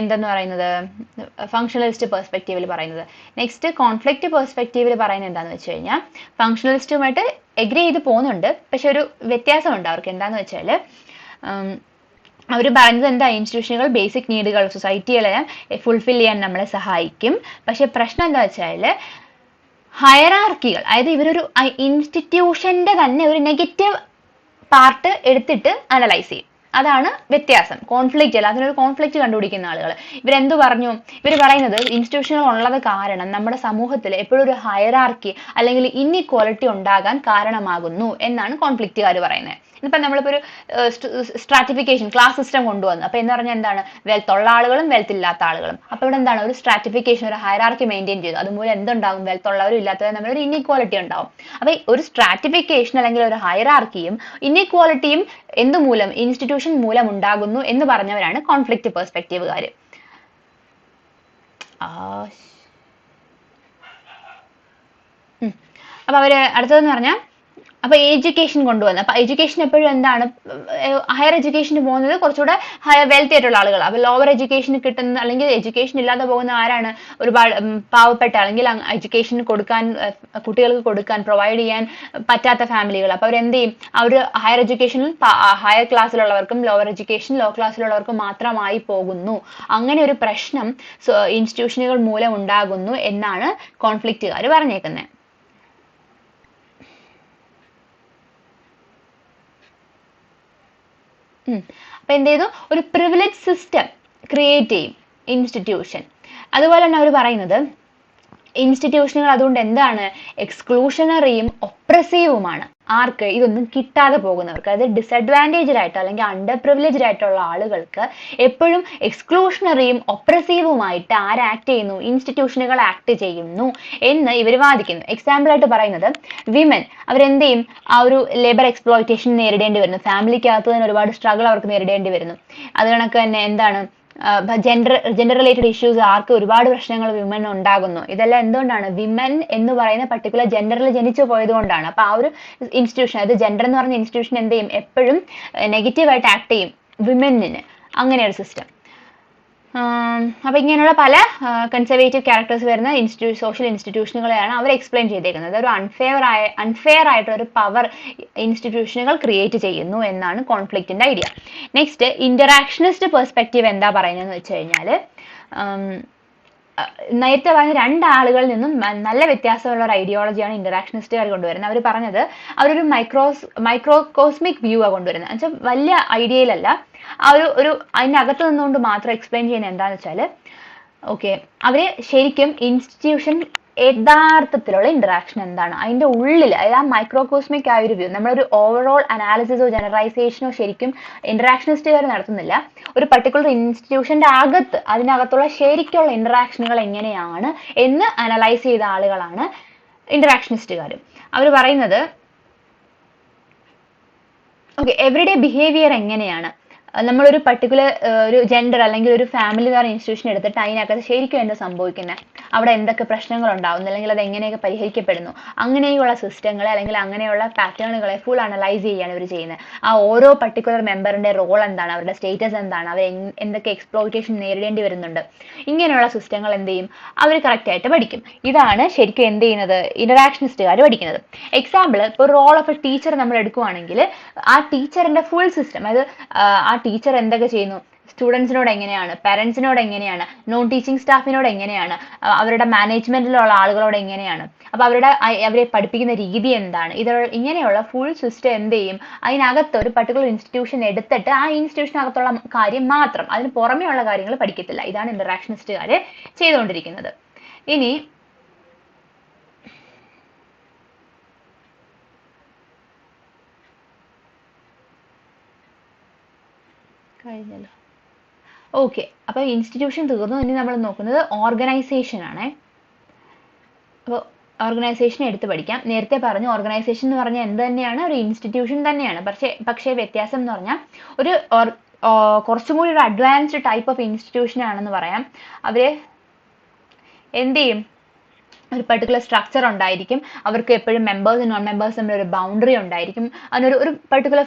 എന്തെന്ന് പറയുന്നത് ഫങ്ഷണലിസ്റ്റ് പെർസ്പെക്റ്റീവിൽ പറയുന്നത്. നെക്സ്റ്റ് കോൺഫ്ലിക്റ്റ് പെർസ്പെക്റ്റീവിൽ പറയുന്നത് എന്താണെന്ന് വെച്ച് കഴിഞ്ഞാൽ ഫങ്ഷണലിസ്റ്റുമായിട്ട് എഗ്രി ചെയ്ത് പോകുന്നുണ്ട്, പക്ഷെ ഒരു വ്യത്യാസമുണ്ട് അവർക്ക്. എന്താന്ന് വെച്ചാൽ അവർ പറയുന്നത് എന്താ, ഇൻസ്റ്റിറ്റ്യൂഷനുകൾ ബേസിക് നീഡുകൾ സൊസൈറ്റിയെല്ലാം ഫുൾഫിൽ ചെയ്യാൻ നമ്മളെ സഹായിക്കും. പക്ഷെ പ്രശ്നം എന്താ വെച്ചാൽ ഹയറാർക്കികൾ, അതായത് ഇവരൊരു ഇൻസ്റ്റിറ്റ്യൂഷന്റെ തന്നെ ഒരു നെഗറ്റീവ് പാർട്ട് എടുത്തിട്ട് അനലൈസ് ചെയ്യും. അതാണ് വ്യത്യാസം. കോൺഫ്ലിക്റ്റ് അല്ല, അതിനൊരു കോൺഫ്ലിക്റ്റ് കണ്ടുപിടിക്കുന്ന ആളുകൾ. ഇവരെന്തു പറഞ്ഞു? ഇവർ പറയുന്നത് ഇൻസ്റ്റിറ്റ്യൂഷനുകൾ ഉള്ളത് കാരണം നമ്മുടെ സമൂഹത്തിൽ എപ്പോഴും ഒരു ഹയറാർക്കി അല്ലെങ്കിൽ ഇൻഇക്വാലിറ്റി ഉണ്ടാകാൻ കാരണമാകുന്നു എന്നാണ് കോൺഫ്ലിക്റ്റുകാർ പറയുന്നത്. ഇപ്പം നമ്മളിപ്പോൾ ഒരു സ്ട്രാറ്റിഫിക്കേഷൻ ക്ലാസ് സിസ്റ്റം കൊണ്ടുവന്നു. അപ്പൊ എന്ന് പറഞ്ഞാൽ എന്താണ്? വെൽത്ത് ഉള്ള ആളുകളും വെൽത്ത് ഇല്ലാത്ത ആളുകളും. അപ്പൊ ഇവിടെ എന്താണ്? ഒരു സ്ട്രാറ്റിഫിക്കേഷൻ, ഒരു ഹയറാർക്കി മെയിൻറ്റെയിൻ ചെയ്തു. അതുമൂലം എന്തുണ്ടാകും? വെൽത്ത് ഉള്ളവരും ഇല്ലാത്തവരും തമ്മിൽ ഒരു ഇൻഇക്വാലിറ്റി ഉണ്ടാവും. അപ്പൊ ഒരു സ്ട്രാറ്റിഫിക്കേഷൻ അല്ലെങ്കിൽ ഒരു ഹയറാർക്കിയും ഇൻഇക്വാലിറ്റിയും എന്തുമൂലം? ഇൻസ്റ്റിറ്റ്യൂഷൻ മൂലം ഉണ്ടാകുന്നു എന്ന് പറഞ്ഞവരാണ് കോൺഫ്ലിക്റ്റ് പെർസ്പെക്റ്റീവുകാർ. അപ്പൊ അവര് അടുത്തതെന്ന് പറഞ്ഞാൽ അപ്പൊ എഡ്യൂക്കേഷൻ കൊണ്ടുവന്നത്. അപ്പൊ എഡ്യൂക്കേഷൻ എപ്പോഴും എന്താണ്? ഹയർ എഡ്യൂക്കേഷന് പോകുന്നത് കുറച്ചുകൂടെ വെൽത്തി ആയിട്ടുള്ള ആളുകൾ. അപ്പൊ ലോവർ എഡ്യൂക്കേഷൻ കിട്ടുന്ന അല്ലെങ്കിൽ എഡ്യൂക്കേഷൻ ഇല്ലാതെ പോകുന്ന ആരാണ്? ഒരുപാട് പാവപ്പെട്ട അല്ലെങ്കിൽ എഡ്യൂക്കേഷൻ കൊടുക്കാൻ കുട്ടികൾക്ക് കൊടുക്കാൻ പ്രൊവൈഡ് ചെയ്യാൻ പറ്റാത്ത ഫാമിലികൾ. അപ്പൊ അവരെന്ത് ചെയ്യും? അവർ ഹയർ എഡ്യൂക്കേഷനിൽ ഹയർ ക്ലാസ്സിലുള്ളവർക്കും ലോവർ എഡ്യൂക്കേഷൻ ലോ ക്ലാസ്സിലുള്ളവർക്കും മാത്രമായി പോകുന്നു. അങ്ങനെ ഒരു പ്രശ്നം ഇൻസ്റ്റിറ്റ്യൂഷനുകൾ മൂലം ഉണ്ടാകുന്നു എന്നാണ് കോൺഫ്ലിക്റ്റുകാർ പറഞ്ഞേക്കുന്നത്. അപ്പൊ എന്ത് ചെയ്തു? ഒരു പ്രിവിലേജ് സിസ്റ്റം ക്രിയേറ്റ് ചെയ്യും ഇൻസ്റ്റിറ്റ്യൂഷൻ. അതുപോലെ തന്നെ അവർ പറയുന്നത് ഇൻസ്റ്റിറ്റ്യൂഷനുകൾ അതുകൊണ്ട് എന്താണ്? എക്സ്ക്ലൂഷണറിയും ഒപ്രസീവുമാണ്. ആർക്ക്? ഇതൊന്നും കിട്ടാതെ പോകുന്നവർക്ക്, അതായത് ഡിസഡ്വാൻറ്റേജ്ഡ് ആയിട്ട് അല്ലെങ്കിൽ അണ്ടർ പ്രിവിലേജ്ഡ് ആയിട്ടുള്ള ആളുകൾക്ക് എപ്പോഴും എക്സ്ക്ലൂഷണറിയും ഒപ്രസീവുമായിട്ട് ആക്ട് ചെയ്യുന്നു? ഇൻസ്റ്റിറ്റ്യൂഷനുകൾ ആക്ട് ചെയ്യുന്നു എന്ന് ഇവർ വാദിക്കുന്നു. എക്സാമ്പിൾ ആയിട്ട് പറയുന്നത് വിമൻ, അവരെന്ത് ചെയ്യും? ആ ഒരു ലേബർ എക്സ്പ്ലോയിറ്റേഷൻ നേരിടേണ്ടി വരുന്നു. ഫാമിലിക്കകത്ത് തന്നെ ഒരുപാട് സ്ട്രഗിൾ അവർക്ക് നേരിടേണ്ടി വരുന്നു. അത് കണക്ക് തന്നെ എന്താണ്? ജെൻഡർ റിലേറ്റഡ് ഇഷ്യൂസ് ആർക്ക് ഒരുപാട് പ്രശ്നങ്ങൾ വിമൻ ഉണ്ടാകുന്നു. ഇതെല്ലാം എന്തുകൊണ്ടാണ്? വിമൻ എന്ന് പറയുന്ന പർട്ടിക്കുലർ ജെൻഡറിൽ ജനിച്ചു പോയത് കൊണ്ടാണ്. അപ്പൊ ആ ഒരു ഇൻസ്റ്റിറ്റ്യൂഷൻ, അതായത് ജെൻഡർ എന്ന് പറഞ്ഞ ഇൻസ്റ്റിറ്റ്യൂഷൻ എന്ത് ചെയ്യും? എപ്പോഴും നെഗറ്റീവായിട്ട് ആക്ട് ചെയ്യും വിമനിന്. അങ്ങനെ ഒരു സിസ്റ്റം. അപ്പൊ ഇങ്ങനെയുള്ള പല കൺസർവേറ്റീവ് ക്യാരക്ടേഴ്സ് വരുന്ന സോഷ്യൽ ഇൻസ്റ്റിറ്റ്യൂഷനുകളെയാണ് അവർ എക്സ്പ്ലെയിൻ ചെയ്തേക്കുന്നത്. ഒരു അൺഫെയർ ആയിട്ടുള്ള ഒരു പവർ ഇൻസ്റ്റിറ്റ്യൂഷനുകൾ ക്രിയേറ്റ് ചെയ്യുന്നു എന്നാണ് കോൺഫ്ലിക്റ്റിന്റെ ഐഡിയ. നെക്സ്റ്റ് ഇന്ററാക്ഷനിസ്റ്റ് പെർസ്പെക്റ്റീവ് എന്താ പറയുന്നതെന്ന് വെച്ച് കഴിഞ്ഞാൽ നേരത്തെ പറഞ്ഞ രണ്ടാളുകളിൽ നിന്നും നല്ല വ്യത്യാസമുള്ള ഒരു ഐഡിയോളജിയാണ് ഇന്ററാക്ഷനിസ്റ്റുകാർ കൊണ്ടുവരുന്നത്. അവർ പറഞ്ഞത് അവരൊരു മൈക്രോകോസ്മിക് വ്യൂ ആണ് കൊണ്ടുവരുന്നത്. എന്നുവെച്ചാൽ വലിയ ഐഡിയയിലല്ല, ആ ഒരു അതിനകത്ത് നിന്നുകൊണ്ട് മാത്രം എക്സ്പ്ലെയിൻ ചെയ്യുന്നത് എന്താണെന്ന് വെച്ചാൽ ഓക്കെ അവര് ശരിക്കും ഇൻസ്റ്റിറ്റ്യൂഷൻ യഥാർത്ഥത്തിലുള്ള ഇന്ററാക്ഷൻ എന്താണ്, അതിന്റെ ഉള്ളിൽ, അതായത് ആ മൈക്രോകോസ്മിക് ആയ ഒരു വ്യൂ, നമ്മളൊരു ഓവറോൾ അനാലിസിസോ ജനറലൈസേഷനോ ശരിക്കും ഇന്ററാക്ഷനിസ്റ്റുകാർ നടത്തുന്നില്ല. ഒരു പർട്ടിക്കുലർ ഇൻസ്റ്റിറ്റ്യൂഷന്റെ അകത്ത് അതിനകത്തുള്ള ശരിക്കുള്ള ഇന്ററാക്ഷനുകൾ എങ്ങനെയാണ് എന്ന് അനലൈസ് ചെയ്ത ആളുകളാണ് ഇന്ററാക്ഷനിസ്റ്റുകാർ. അവർ പറയുന്നത് ഓക്കെ എവറിഡേ ബിഹേവിയർ എങ്ങനെയാണ്, നമ്മളൊരു പർട്ടിക്കുലർ ഒരു ജെൻഡർ അല്ലെങ്കിൽ ഒരു ഫാമിലി എന്ന് പറയുന്ന ഇൻസ്റ്റിറ്റ്യൂഷൻ എടുത്തിട്ട് അതിനകത്ത് ശരിക്കും എന്താ സംഭവിക്കുന്നത്, അവിടെ എന്തൊക്കെ പ്രശ്നങ്ങൾ ഉണ്ടാവുന്നു അല്ലെങ്കിൽ അത് എങ്ങനെയൊക്കെ പരിഹരിക്കപ്പെടുന്നു, അങ്ങനെയുള്ള സിസ്റ്റങ്ങളെ അല്ലെങ്കിൽ അങ്ങനെയുള്ള പാറ്റേണുകളെ ഫുൾ അനലൈസ് ചെയ്യുകയാണ് ഇവർ ചെയ്യുന്നത്. ആ ഓരോ പർട്ടിക്കുലർ മെമ്പറിന്റെ റോൾ എന്താണ്, അവരുടെ സ്റ്റേറ്റസ് എന്താണ്, അവർ എന്തൊക്കെ എക്സ്പ്ലോയിറ്റേഷൻ നേരിടേണ്ടി വരുന്നുണ്ട്, ഇങ്ങനെയുള്ള സിസ്റ്റങ്ങൾ എന്ത് ചെയ്യും അവർ കറക്റ്റായിട്ട് പഠിക്കും. ഇതാണ് ശരിക്കും എന്ത് ചെയ്യുന്നത് ഇന്ററാക്ഷനിസ്റ്റുകാർ പഠിക്കുന്നത്. എക്സാമ്പിൾ, ഇപ്പോൾ റോൾ ഓഫ് എ ടീച്ചർ നമ്മൾ എടുക്കുവാണെങ്കിൽ ആ ടീച്ചറിന്റെ ഫുൾ സിസ്റ്റം, അതായത് ആ ടീച്ചർ എന്തൊക്കെ ചെയ്യുന്നു, സ്റ്റുഡൻസിനോട് എങ്ങനെയാണ്, പാരന്റ്സിനോട് എങ്ങനെയാണ്, നോൺ ടീച്ചിങ് സ്റ്റാഫിനോട് എങ്ങനെയാണ്, അവരുടെ മാനേജ്മെന്റിലുള്ള ആളുകളോട് എങ്ങനെയാണ്, അപ്പൊ അവരെ പഠിപ്പിക്കുന്ന രീതി എന്താണ്, ഇങ്ങനെയുള്ള ഫുൾ സിസ്റ്റം എന്ത് ചെയ്യും അതിനകത്ത് ഒരു പർട്ടിക്കുലർ ഇൻസ്റ്റിറ്റ്യൂഷൻ എടുത്തിട്ട് ആ ഇൻസ്റ്റിറ്റ്യൂഷനകത്തുള്ള കാര്യം മാത്രം, അതിന് പുറമെയുള്ള കാര്യങ്ങൾ പഠിക്കത്തില്ല. ഇതാണ് ഇന്ററാക്ഷനിസ്റ്റുകാർ ചെയ്തുകൊണ്ടിരിക്കുന്നത്. ഇനി കഴിഞ്ഞല്ലോ. ഓക്കെ, അപ്പൊ ഇൻസ്റ്റിറ്റ്യൂഷൻ തീർന്നു. ഇനി നമ്മൾ നോക്കുന്നത് ഓർഗനൈസേഷൻ ആണ്. അപ്പോൾ ഓർഗനൈസേഷൻ എടുത്ത് പഠിക്കാം. നേരത്തെ പറഞ്ഞു ഓർഗനൈസേഷൻ എന്ന് പറഞ്ഞാൽ എന്ത് തന്നെയാണ്, ഒരു ഇൻസ്റ്റിറ്റ്യൂഷൻ തന്നെയാണ്. പക്ഷേ വ്യത്യാസം എന്ന് പറഞ്ഞാൽ ഒരു കുറച്ചും കൂടി ഒരു അഡ്വാൻസ്ഡ് ടൈപ്പ് ഓഫ് ഇൻസ്റ്റിറ്റ്യൂഷൻ ആണെന്ന് പറയാം. അവര് എന്ത് ചെയ്യും, ഒരു പെർട്ടിക്കുലർ സ്ട്രക്ചർ ഉണ്ടായിരിക്കും, അവർക്ക് എപ്പോഴും മെമ്പേഴ്സ് നോൺ മെമ്പേഴ്സ് തമ്മിൽ ഒരു ബൗണ്ടറി ഉണ്ടായിരിക്കും, അതിനൊരു ഒരു പെർട്ടിക്കുലർ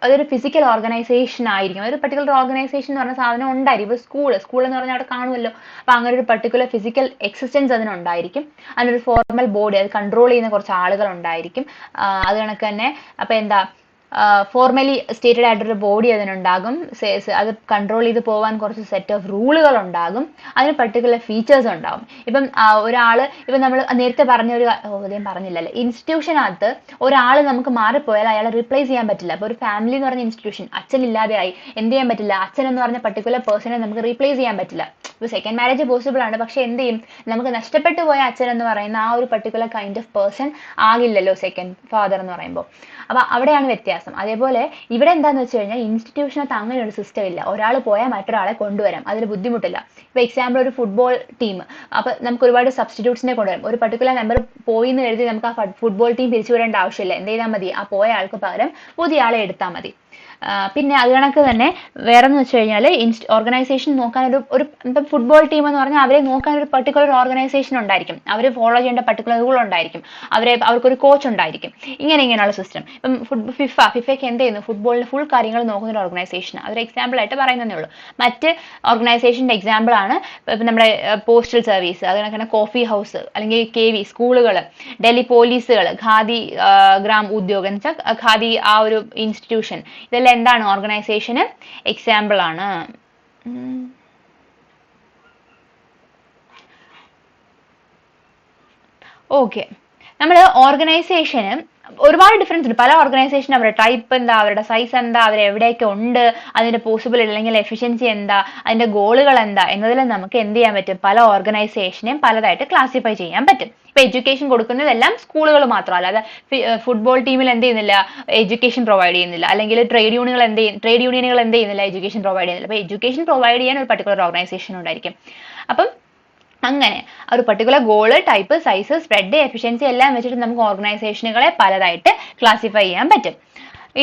അതൊരു ഫിസിക്കൽ ഓർഗനൈസേഷൻ ആയിരിക്കും, ഒരു പെർട്ടിക്കുലർ ഓർഗനൈസേഷൻ എന്ന് പറഞ്ഞ സാധനം ഉണ്ടായിരിക്കും. ഇപ്പോൾ സ്കൂൾ എന്ന് പറഞ്ഞാൽ അവിടെ കാണുമല്ലോ. അപ്പോൾ അങ്ങനെ ഒരു പെർട്ടിക്കുലർ ഫിസിക്കൽ എക്സിസ്റ്റൻസ് അതിനുണ്ടായിരിക്കും. അതിനൊരു ഫോർമൽ ബോഡി, അത് കൺട്രോൾ ചെയ്യുന്ന കുറച്ച് ആളുകൾ ഉണ്ടായിരിക്കും. അത് കണക്ക് തന്നെ അപ്പോൾ എന്താ, ഫോർമലി സ്റ്റേറ്റഡ് ആയിട്ടൊരു ബോഡി അതിനുണ്ടാകും. അത് കൺട്രോൾ ചെയ്ത് പോകാൻ കുറച്ച് സെറ്റ് ഓഫ് റൂളുകൾ ഉണ്ടാകും. അതിന് പെർട്ടിക്കുലർ ഫീച്ചേഴ്സ് ഉണ്ടാകും. ഇപ്പം ഇപ്പം നമ്മൾ നേരത്തെ പറഞ്ഞ അദ്ദേഹം പറഞ്ഞില്ലല്ലോ, ഇൻസ്റ്റിറ്റ്യൂഷനകത്ത് ഒരാൾ നമുക്ക് മാറിപ്പോയാൽ അയാളെ റീപ്ലേസ് ചെയ്യാൻ പറ്റില്ല. അപ്പോൾ ഒരു ഫാമിലി എന്ന് പറഞ്ഞ ഇൻസ്റ്റിറ്റ്യൂഷൻ, അച്ഛൻ ഇല്ലാതെയായി, എന്ത് ചെയ്യാൻ പറ്റില്ല, അച്ഛൻ എന്ന് പറഞ്ഞ പെർട്ടിക്കുലർ പേഴ്സണെ നമുക്ക് റീപ്ലേസ് ചെയ്യാൻ പറ്റില്ല. ഇപ്പോൾ സെക്കൻഡ് മാരേജ് പോസിബിൾ ആണ്, പക്ഷെ എന്ത് ചെയ്യും, നമുക്ക് നഷ്ടപ്പെട്ടു പോയ അച്ഛൻ എന്ന് പറയുന്ന ആ ഒരു പെർട്ടിക്കുലർ കൈൻഡ് ഓഫ് പേഴ്സൺ ആകില്ലല്ലോ സെക്കൻഡ് ഫാദർ എന്ന് പറയുമ്പോൾ. അപ്പോൾ അവിടെയാണ് വ്യത്യാസം. അതേപോലെ ഇവിടെ എന്താണെന്ന് വെച്ച് കഴിഞ്ഞാൽ ഇൻസ്റ്റിറ്റ്യൂഷനകത്ത് അങ്ങനെ ഒരു സിസ്റ്റം ഇല്ല. ഒരാൾ പോയാൽ മറ്റൊരാളെ കൊണ്ടുവരാം, അതിൽ ബുദ്ധിമുട്ടില്ല. ഇപ്പോൾ എക്സാമ്പിൾ ഒരു ഫുട്ബോൾ ടീം, അപ്പോൾ നമുക്ക് ഒരുപാട് സബ്സ്റ്റിറ്റ്യൂട്ട്സിനെ കൊണ്ടുവരാം. ഒരു പെർട്ടിക്കുലർ മെമ്പർ പോയി എന്ന് കരുതി നമുക്ക് ആ ഫുട്ബോൾ ടീം പിരിച്ചു വിടേണ്ട ആവശ്യമില്ല. എന്ത് ചെയ്താൽ മതി, ആ പോയ ആൾക്ക് പകരം പുതിയ ആളെ എടുത്താൽ മതി. പിന്നെ അത് കണക്ക് തന്നെ വേറെ എന്ന് വെച്ച് കഴിഞ്ഞാൽ ഓർഗനൈസേഷൻ നോക്കാൻ ഒരു ഇപ്പം ഫുട്ബോൾ ടീം എന്ന് പറഞ്ഞാൽ അവരെ നോക്കാൻ ഒരു പെർട്ടിക്കുലർ ഓർഗനൈസേഷൻ ഉണ്ടായിരിക്കും, അവർ ഫോളോ ചെയ്യേണ്ട പെർട്ടിക്കുലർ റൂൾ ഉണ്ടായിരിക്കും, അവർക്കൊരു കോച്ച് ഉണ്ടായിരിക്കും. ഇങ്ങനെയുള്ള സിസ്റ്റം. ഇപ്പം ഫിഫയ്ക്ക് എന്ത് ചെയ്യുന്നു, ഫുട്ബോളിൽ ഫുൾ കാര്യങ്ങൾ നോക്കുന്ന ഒരു ഓർഗനൈസേഷൻ. അതൊരു എക്സാമ്പിൾ ആയിട്ട് പറയുന്നതേ ഉള്ളൂ. മറ്റ് ഓർഗനൈസേഷൻ്റെ എക്സാമ്പിൾ ആണ് ഇപ്പം നമ്മുടെ പോസ്റ്റൽ സർവീസ്, അതുപോലെ കോഫി ഹൗസ്, അല്ലെങ്കിൽ KV സ്കൂളുകൾ, ഡൽഹി പോലീസുകൾ, ഖാദി ഗ്രാം ഉദ്യോഗം എന്ന് വെച്ചാൽ ഖാദി ആ ഒരു ഇൻസ്റ്റിറ്റ്യൂഷൻ. ഇതെല്ലാം എന്താണ്, ഓർഗനൈസേഷന് എക്സാമ്പിൾ ആണ്. ഓക്കെ, നമ്മൾ ഓർഗനൈസേഷന് ഒരുപാട് ഡിഫറൻസ് ഉണ്ട്. പല ഓർഗനൈസേഷൻ അവരുടെ ടൈപ്പ് എന്താ, അവരുടെ സൈസ് എന്താ, അവർ എവിടെയൊക്കെ ഉണ്ട്, അതിന്റെ പോസിബിൾ അല്ലെങ്കിൽ എഫിഷ്യൻസി എന്താ, അതിന്റെ ഗോളുകൾ എന്താ എന്നതിൽ നമുക്ക് എന്ത് ചെയ്യാൻ പറ്റും, പല ഓർഗനൈസേഷനെയും പലതായിട്ട് ക്ലാസിഫൈ ചെയ്യാൻ പറ്റും. ഇപ്പൊ എഡ്യൂക്കേഷൻ കൊടുക്കുന്നതെല്ലാം സ്കൂളുകൾ മാത്രമല്ല, അത് ഫുട്ബോൾ ടീമിൽ എന്ത് ചെയ്യുന്നില്ല, എഡ്യൂക്കേഷൻ പ്രൊവൈഡ് ചെയ്യുന്നില്ല, അല്ലെങ്കിൽ ട്രേഡ് യൂണിയനുകൾ എന്ത് ചെയ്യുന്നില്ല, എഡ്യൂക്കേഷൻ പ്രൊവൈഡ് ചെയ്യുന്നില്ല. അപ്പൊ എഡ്യൂക്കേഷൻ പ്രൊവൈഡ് ചെയ്യാൻ ഒരു പർട്ടിക്കുലർ ഓർഗനൈസേഷൻ ഉണ്ടായിരിക്കും. അപ്പം അങ്ങനെ ഒരു particular goal, type, size, spread, efficiency എല്ലാം വെച്ചിട്ട് നമുക്ക് ഓർഗനൈസേഷനുകളെ പലതായിട്ട് ക്ലാസിഫൈ ചെയ്യാൻ പറ്റും.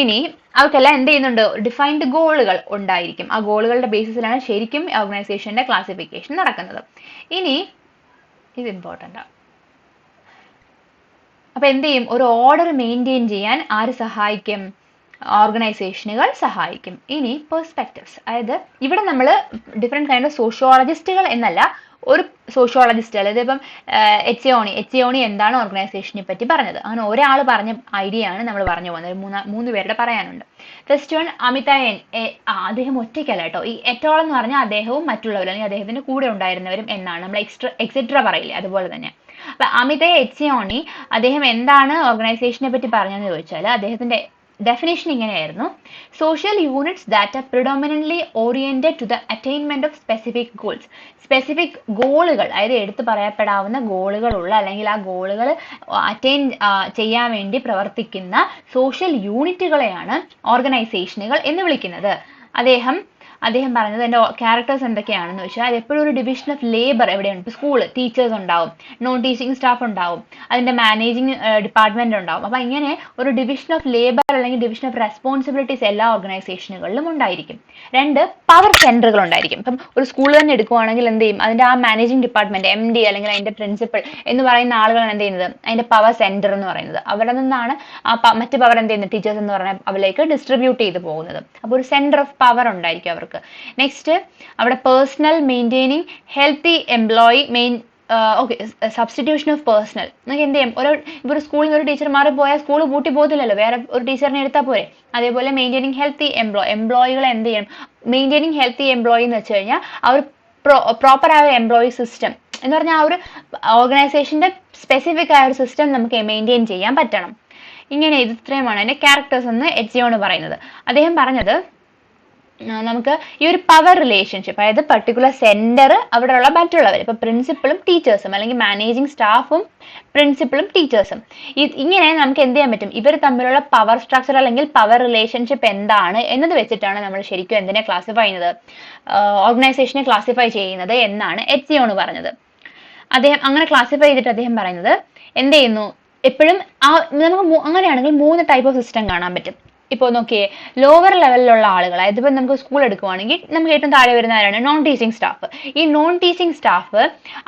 ഇനി അവർക്കെല്ലാം എന്ത് ചെയ്യുന്നുണ്ട്, ഡിഫൈൻഡ് ഗോളുകൾ ഉണ്ടായിരിക്കും. ആ ഗോളുകളുടെ ബേസിസിലാണ് ശരിക്കും ഓർഗനൈസേഷന്റെ ക്ലാസിഫിക്കേഷൻ നടക്കുന്നത്. ഇനി ഇത് ഇമ്പോർട്ടൻ്റ് ആണ്. അപ്പൊ എന്ത് ചെയ്യും, ഒരു ഓർഡർ മെയിൻറ്റെയിൻ ചെയ്യാൻ ആര് സഹായിക്കും, ഓർഗനൈസേഷനുകൾ സഹായിക്കും. ഇനി പെർസ്പെക്റ്റീവ്സ്, അതായത് ഇവിടെ നമ്മൾ ഡിഫറെന്റ് കൈൻഡ് ഓഫ് സോഷ്യോളജിസ്റ്റുകൾ എന്നല്ല, ഒരു സോഷ്യോളജിസ്റ്റ്, അതായത് ഇപ്പം എച്ചിയോണി എന്താണ് ഓർഗനൈസേഷനെ പറ്റി പറഞ്ഞത്, അങ്ങനെ ഒരാൾ പറഞ്ഞ ഐഡിയ ആണ് നമ്മൾ പറഞ്ഞു പോകുന്നത്. മൂന്ന് പേരുടെ പറയാനുണ്ട്. ഫസ്റ്റ് വൺ അമിതായൻ, അദ്ദേഹം ഒറ്റയ്ക്കല്ല കേട്ടോ. ഈ എറ്റോൾ എന്ന് പറഞ്ഞാൽ അദ്ദേഹവും മറ്റുള്ളവരും, അല്ലെങ്കിൽ അദ്ദേഹത്തിന്റെ കൂടെ ഉണ്ടായിരുന്നവരും എന്നാണ് നമ്മൾ എക്സെട്ര പറയില്ലേ, അതുപോലെ തന്നെ. അപ്പൊ അമിതയ എച്ചിയോണി അദ്ദേഹം എന്താണ് ഓർഗനൈസേഷനെ പറ്റി പറഞ്ഞതെന്ന് ചോദിച്ചാൽ അദ്ദേഹത്തിന്റെ ഡെഫിനേഷൻ ഇങ്ങനെയായിരുന്നു: social units that are predominantly oriented to the attainment of specific goals. Specific ഗോളുകൾ, അതായത് എടുത്തു പറയപ്പെടാവുന്ന ഗോളുകളുള്ള, അല്ലെങ്കിൽ ആ ഗോളുകൾ അറ്റൈൻ ചെയ്യാൻ വേണ്ടി പ്രവർത്തിക്കുന്ന സോഷ്യൽ യൂണിറ്റുകളെയാണ് ഓർഗനൈസേഷനുകൾ എന്ന് വിളിക്കുന്നത്. അദ്ദേഹം പറഞ്ഞത് അതിന്റെ ക്യാരക്ടേഴ്സ് എന്തൊക്കെയാണെന്ന് വെച്ചാൽ, അത് എപ്പോഴും ഒരു ഡിവിഷൻ ഓഫ് ലേബർ എവിടെയുണ്ട്. ഇപ്പോൾ സ്കൂള് ടീച്ചേഴ്സ് ഉണ്ടാവും, നോൺ ടീച്ചിങ് സ്റ്റാഫ് ഉണ്ടാവും, അതിന്റെ മാനേജിങ് ഡിപ്പാർട്ട്മെന്റ് ഉണ്ടാവും. അപ്പൊ ഇങ്ങനെ ഒരു ഡിവിഷൻ ഓഫ് ലേബർ അല്ലെങ്കിൽ ഡിവിഷൻ ഓഫ് റെസ്പോൺസിബിലിറ്റീസ് എല്ലാ ഓർഗനൈസേഷനുകളിലും ഉണ്ടായിരിക്കും. രണ്ട്, പവർ സെന്ററുകൾ ഉണ്ടായിരിക്കും. ഇപ്പം ഒരു സ്കൂൾ തന്നെ എടുക്കുവാണെങ്കിൽ എന്ത് ചെയ്യും, അതിന്റെ ആ മാനേജിങ് ഡിപ്പാർട്ട്മെന്റ് MD അല്ലെങ്കിൽ അതിന്റെ പ്രിൻസിപ്പൽ എന്ന് പറയുന്ന ആളുകളാണ് എന്ത് ചെയ്യുന്നത്, അതിന്റെ പവർ സെന്റർ എന്ന് പറയുന്നത്. അവിടെ നിന്നാണ് മറ്റ് പവർ എന്ത് ചെയ്യുന്നത്, ടീച്ചേഴ്സ് എന്ന് പറഞ്ഞാൽ അവരിലേക്ക് ഡിസ്ട്രിബ്യൂട്ട് ചെയ്ത് പോകുന്നത്. അപ്പോൾ ഒരു സെന്റർ ഓഫ് പവർ ഉണ്ടായിരിക്കും അവർക്ക്. നെക്സ്റ്റ്, അവിടെ personal maintaining healthy employee substitution of personal. നമുക്ക് എന്ത് ചെയ്യും, ഒരു സ്കൂളിൽ നിന്ന് ഒരു ടീച്ചർ മാറി പോയാൽ സ്കൂൾ പൂട്ടി പോകത്തില്ലല്ലോ, വേറെ ഒരു ടീച്ചറിനെ എടുത്താൽ പോരെ. അതേപോലെ മെയിൻറ്റെയിനിങ് ഹെൽത്തി എംപ്ലോയികളെ എന്ത് ചെയ്യണം, മെയിൻറ്റെയിനിങ് ഹെൽത്തി എംപ്ലോയി എന്ന് വെച്ച് കഴിഞ്ഞാൽ അവർ പ്രോപ്പർ ആയ ഒരു എംപ്ലോയി സിസ്റ്റം എന്ന് പറഞ്ഞാൽ ആ ഒരു ഓർഗനൈസേഷന്റെ സ്പെസിഫിക് ആയ ഒരു സിസ്റ്റം നമുക്ക് മെയിൻറ്റെയിൻ ചെയ്യാൻ പറ്റണം. ഇങ്ങനെ ഇത്രയുമാണ് അതിന്റെ ക്യാരക്ടേഴ്സ് എന്ന് എച്ചിയോണ് പറയുന്നത്. അദ്ദേഹം പറഞ്ഞത് നമുക്ക് ഈ ഒരു പവർ റിലേഷൻഷിപ്പ്, അതായത് പെർട്ടിക്കുലർ സെന്റർ, അവിടെയുള്ള മറ്റുള്ളവർ, ഇപ്പൊ പ്രിൻസിപ്പളും ടീച്ചേഴ്സും അല്ലെങ്കിൽ മാനേജിങ് സ്റ്റാഫും പ്രിൻസിപ്പളും ടീച്ചേഴ്സും, ഇങ്ങനെ നമുക്ക് എന്ത് ചെയ്യാൻ പറ്റും, ഇവർ തമ്മിലുള്ള പവർ സ്ട്രക്ചർ അല്ലെങ്കിൽ പവർ റിലേഷൻഷിപ്പ് എന്താണ് എന്നത് വെച്ചിട്ടാണ് നമ്മൾ ശരിക്കും എന്തിനെ ക്ലാസിഫൈ ചെയ്യുന്നത്, ഓർഗനൈസേഷനെ ക്ലാസിഫൈ ചെയ്യുന്നത് എന്നാണ് എച്ചിയോണ് പറഞ്ഞത്. അദ്ദേഹം അങ്ങനെ ക്ലാസിഫൈ ചെയ്തിട്ട് അദ്ദേഹം പറയുന്നത് എന്ത് ചെയ്യുന്നു, എപ്പോഴും നമുക്ക് അങ്ങനെയാണെങ്കിൽ 3 ടൈപ്പ് ഓഫ് സിസ്റ്റം കാണാൻ പറ്റും. ഇപ്പോൾ നോക്കിയേ, ലോവർ ലെവലിലുള്ള ആളുകൾ, അതായത് ഇപ്പം നമുക്ക് സ്കൂൾ എടുക്കുവാണെങ്കിൽ നമുക്ക് ഏറ്റവും താഴെ വരുന്ന ആരാണ്? Non teaching staff. ഈ നോൺ ടീച്ചിങ് സ്റ്റാഫ്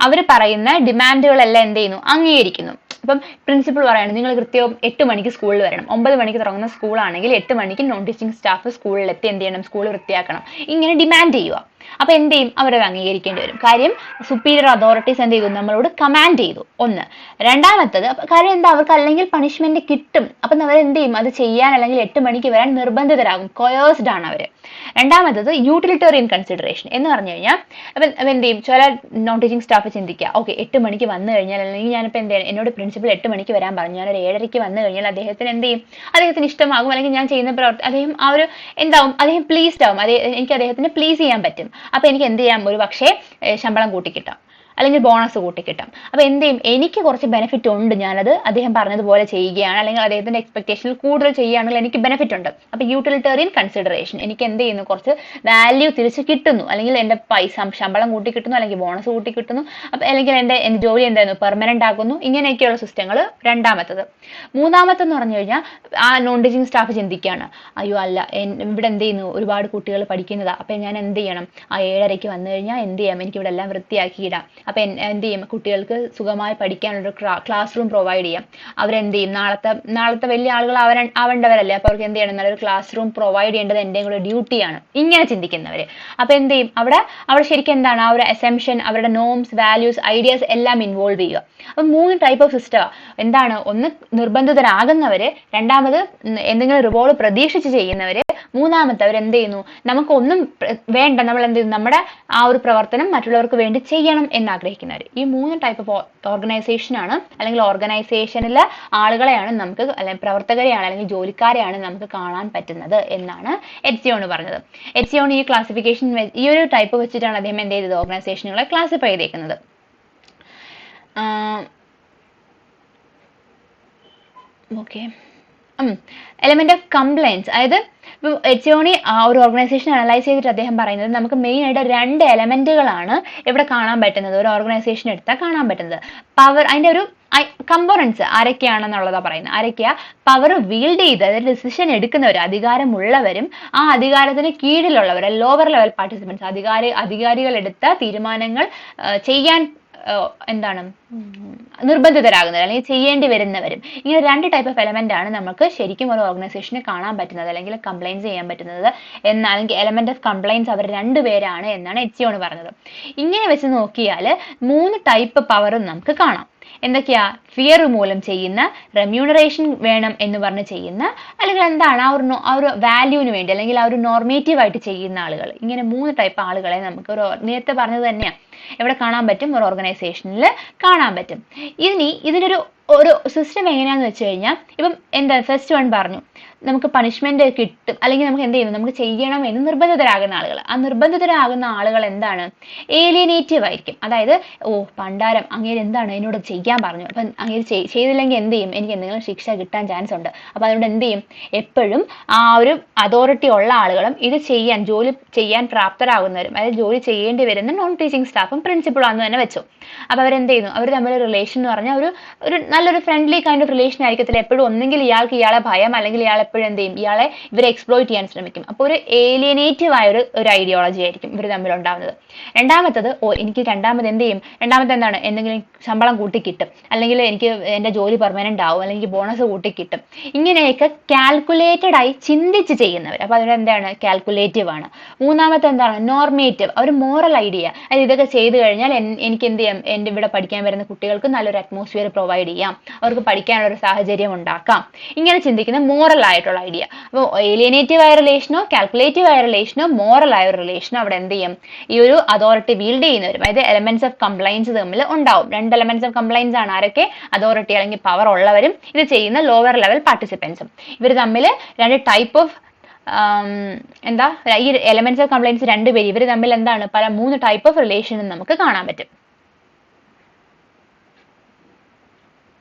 അവർ പറയുന്ന ഡിമാൻഡുകളെല്ലാം എന്ത് ചെയ്യുന്നു? അംഗീകരിക്കുന്നു. ഇപ്പം പ്രിൻസിപ്പൾ പറയാണ് നിങ്ങൾ കൃത്യം 8 മണിക്ക് സ്കൂളിൽ വരണം. 9 മണിക്ക് തുടങ്ങുന്ന സ്കൂളാണെങ്കിൽ 8 മണിക്ക് നോൺ ടീച്ചിങ് സ്റ്റാഫ് സ്കൂളിലെത്തി എന്ത് ചെയ്യണം? സ്കൂൾ വൃത്തിയാക്കണം. ഇങ്ങനെ ഡിമാൻഡ് ചെയ്യുക. അപ്പൊ എന്ത് ചെയ്യും? അവരത് അംഗീകരിക്കേണ്ടി വരും. കാര്യം സുപ്പീരിയർ അതോറിറ്റീസ് എന്ത് ചെയ്തു? നമ്മളോട് കമാൻഡ് ചെയ്തു. ഒന്ന്. രണ്ടാമത്തത് കാര്യം എന്താ? അവർക്ക് അല്ലെങ്കിൽ പണിഷ്മെന്റ് കിട്ടും. അപ്പൊ അവർ എന്ത് ചെയ്യും? അത് ചെയ്യാൻ അല്ലെങ്കിൽ 8 മണിക്ക് വരാൻ നിർബന്ധിതരാകും. കൊയേഴ്സ്ഡ് ആണ് അവര്. രണ്ടാമത്തത് യൂട്ടിലിറ്റേറിയൻ കൺസിഡറേഷൻ എന്ന് പറഞ്ഞു കഴിഞ്ഞാൽ അപ്പൊ എന്ത് ചെയ്യും? ചില നോൺ ടീച്ചിങ് സ്റ്റാഫ് ചിന്തിക്കുക, ഓക്കെ 8 മണിക്ക് വന്നു കഴിഞ്ഞാൽ, അല്ലെങ്കിൽ ഞാനിപ്പോൾ എന്ത് ചെയ്യും? എന്നോട് പ്രിൻസിപ്പൽ 8 മണിക്ക് വരാൻ പറഞ്ഞു, ഞാനൊരു 7:30 വന്നു കഴിഞ്ഞാൽ അദ്ദേഹത്തിന് എന്ത് ചെയ്യും? അദ്ദേഹത്തിന് ഇഷ്ടമാകും, അല്ലെങ്കിൽ ഞാൻ ചെയ്യുന്ന പ്രവർത്തി അദ്ദേഹം ആ ഒരു എന്താവും? അദ്ദേഹം പ്ലീസ്ഡ് ആവും. എനിക്ക് അദ്ദേഹത്തിന് പ്ലീസ് ചെയ്യാൻ പറ്റും. അപ്പൊ എനിക്ക് എന്ത് ചെയ്യാം? ഒരു പക്ഷേ ശമ്പളം കൂട്ടിക്കിട്ടാം, അല്ലെങ്കിൽ ബോണസ് കൂട്ടിക്കിട്ടാം. അപ്പൊ എന്ത് ചെയ്യും? എനിക്ക് കുറച്ച് ബെനിഫിറ്റ് ഉണ്ട്, ഞാനത് അദ്ദേഹം പറഞ്ഞതുപോലെ ചെയ്യുകയാണ്, അല്ലെങ്കിൽ അദ്ദേഹത്തിന്റെ എക്സ്പെക്ടേഷനിൽ കൂടുതൽ ചെയ്യുകയാണെങ്കിൽ എനിക്ക് ബെനിഫിറ്റ് ഉണ്ട്. അപ്പൊ യൂട്ടിലിറ്റേറിയൻ കൺസിഡറേഷൻ, എനിക്ക് എന്ത് ചെയ്യുന്നു? കുറച്ച് വാല്യൂ തിരിച്ച് കിട്ടുന്നു, അല്ലെങ്കിൽ എന്റെ പൈസ ശമ്പളം കൂട്ടി കിട്ടുന്നു, അല്ലെങ്കിൽ ബോണസ് കൂട്ടി കിട്ടുന്നു, അപ്പൊ അല്ലെങ്കിൽ എന്റെ ജോലി എന്തായിരുന്നു? പെർമനന്റ് ആക്കുന്നു. ഇങ്ങനെയൊക്കെയുള്ള സിസ്റ്റങ്ങൾ രണ്ടാമത്തത്. മൂന്നാമത്തെന്ന് പറഞ്ഞു കഴിഞ്ഞാൽ ആ നോൺ ടീച്ചിങ് സ്റ്റാഫ് ചിന്തിക്കുകയാണ്, അയ്യോ അല്ല, ഇവിടെ എന്ത് ചെയ്യുന്നു? ഒരുപാട് കുട്ടികൾ പഠിക്കുന്നതാ, അപ്പൊ ഞാൻ എന്ത് ചെയ്യണം? ആ 7:30 വന്നു കഴിഞ്ഞാൽ എന്ത് ചെയ്യാം? എനിക്ക് ഇവിടെ എല്ലാം വൃത്തിയാക്കിയിടാം. അപ്പൊ എന്ത് ചെയ്യും? കുട്ടികൾക്ക് സുഖമായി പഠിക്കാനുള്ള ക്ലാസ് റൂം പ്രൊവൈഡ് ചെയ്യാം. അവരെന്ത് ചെയ്യും? നാളത്തെ വലിയ ആളുകൾ ആവേണ്ടവരല്ലേ? അപ്പൊ അവർക്ക് എന്ത് ചെയ്യണം? നല്ലൊരു ക്ലാസ് റൂം പ്രൊവൈഡ് ചെയ്യേണ്ടത് എന്റെയും കൂടെ ഡ്യൂട്ടിയാണ്. ഇങ്ങനെ ചിന്തിക്കുന്നവര്. അപ്പൊ എന്ത് ചെയ്യും? അവിടെ ശരിക്കും എന്താണ്? ആ ഒരു അസംഷൻ, അവരുടെ നോംസ്, വാല്യൂസ്, ഐഡിയാസ് എല്ലാം ഇൻവോൾവ് ചെയ്യുക. അപ്പൊ 3 ടൈപ്പ് ഓഫ് സിസ്റ്റം എന്താണ്? ഒന്ന് നിർബന്ധിതരാകുന്നവര്, രണ്ടാമത് എന്തെങ്കിലും റിവോർഡ് പ്രതീക്ഷിച്ച് ചെയ്യുന്നവര്, മൂന്നാമത്തവർ എന്ത് ചെയ്യുന്നു? നമുക്കൊന്നും വേണ്ട, നമ്മൾ എന്ത് ചെയ്യുന്നു? നമ്മുടെ ആ ഒരു പ്രവർത്തനം മറ്റുള്ളവർക്ക് വേണ്ടി ചെയ്യണം എന്നാഗ്രഹിക്കുന്നവർ. ഈ 3 ടൈപ്പ് ഓഫ് ഓർഗനൈസേഷൻ ആണ്, അല്ലെങ്കിൽ ഓർഗനൈസേഷനിലെ ആളുകളെയാണ് നമുക്ക്, അല്ലെങ്കിൽ പ്രവർത്തകരെയാണ്, അല്ലെങ്കിൽ ജോലിക്കാരെയാണ് നമുക്ക് കാണാൻ പറ്റുന്നത് എന്നാണ് എറ്റ്സിയോൺ പറഞ്ഞത്. എറ്റ്സിയോൺ ഈ ക്ലാസിഫിക്കേഷൻ, ഈ ഒരു ടൈപ്പ് വെച്ചിട്ടാണ് അദ്ദേഹം എന്ത് ചെയ്തത്? ഓർഗനൈസേഷനുകളെ ക്ലാസിഫൈ ചെയ്തേക്കുന്നത്. ഓക്കെ. എലമെന്റ് ഓഫ് കംപ്ലൈൻസ്, അതായത് ഇപ്പം എച്ച്ഒണി ആ ഒരു ഓർഗനൈസേഷൻ അനലൈസ് ചെയ്തിട്ട് അദ്ദേഹം പറയുന്നത് നമുക്ക് മെയിൻ ആയിട്ട് 2 എലമെന്റുകളാണ് ഇവിടെ കാണാൻ പറ്റുന്നത്. ഒരു ഓർഗനൈസേഷൻ എടുത്താൽ കാണാൻ പറ്റുന്നത് പവർ, അതിന്റെ ഒരു കമ്പോണൻസ് ആരൊക്കെയാണെന്നുള്ളതാ പറയുന്നത്. ആരൊക്കെയാ? പവർ വീൽഡ് ചെയ്ത്, അതായത് ഡിസിഷൻ എടുക്കുന്നവർ, അധികാരമുള്ളവരും ആ അധികാരത്തിന് കീഴിലുള്ളവർ, ലോവർ ലെവൽ പാർട്ടിസിപ്പൻസ്, അധികാരികൾ എടുത്ത തീരുമാനങ്ങൾ ചെയ്യാൻ എന്താണ് നിർബന്ധിതരാകുന്നത്, അല്ലെങ്കിൽ ചെയ്യേണ്ടി വരുന്നവരും. ഇങ്ങനെ 2 ടൈപ്പ് ഓഫ് എലമെന്റ് ആണ് നമുക്ക് ശരിക്കും ഒരു ഓർഗനൈസേഷന് കാണാൻ പറ്റുന്നത്, അല്ലെങ്കിൽ കംപ്ലൈൻസ് ചെയ്യാൻ പറ്റുന്നത് എന്നാണെങ്കിൽ എലമെന്റ് ഓഫ് കംപ്ലൈൻസ് അവർ 2 പേരാണ് എന്നാണ് എച്ച്ഒൺ പറഞ്ഞത്. ഇങ്ങനെ വെച്ച് നോക്കിയാൽ 3 ടൈപ്പ് പവറും നമുക്ക് കാണാം. എന്തൊക്കെയാ? ഫിയർ മൂലം ചെയ്യുന്ന, റെമ്യൂണറേഷൻ വേണം എന്ന് പറഞ്ഞ് ചെയ്യുന്ന, അല്ലെങ്കിൽ എന്താണ് ആ ഒരു വാല്യൂവിന് വേണ്ടി, അല്ലെങ്കിൽ ആ ഒരു നോർമേറ്റീവ് ആയിട്ട് ചെയ്യുന്ന ആളുകൾ. ഇങ്ങനെ 3 ടൈപ്പ് ആളുകളെ നമുക്ക് നേരത്തെ പറഞ്ഞത് തന്നെയാണ് എവിടെ കാണാൻ പറ്റും? ഒരു ഓർഗനൈസേഷനിൽ കാണാൻ പറ്റും. ഇതിനൊരു സിസ്റ്റം എങ്ങനെയാന്ന് വെച്ച് കഴിഞ്ഞാൽ, ഇപ്പം എന്താ ഫസ്റ്റ് വൺ പറഞ്ഞു, നമുക്ക് പണിഷ്മെന്റ് കിട്ടും, അല്ലെങ്കിൽ നമുക്ക് എന്ത് ചെയ്യുന്നു? നമുക്ക് ചെയ്യണം എന്ന് നിർബന്ധിതരാകുന്ന ആളുകൾ. ആ നിർബന്ധിതരാകുന്ന ആളുകൾ എന്താണ്? ഏലിയനേറ്റീവ് ആയിരിക്കും. അതായത് പണ്ടാരം അങ്ങേര് എന്താണ് എന്നോട് ചെയ്യാൻ പറഞ്ഞു, അപ്പൊ അങ്ങേര് ചെയ്തില്ലെങ്കിൽ എന്ത് ചെയ്യും? എനിക്ക് എന്തെങ്കിലും ശിക്ഷ കിട്ടാൻ ചാൻസ് ഉണ്ട്. അപ്പൊ അതുകൊണ്ട് എന്ത് ചെയ്യും? എപ്പോഴും ആ ഒരു അതോറിറ്റി ഉള്ള ആളുകളും ജോലി ചെയ്യാൻ പ്രാപ്തരാകുന്നവരും, അതായത് ജോലി ചെയ്യേണ്ടി വരുന്ന നോൺ ടീച്ചിങ് സ്റ്റാഫും പ്രിൻസിപ്പളും ആണെന്ന് തന്നെ വെച്ചു. അപ്പൊ അവരെന്ത് ചെയ്യുന്നു? അവർ തമ്മിൽ റിലേഷൻ എന്ന് പറഞ്ഞാൽ ഒരു നല്ലൊരു ഫ്രണ്ട്ലി കൈൻഡ് ഓഫ് റിലേഷൻ ആയിരിക്കത്തില്ല. എപ്പോഴും ഒന്നെങ്കിൽ ഇയാൾക്ക് ഇയാളെ ഭയം, അല്ലെങ്കിൽ ഇയാൾ എപ്പോഴും എന്ത് ചെയ്യും? ഇവരെ എക്സ്പ്ലോയിറ്റ് ചെയ്യാൻ ശ്രമിക്കും. അപ്പോൾ ഒരു ഏലിയനേറ്റീവ് ആയ ഒരു ഐഡിയോളജി ആയിരിക്കും ഇവർ തമ്മിൽ ഉണ്ടാവുന്നത്. രണ്ടാമത്തത് എനിക്ക് എന്ത് ചെയ്യും? രണ്ടാമത്തെ എന്താണ്? എന്തെങ്കിലും ശമ്പളം കൂട്ടി കിട്ടും, അല്ലെങ്കിൽ എനിക്ക് എന്റെ ജോലി പെർമനന്റ് ആവും, അല്ലെങ്കിൽ ബോണസ് കൂട്ടി കിട്ടും. ഇങ്ങനെയൊക്കെ കാൽക്കുലേറ്റഡ് ആയി ചിന്തിച്ച് ചെയ്യുന്നവർ. അപ്പൊ അതിനെന്താണ്? കാൽക്കുലേറ്റീവ് ആണ്. മൂന്നാമത്തെ എന്താണ്? നോർമേറ്റീവ്, ഒരു മോറൽ ഐഡിയ. അതായത് ഇതൊക്കെ ചെയ്തു കഴിഞ്ഞാൽ എനിക്ക് എന്ത് ചെയ്യാം? എന്റെ ഇവിടെ പഠിക്കാൻ വരുന്ന കുട്ടികൾക്ക് നല്ലൊരു അറ്റ്മോസ്ഫിയർ പ്രൊവൈഡ് ചെയ്യാം, അവർക്ക് പഠിക്കാനുള്ള ഒരു സാഹചര്യം ഉണ്ടാക്കാം. ഇങ്ങനെ ചിന്തിക്കുന്ന മോറൽ ആയിട്ടുള്ള ഐഡിയ. അപ്പോൾ ഏലിയനേറ്റീവ് ആയ റിലേഷനോ, കാൽക്കുലേറ്റീവ് ആയ റിലേഷനോ, മോറൽ ആയ ഒരു റിലേഷനോ അവിടെ എന്ത് ചെയ്യും? ഈ ഒരു അതോറിറ്റി വീൽഡ് ചെയ്യുന്നവരും, അതായത് എലമെന്റ്സ് ഓഫ് കംപ്ലൈൻസ് തമ്മിൽ ഉണ്ടാവും. 2 എലമെന്റ്സ് ഓഫ് കംപ്ലൈൻസ് ആണ്. ആരൊക്കെ? അതോറിറ്റി അല്ലെങ്കിൽ പവർ ഉള്ളവരും ഇത് ചെയ്യുന്ന ലോവർ ലെവൽ പാർട്ടിസിപ്പൻസും. ഇവർ തമ്മിൽ 2 ടൈപ്പ് ഓഫ് ഈ എലമെന്റ്സ് ഓഫ് കംപ്ലൈൻസ് 2 പേര്, ഇവർ തമ്മിൽ എന്താണ്? 3 ടൈപ്പ് ഓഫ് റിലേഷനും നമുക്ക് കാണാൻ പറ്റും.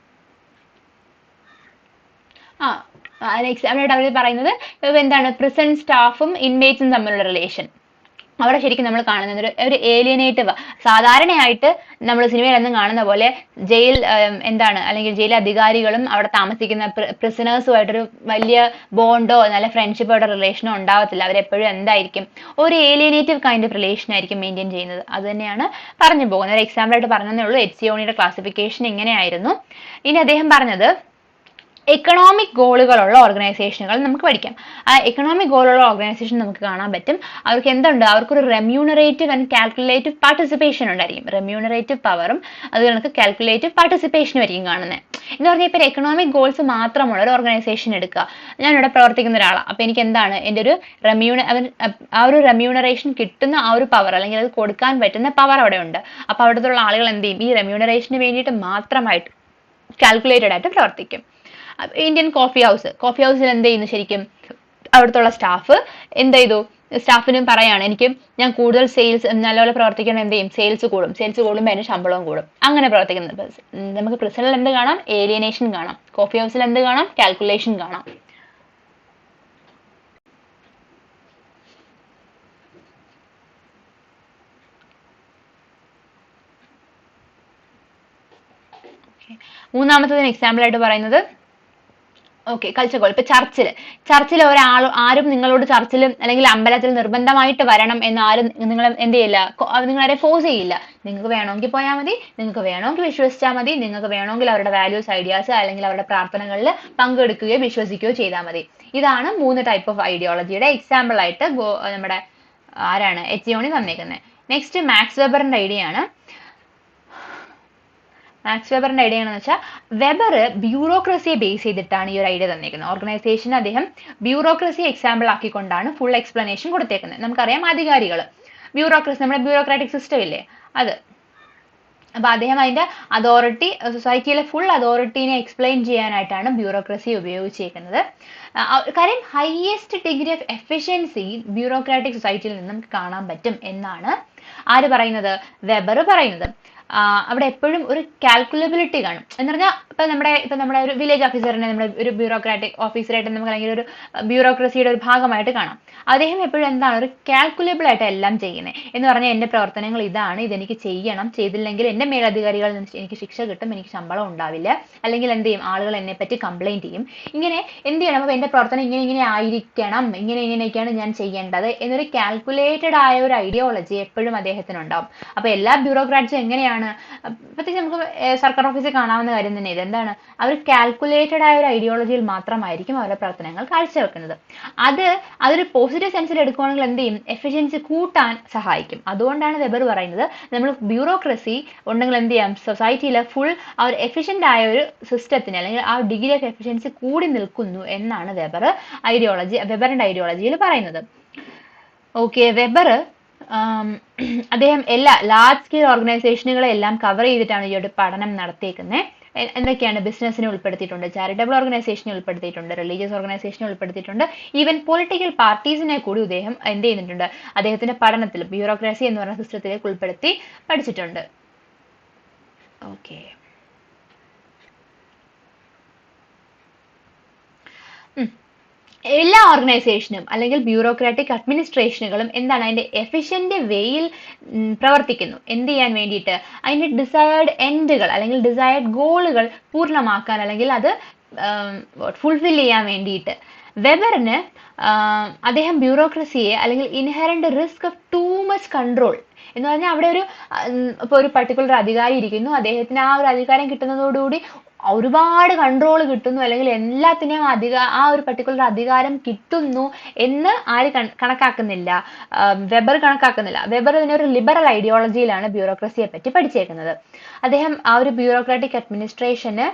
എക്സാമ്പിളായിട്ട് അവർ പറയുന്നത് എന്താണ്? പ്രിസൺ സ്റ്റാഫും ഇൻമേറ്റ്സും തമ്മിലുള്ള റിലേഷൻ. അവിടെ ശരിക്കും നമ്മൾ കാണുന്നത് ഒരു ഏലിയനേറ്റീവ്, സാധാരണയായിട്ട് നമ്മൾ സിനിമയിലൊന്നും കാണുന്ന പോലെ ജയിൽ എന്താണ് അല്ലെങ്കിൽ ജയിൽ അധികാരികളും അവിടെ താമസിക്കുന്ന പ്രിസണേഴ്സുമായിട്ടൊരു വലിയ ബോണ്ടോ നല്ല ഫ്രണ്ട്ഷിപ്പോടെ റിലേഷനോ ഉണ്ടാവത്തില്ല. അവരെപ്പോഴും എന്തായിരിക്കും, ഒരു ഏലിയനേറ്റീവ് കൈൻഡ് ഓഫ് റിലേഷൻ ആയിരിക്കും മെയിൻറ്റെയിൻ ചെയ്യുന്നത്. അത് തന്നെയാണ് പറഞ്ഞു പോകുന്നത്. ഒരു എക്സാമ്പിൾ ആയിട്ട് പറഞ്ഞതേ ഉള്ളൂ. എച്ചിയോണിയുടെ ക്ലാസിഫിക്കേഷൻ ഇങ്ങനെയായിരുന്നു. ഇനി അദ്ദേഹം പറഞ്ഞത് എക്കണോമിക് ഗോളുകളുള്ള ഓർഗനൈസേഷനുകൾ നമുക്ക് പഠിക്കാം. ആ എക്കണോമിക് ഗോളുള്ള ഓർഗനൈസേഷൻ നമുക്ക് കാണാൻ പറ്റും. അവർക്ക് എന്തുണ്ട്, അവർക്കൊരു റെമ്യൂണറേറ്റീവ് ആൻഡ് കാൽക്കുലേറ്റീവ് പാർട്ടിസിപ്പേഷൻ ഉണ്ടായിരിക്കും. റെമ്യൂണറേറ്റീവ് പവറും അത് കണക്ക് കാൽക്കുലേറ്റീവ് പാർട്ടിസിപ്പേഷനും ആയിരിക്കും കാണുന്നത്. എന്ന് പറഞ്ഞാൽ ഇപ്പോൾ എക്കണോമിക് ഗോൾസ് മാത്രമുള്ള ഒരു ഓർഗനൈസേഷൻ എടുക്കുക. ഞാനിവിടെ പ്രവർത്തിക്കുന്ന ഒരാളാണ്. അപ്പോൾ എനിക്ക് എന്താണ്, എൻ്റെ ഒരു ആ ഒരു റെമ്യൂണറേഷൻ കിട്ടുന്ന ആ ഒരു പവർ അല്ലെങ്കിൽ അത് കൊടുക്കാൻ പറ്റുന്ന പവർ അവിടെ ഉണ്ട്. അപ്പോൾ അവിടുത്തെ ആളുകൾ എന്ത് ചെയ്യും, ഈ റെമ്യൂണറേഷന് വേണ്ടിയിട്ട് മാത്രമായിട്ട് കാൽക്കുലേറ്റഡ് ആയിട്ട് പ്രവർത്തിക്കും. ഇന്ത്യൻ കോഫി ഹൗസിൽ എന്ത് ചെയ്യുന്നു, ശരിക്കും അവിടുത്തെ സ്റ്റാഫ് എന്ത് ചെയ്തു, സ്റ്റാഫിനും പറയാണ് ഞാൻ കൂടുതൽ സെയിൽസ് നല്ലപോലെ പ്രവർത്തിക്കണം, എന്ത് ചെയ്യും, സെയിൽസ് കൂടുമ്പോൾ അതിന് ശമ്പളവും കൂടും. അങ്ങനെ പ്രവർത്തിക്കുന്നത്. നമുക്ക് പ്രിസണിൽ എന്ത് കാണാം, ഏലിയനേഷൻ കാണാം. കോഫി ഹൗസിൽ എന്ത് കാണാം, കാൽക്കുലേഷൻ കാണാം. മൂന്നാമത്തതിന് എക്സാമ്പിൾ ആയിട്ട് പറയുന്നത് കൾച്ചർ ഗോൾ. ഇപ്പൊ ചർച്ചിൽ ആരും നിങ്ങളോട് ചർച്ചിൽ അല്ലെങ്കിൽ അമ്പലത്തിൽ നിർബന്ധമായിട്ട് വരണം എന്ന് ആരും നിങ്ങൾ എന്ത് ചെയ്യില്ല, നിങ്ങളെ ഫോഴ്സ് ചെയ്യില്ല. നിങ്ങൾക്ക് വേണമെങ്കിൽ പോയാൽ മതി, നിങ്ങൾക്ക് വേണമെങ്കിൽ വിശ്വസിച്ചാൽ മതി, നിങ്ങൾക്ക് വേണമെങ്കിൽ അവരുടെ വാല്യൂസ്, ഐഡിയാസ് അല്ലെങ്കിൽ അവരുടെ പ്രാർത്ഥനകളിൽ പങ്കെടുക്കുകയോ വിശ്വസിക്കുകയോ ചെയ്താൽ മതി. ഇതാണ് 3 ടൈപ്പ് ഓഫ് ഐഡിയോളജിയുടെ എക്സാമ്പിൾ ആയിട്ട് നമ്മുടെ ആരാണ് എച്ചിയോണി തന്നേക്കുന്നത്. നെക്സ്റ്റ് മാക്സ് വെബറിന്റെ ഐഡിയ ആണ്. മാക്സ് വെബറിന്റെ ഐഡിയ ആണെന്ന് വെച്ചാൽ വെബർ ബ്യൂറോക്രസിയെ ബേസ് ചെയ്തിട്ടാണ് ഈ ഒരു ഐഡിയ തന്നേക്കുന്നത്. ഓർഗനൈസേഷൻ അദ്ദേഹം ബ്യൂറോക്രസി എക്സാമ്പിൾ ആക്കിക്കൊണ്ടാണ് ഫുൾ എക്സ്പ്ലനേഷൻ കൊടുത്തേക്കുന്നത്. നമുക്കറിയാം അധികാരികൾ, ബ്യൂറോക്രസി, നമ്മുടെ ബ്യൂറോക്രാറ്റിക് സിസ്റ്റം ഇല്ലേ അത്. അപ്പൊ അദ്ദേഹം അതിന്റെ അതോറിറ്റി, സൊസൈറ്റിയിലെ ഫുൾ അതോറിറ്റീനെ എക്സ്പ്ലെയിൻ ചെയ്യാനായിട്ടാണ് ബ്യൂറോക്രസി ഉപയോഗിച്ചേക്കുന്നത്. കാര്യം highest degree of efficiency bureaucratic സൊസൈറ്റിയിൽ നിന്ന് നമുക്ക് കാണാൻ പറ്റും എന്നാണ് ആര് പറയുന്നത്, വെബർ പറയുന്നത്. അവിടെ എപ്പോഴും ഒരു കാൽക്കുലബിലിറ്റി കാണും. എന്ന് പറഞ്ഞാൽ ഇപ്പൊ നമ്മുടെ ഒരു വില്ലേജ് ഓഫീസറിനെ നമ്മുടെ ഒരു ബ്യൂറോക്രാറ്റിക് ഓഫീസറായിട്ട് നമുക്ക് അല്ലെങ്കിൽ ഒരു ബ്യൂറോക്രസിയുടെ ഒരു ഭാഗമായിട്ട് കാണാം. അദ്ദേഹം എപ്പോഴും എന്താണ്, ഒരു കാൽക്കുലബിൾ ആയിട്ട് എല്ലാം ചെയ്യുന്നത്. എന്ന് പറഞ്ഞാൽ എന്റെ പ്രവർത്തനങ്ങൾ ഇതാണ്, ഇതെനിക്ക് ചെയ്യണം, ചെയ്തില്ലെങ്കിൽ എന്റെ മേലധികാരികളിൽ നിന്ന് എനിക്ക് ശിക്ഷ കിട്ടും, എനിക്ക് ശമ്പളം ഉണ്ടാവില്ല, അല്ലെങ്കിൽ എന്ത് ചെയ്യും, ആളുകൾ എന്നെ പറ്റി കംപ്ലൈന്റ് ചെയ്യും. ഇങ്ങനെ എന്ത് ചെയ്യണം, അപ്പൊ എന്റെ പ്രവർത്തനം ഇങ്ങനെ ആയിരിക്കണം, ഇങ്ങനെയൊക്കെയാണ് ഞാൻ ചെയ്യേണ്ടത് എന്നൊരു കാൽക്കുലേറ്റഡ് ആയ ഒരു ഐഡിയോളജി എപ്പോഴും അദ്ദേഹത്തിനുണ്ടാവും. അപ്പൊ എല്ലാ ബ്യൂറോക്രാറ്റ്സും എങ്ങനെയാണ്, പ്രത്യേകിച്ച് നമുക്ക് സർക്കാർ ഓഫീസിൽ കാണാവുന്ന കാര്യം തന്നെ ഇത്. എന്താണ്, അവർ കാൽക്കുലേറ്റഡ് ആയ ഒരു ഐഡിയോളജിയിൽ മാത്രമായിരിക്കും അവരുടെ പ്രവർത്തനങ്ങൾ കാഴ്ചവെക്കുന്നത്. അതൊരു പോസിറ്റീവ് സെൻസിൽ എടുക്കുകയാണെങ്കിൽ എന്ത് ചെയ്യും, എഫിഷ്യൻസി കൂട്ടാൻ സഹായിക്കും. അതുകൊണ്ടാണ് വെബർ പറയുന്നത് നമ്മൾ ബ്യൂറോക്രസി ഉണ്ടെങ്കിൽ എന്ത് ചെയ്യാം, സൊസൈറ്റിയിലെ ഫുൾ ആ ഒരു എഫിഷ്യന്റ് ആയ ഒരു സിസ്റ്റത്തിന് അല്ലെങ്കിൽ ആ ഡിഗ്രി ഓഫ് എഫിഷ്യൻസി കൂടി നിൽക്കുന്നു എന്നാണ് വെബറിന്റെ ഐഡിയോളജിയിൽ പറയുന്നത്. വെബർ അദ്ദേഹം എല്ലാ ലാർജ് സ്കെയിൽ ഓർഗനൈസേഷനുകളെ എല്ലാം കവർ ചെയ്തിട്ടാണ് ഈ ഒരു പഠനം നടത്തിയേക്കുന്നത്. എന്തൊക്കെയാണ്, ബിസിനസ്സിനെ ഉൾപ്പെടുത്തിയിട്ടുണ്ട്, ചാരിറ്റബിൾ ഓർഗനൈസേഷനെ ഉൾപ്പെടുത്തിയിട്ടുണ്ട്, റിലീജിയസ് ഓർഗനൈസേഷനെ ഉൾപ്പെടുത്തിയിട്ടുണ്ട്, ഈവൻ പൊളിറ്റിക്കൽ പാർട്ടീസിനെ കൂടി അദ്ദേഹം എന്ത് ചെയ്യുന്നുണ്ട്, അദ്ദേഹത്തിന്റെ പഠനത്തിൽ ബ്യൂറോക്രസി എന്ന് പറയുന്ന സിസ്റ്റത്തിലേക്ക് ഉൾപ്പെടുത്തി പഠിച്ചിട്ടുണ്ട്. എല്ലാ ഓർഗനൈസേഷനും അല്ലെങ്കിൽ ബ്യൂറോക്രാറ്റിക് അഡ്മിനിസ്ട്രേഷനുകളും എന്താണ്, അതിന്റെ എഫിഷ്യന്റ് വേയിൽ പ്രവർത്തിക്കുന്നു. എന്ത് ചെയ്യാൻ വേണ്ടിയിട്ട്, അതിന്റെ ഡിസയേർഡ് എൻഡുകൾ അല്ലെങ്കിൽ ഡിസയേർഡ് ഗോളുകൾ പൂർണ്ണമാക്കാൻ അല്ലെങ്കിൽ അത് ഫുൾഫിൽ ചെയ്യാൻ വേണ്ടിയിട്ട്. വെബറിന് അദ്ദേഹം ബ്യൂറോക്രസിയെ അല്ലെങ്കിൽ inherent risk of too much control എന്ന് പറഞ്ഞാൽ അവിടെ ഒരു പർട്ടിക്കുലർ അധികാരി ഇരിക്കുന്നു, അദ്ദേഹത്തിന് ആ ഒരു അധികാരം കിട്ടുന്നതോടുകൂടി ഒരുപാട് കൺട്രോൾ കിട്ടുന്നു അല്ലെങ്കിൽ എല്ലാത്തിനെയും ആ ഒരു പർട്ടിക്കുലർ അധികാരം കിട്ടുന്നു എന്ന് ആര് കണക്കാക്കുന്നില്ല, വെബർ കണക്കാക്കുന്നില്ല. വെബർ ഇതിനൊരു ലിബറൽ ഐഡിയോളജിയിലാണ് ബ്യൂറോക്രസിയെ പറ്റി പഠിച്ചേക്കുന്നത്. അദ്ദേഹം ആ ഒരു ബ്യൂറോക്രാറ്റിക് അഡ്മിനിസ്ട്രേഷന്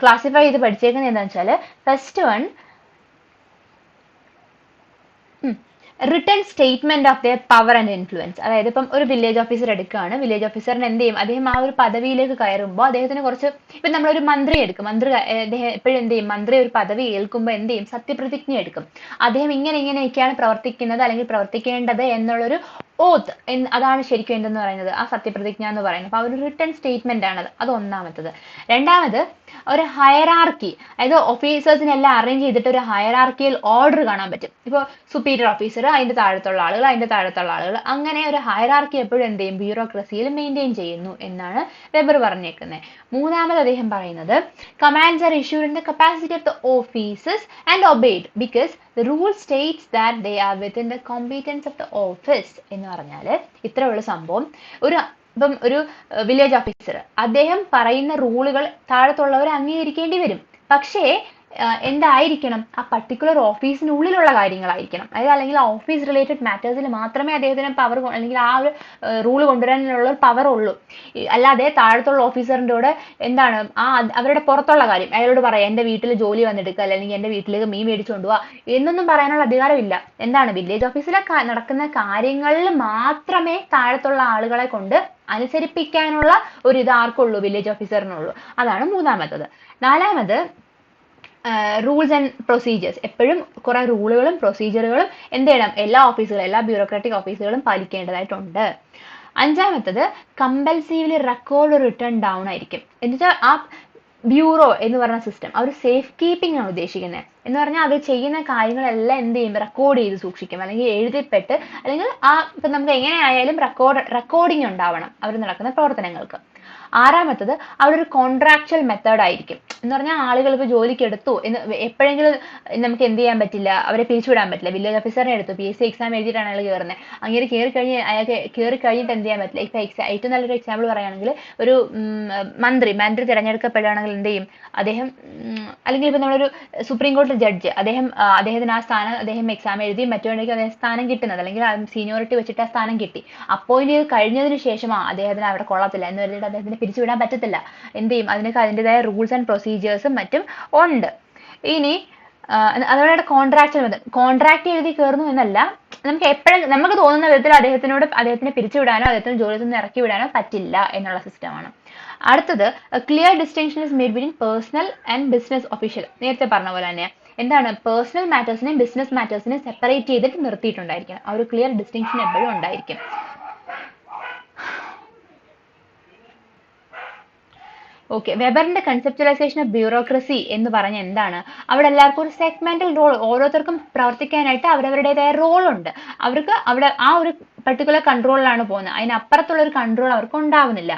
ക്ലാസിഫൈ ചെയ്ത് പഠിച്ചേക്കുന്നത് എന്താണെന്ന് വെച്ചാൽ, first one return statement of their power and influence. അതായത് ഇപ്പം ഒരു വില്ലേജ് ഓഫീസർ എടുക്കുകയാണ്, വില്ലേജ് ഓഫീസറിന് എന്ത് ചെയ്യും, അദ്ദേഹം ആ ഒരു പദവിയിലേക്ക് കയറുമ്പോൾ അദ്ദേഹത്തിന് കുറച്ച്, ഇപ്പം നമ്മളൊരു മന്ത്രി എടുക്കും, അദ്ദേഹം എപ്പോഴും എന്ത് ചെയ്യും, മന്ത്രി ഒരു പദവി ഏൽക്കുമ്പോൾ എന്ത് ചെയ്യും, സത്യപ്രതിജ്ഞ എടുക്കും. അദ്ദേഹം ഇങ്ങനെയൊക്കെയാണ് പ്രവർത്തിക്കുന്നത് അല്ലെങ്കിൽ പ്രവർത്തിക്കേണ്ടത് എന്നുള്ളൊരു ഓത്ത് അതാണ് ശരിക്കും എന്തെന്ന് പറയുന്നത്, ആ സത്യപ്രതിജ്ഞ എന്ന് പറയുന്നത്. അപ്പൊ ഒരു റിട്ടേൺ സ്റ്റേറ്റ്മെന്റ് ആണ് അത് ഒന്നാമത്തത്. രണ്ടാമത് ഒരു ഹയറാർക്കി, അതായത് ഓഫീസേഴ്സിനെല്ലാം അറേഞ്ച് ചെയ്തിട്ട് ഒരു ഹയറാർക്കിയിൽ ഓർഡർ കാണാൻ പറ്റും. ഇപ്പോൾ സുപ്പീരിയർ ഓഫീസർ, അതിന്റെ താഴത്തുള്ള ആളുകൾ, അങ്ങനെ ഒരു ഹയറാർക്കി എപ്പോഴും എന്ത് ചെയ്യും, ബ്യൂറോക്രസിയിൽ മെയിൻറ്റെയിൻ ചെയ്യുന്നു എന്നാണ് വെബർ പറഞ്ഞേക്കുന്നത്. മൂന്നാമത് അദ്ദേഹം പറയുന്നത് commands are issued in the capacity of the offices and obeyed because the rule states that they are within the competence of the office എന്ന് പറഞ്ഞാൽ ഇത്രയുള്ള സംഭവം. ഇപ്പം ഒരു വില്ലേജ് ഓഫീസർ അദ്ദേഹം പറയുന്ന റൂളുകൾ താഴത്തുള്ളവർ അംഗീകരിക്കേണ്ടി വരും. പക്ഷേ എന്തായിരിക്കണം, ആ പർട്ടിക്കുലർ ഓഫീസിനുള്ളിലുള്ള കാര്യങ്ങളായിരിക്കണം. അതായത് അല്ലെങ്കിൽ ഓഫീസ് റിലേറ്റഡ് മാറ്റേഴ്സിൽ മാത്രമേ അദ്ദേഹത്തിന് പവർ അല്ലെങ്കിൽ ആ ഒരു റൂള് കൊണ്ടുവരാനുള്ള പവർ ഉള്ളൂ. അല്ലാതെ താഴത്തുള്ള ഓഫീസറിൻ്റെ കൂടെ എന്താണ് അവരുടെ പുറത്തുള്ള കാര്യം അയാളോട് പറയാം, എൻ്റെ വീട്ടിൽ ജോലി വന്നെടുക്കുക അല്ലെങ്കിൽ എൻ്റെ വീട്ടിലേക്ക് മീൻ മേടിച്ചുകൊണ്ട് പോവാ എന്നൊന്നും പറയാനുള്ള അധികാരമില്ല. എന്താണ്, വില്ലേജ് ഓഫീസിലെ നടക്കുന്ന കാര്യങ്ങളിൽ മാത്രമേ താഴത്തുള്ള ആളുകളെ കൊണ്ട് അനുസരിപ്പിക്കാനുള്ള ഒരു ഇത് ആർക്കുള്ളൂ, വില്ലേജ് ഓഫീസറിനുള്ളൂ. അതാണ് മൂന്നാമത്തത്. നാലാമത് റൂൾസ് ആൻഡ് പ്രൊസീജിയേഴ്സ്. എപ്പോഴും കുറെ റൂളുകളും പ്രൊസീജിയറുകളും എന്ത് ചെയ്യണം, എല്ലാ ബ്യൂറോക്രാറ്റിക് ഓഫീസുകളും പാലിക്കേണ്ടതായിട്ടുണ്ട്. അഞ്ചാമത്തത് കമ്പൽസീവ്ലി റെക്കോർഡ് റിട്ടേൺ ഡൗൺ ആയിരിക്കും. എന്നുവെച്ചാൽ ആ ബ്യൂറോ എന്ന് പറഞ്ഞ സിസ്റ്റം ഒരു സേഫ് കീപ്പിംഗ് ആണ് ഉദ്ദേശിക്കുന്നത്. എന്ന് പറഞ്ഞാൽ അവർ ചെയ്യുന്ന കാര്യങ്ങളെല്ലാം എന്ത് ചെയ്യും, റെക്കോർഡ് ചെയ്ത് സൂക്ഷിക്കും, അല്ലെങ്കിൽ എഴുതിപ്പെട്ട്, അല്ലെങ്കിൽ ഇപ്പം നമുക്ക് എങ്ങനെയായാലും റെക്കോർഡിങ് ഉണ്ടാവണം അവർ നടക്കുന്ന പ്രവർത്തനങ്ങൾക്ക്. ആറാമത്തത് അവിടെ ഒരു കോൺട്രാക്ച്വൽ മെത്തേഡ് ആയിരിക്കും. എന്ന് പറഞ്ഞാൽ ആളുകൾ ഇപ്പോൾ ജോലിക്ക് എടുത്തു എന്ന് എപ്പോഴെങ്കിലും നമുക്ക് എന്ത് ചെയ്യാൻ പറ്റില്ല, അവരെ പിരിച്ചുവിടാൻ പറ്റില്ല. വില്ലേജ് ഓഫീസറിനെ എടുത്തു, PSC എക്സാം എഴുതിയിട്ടാണ് അയാൾ കയറുന്നത്. അങ്ങനെ കയറി കഴിഞ്ഞിട്ട് എന്ത് ചെയ്യാൻ പറ്റില്ല. ഇപ്പം ഏറ്റവും നല്ലൊരു എക്സാമ്പിൾ പറയുകയാണെങ്കിൽ ഒരു മന്ത്രി തിരഞ്ഞെടുക്കപ്പെടുകയാണെങ്കിൽ എന്ത് ചെയ്യും അദ്ദേഹം, അല്ലെങ്കിൽ ഇപ്പം നമ്മളൊരു സുപ്രീം കോടതി ജഡ്ജ് അദ്ദേഹത്തിന് ആ സ്ഥാനം അദ്ദേഹം എക്സാം എഴുതി മറ്റുണ്ടെങ്കിൽ അദ്ദേഹം സ്ഥാനം കിട്ടുന്നത്, അല്ലെങ്കിൽ സീനിയോറിറ്റി വെച്ചിട്ട് ആ സ്ഥാനം കിട്ടി. അപ്പോയിന്റ് ചെയ്ത് കഴിഞ്ഞതിന് ശേഷമാണ് അദ്ദേഹത്തിന് അവിടെ കൊള്ളത്തില്ല എന്ന് പറഞ്ഞിട്ട് അദ്ദേഹത്തിന് പിരിച്ചുവിടാൻ പറ്റത്തില്ല. എന്ത് ചെയ്യും, അതിനൊക്കെ അതിൻ്റെതായ റൂൾസ് ആൻഡ് പ്രൊസീജിയേഴ്സും മറ്റും ഉണ്ട്. ഇനി അതോടെ കോൺട്രാക്ട് എഴുതി കയറുന്നു എന്നല്ല, നമുക്ക് എപ്പോഴും നമുക്ക് തോന്നുന്ന വിധത്തിൽ അദ്ദേഹത്തിനെ പിരിച്ചുവിടാനോ അദ്ദേഹത്തിന് ജോലിയിൽ നിന്ന് ഇറക്കി വിടാനോ പറ്റില്ല എന്നുള്ള സിസ്റ്റമാണ്. അടുത്തത് clear distinction is made between personal and business official. നേരത്തെ പറഞ്ഞ പോലെ തന്നെ എന്താണ്, പേഴ്സണൽ മാറ്റേഴ്സിനെയും ബിസിനസ് മാറ്റേഴ്സിനെയും സെപ്പറേറ്റ് ചെയ്തിട്ട് നിർത്തിയിട്ടുണ്ടായിരിക്കും. ആ ഒരു ക്ലിയർ ഡിസ്റ്റിങ്ഷൻ എപ്പോഴും ഉണ്ടായിരിക്കും. ഓക്കെ, വെബറിന്റെ കൺസെപ്ച്വലൈസേഷൻ ഓഫ് ബ്യൂറോക്രസി എന്ന് പറഞ്ഞ എന്താണ്, അവിടെ എല്ലാവർക്കും ഒരു സെഗ്മെന്റൽ റോൾ, ഓരോരുത്തർക്കും പ്രവർത്തിക്കാനായിട്ട് അവരവരുടേതായ റോൾ ഉണ്ട്. അവർക്ക് അവിടെ ആ ഒരു പർട്ടിക്കുലർ കൺട്രോളിലാണ് പോകുന്നത്, അതിനപ്പുറത്തുള്ള ഒരു കൺട്രോൾ അവർക്ക് ഉണ്ടാവുന്നില്ല.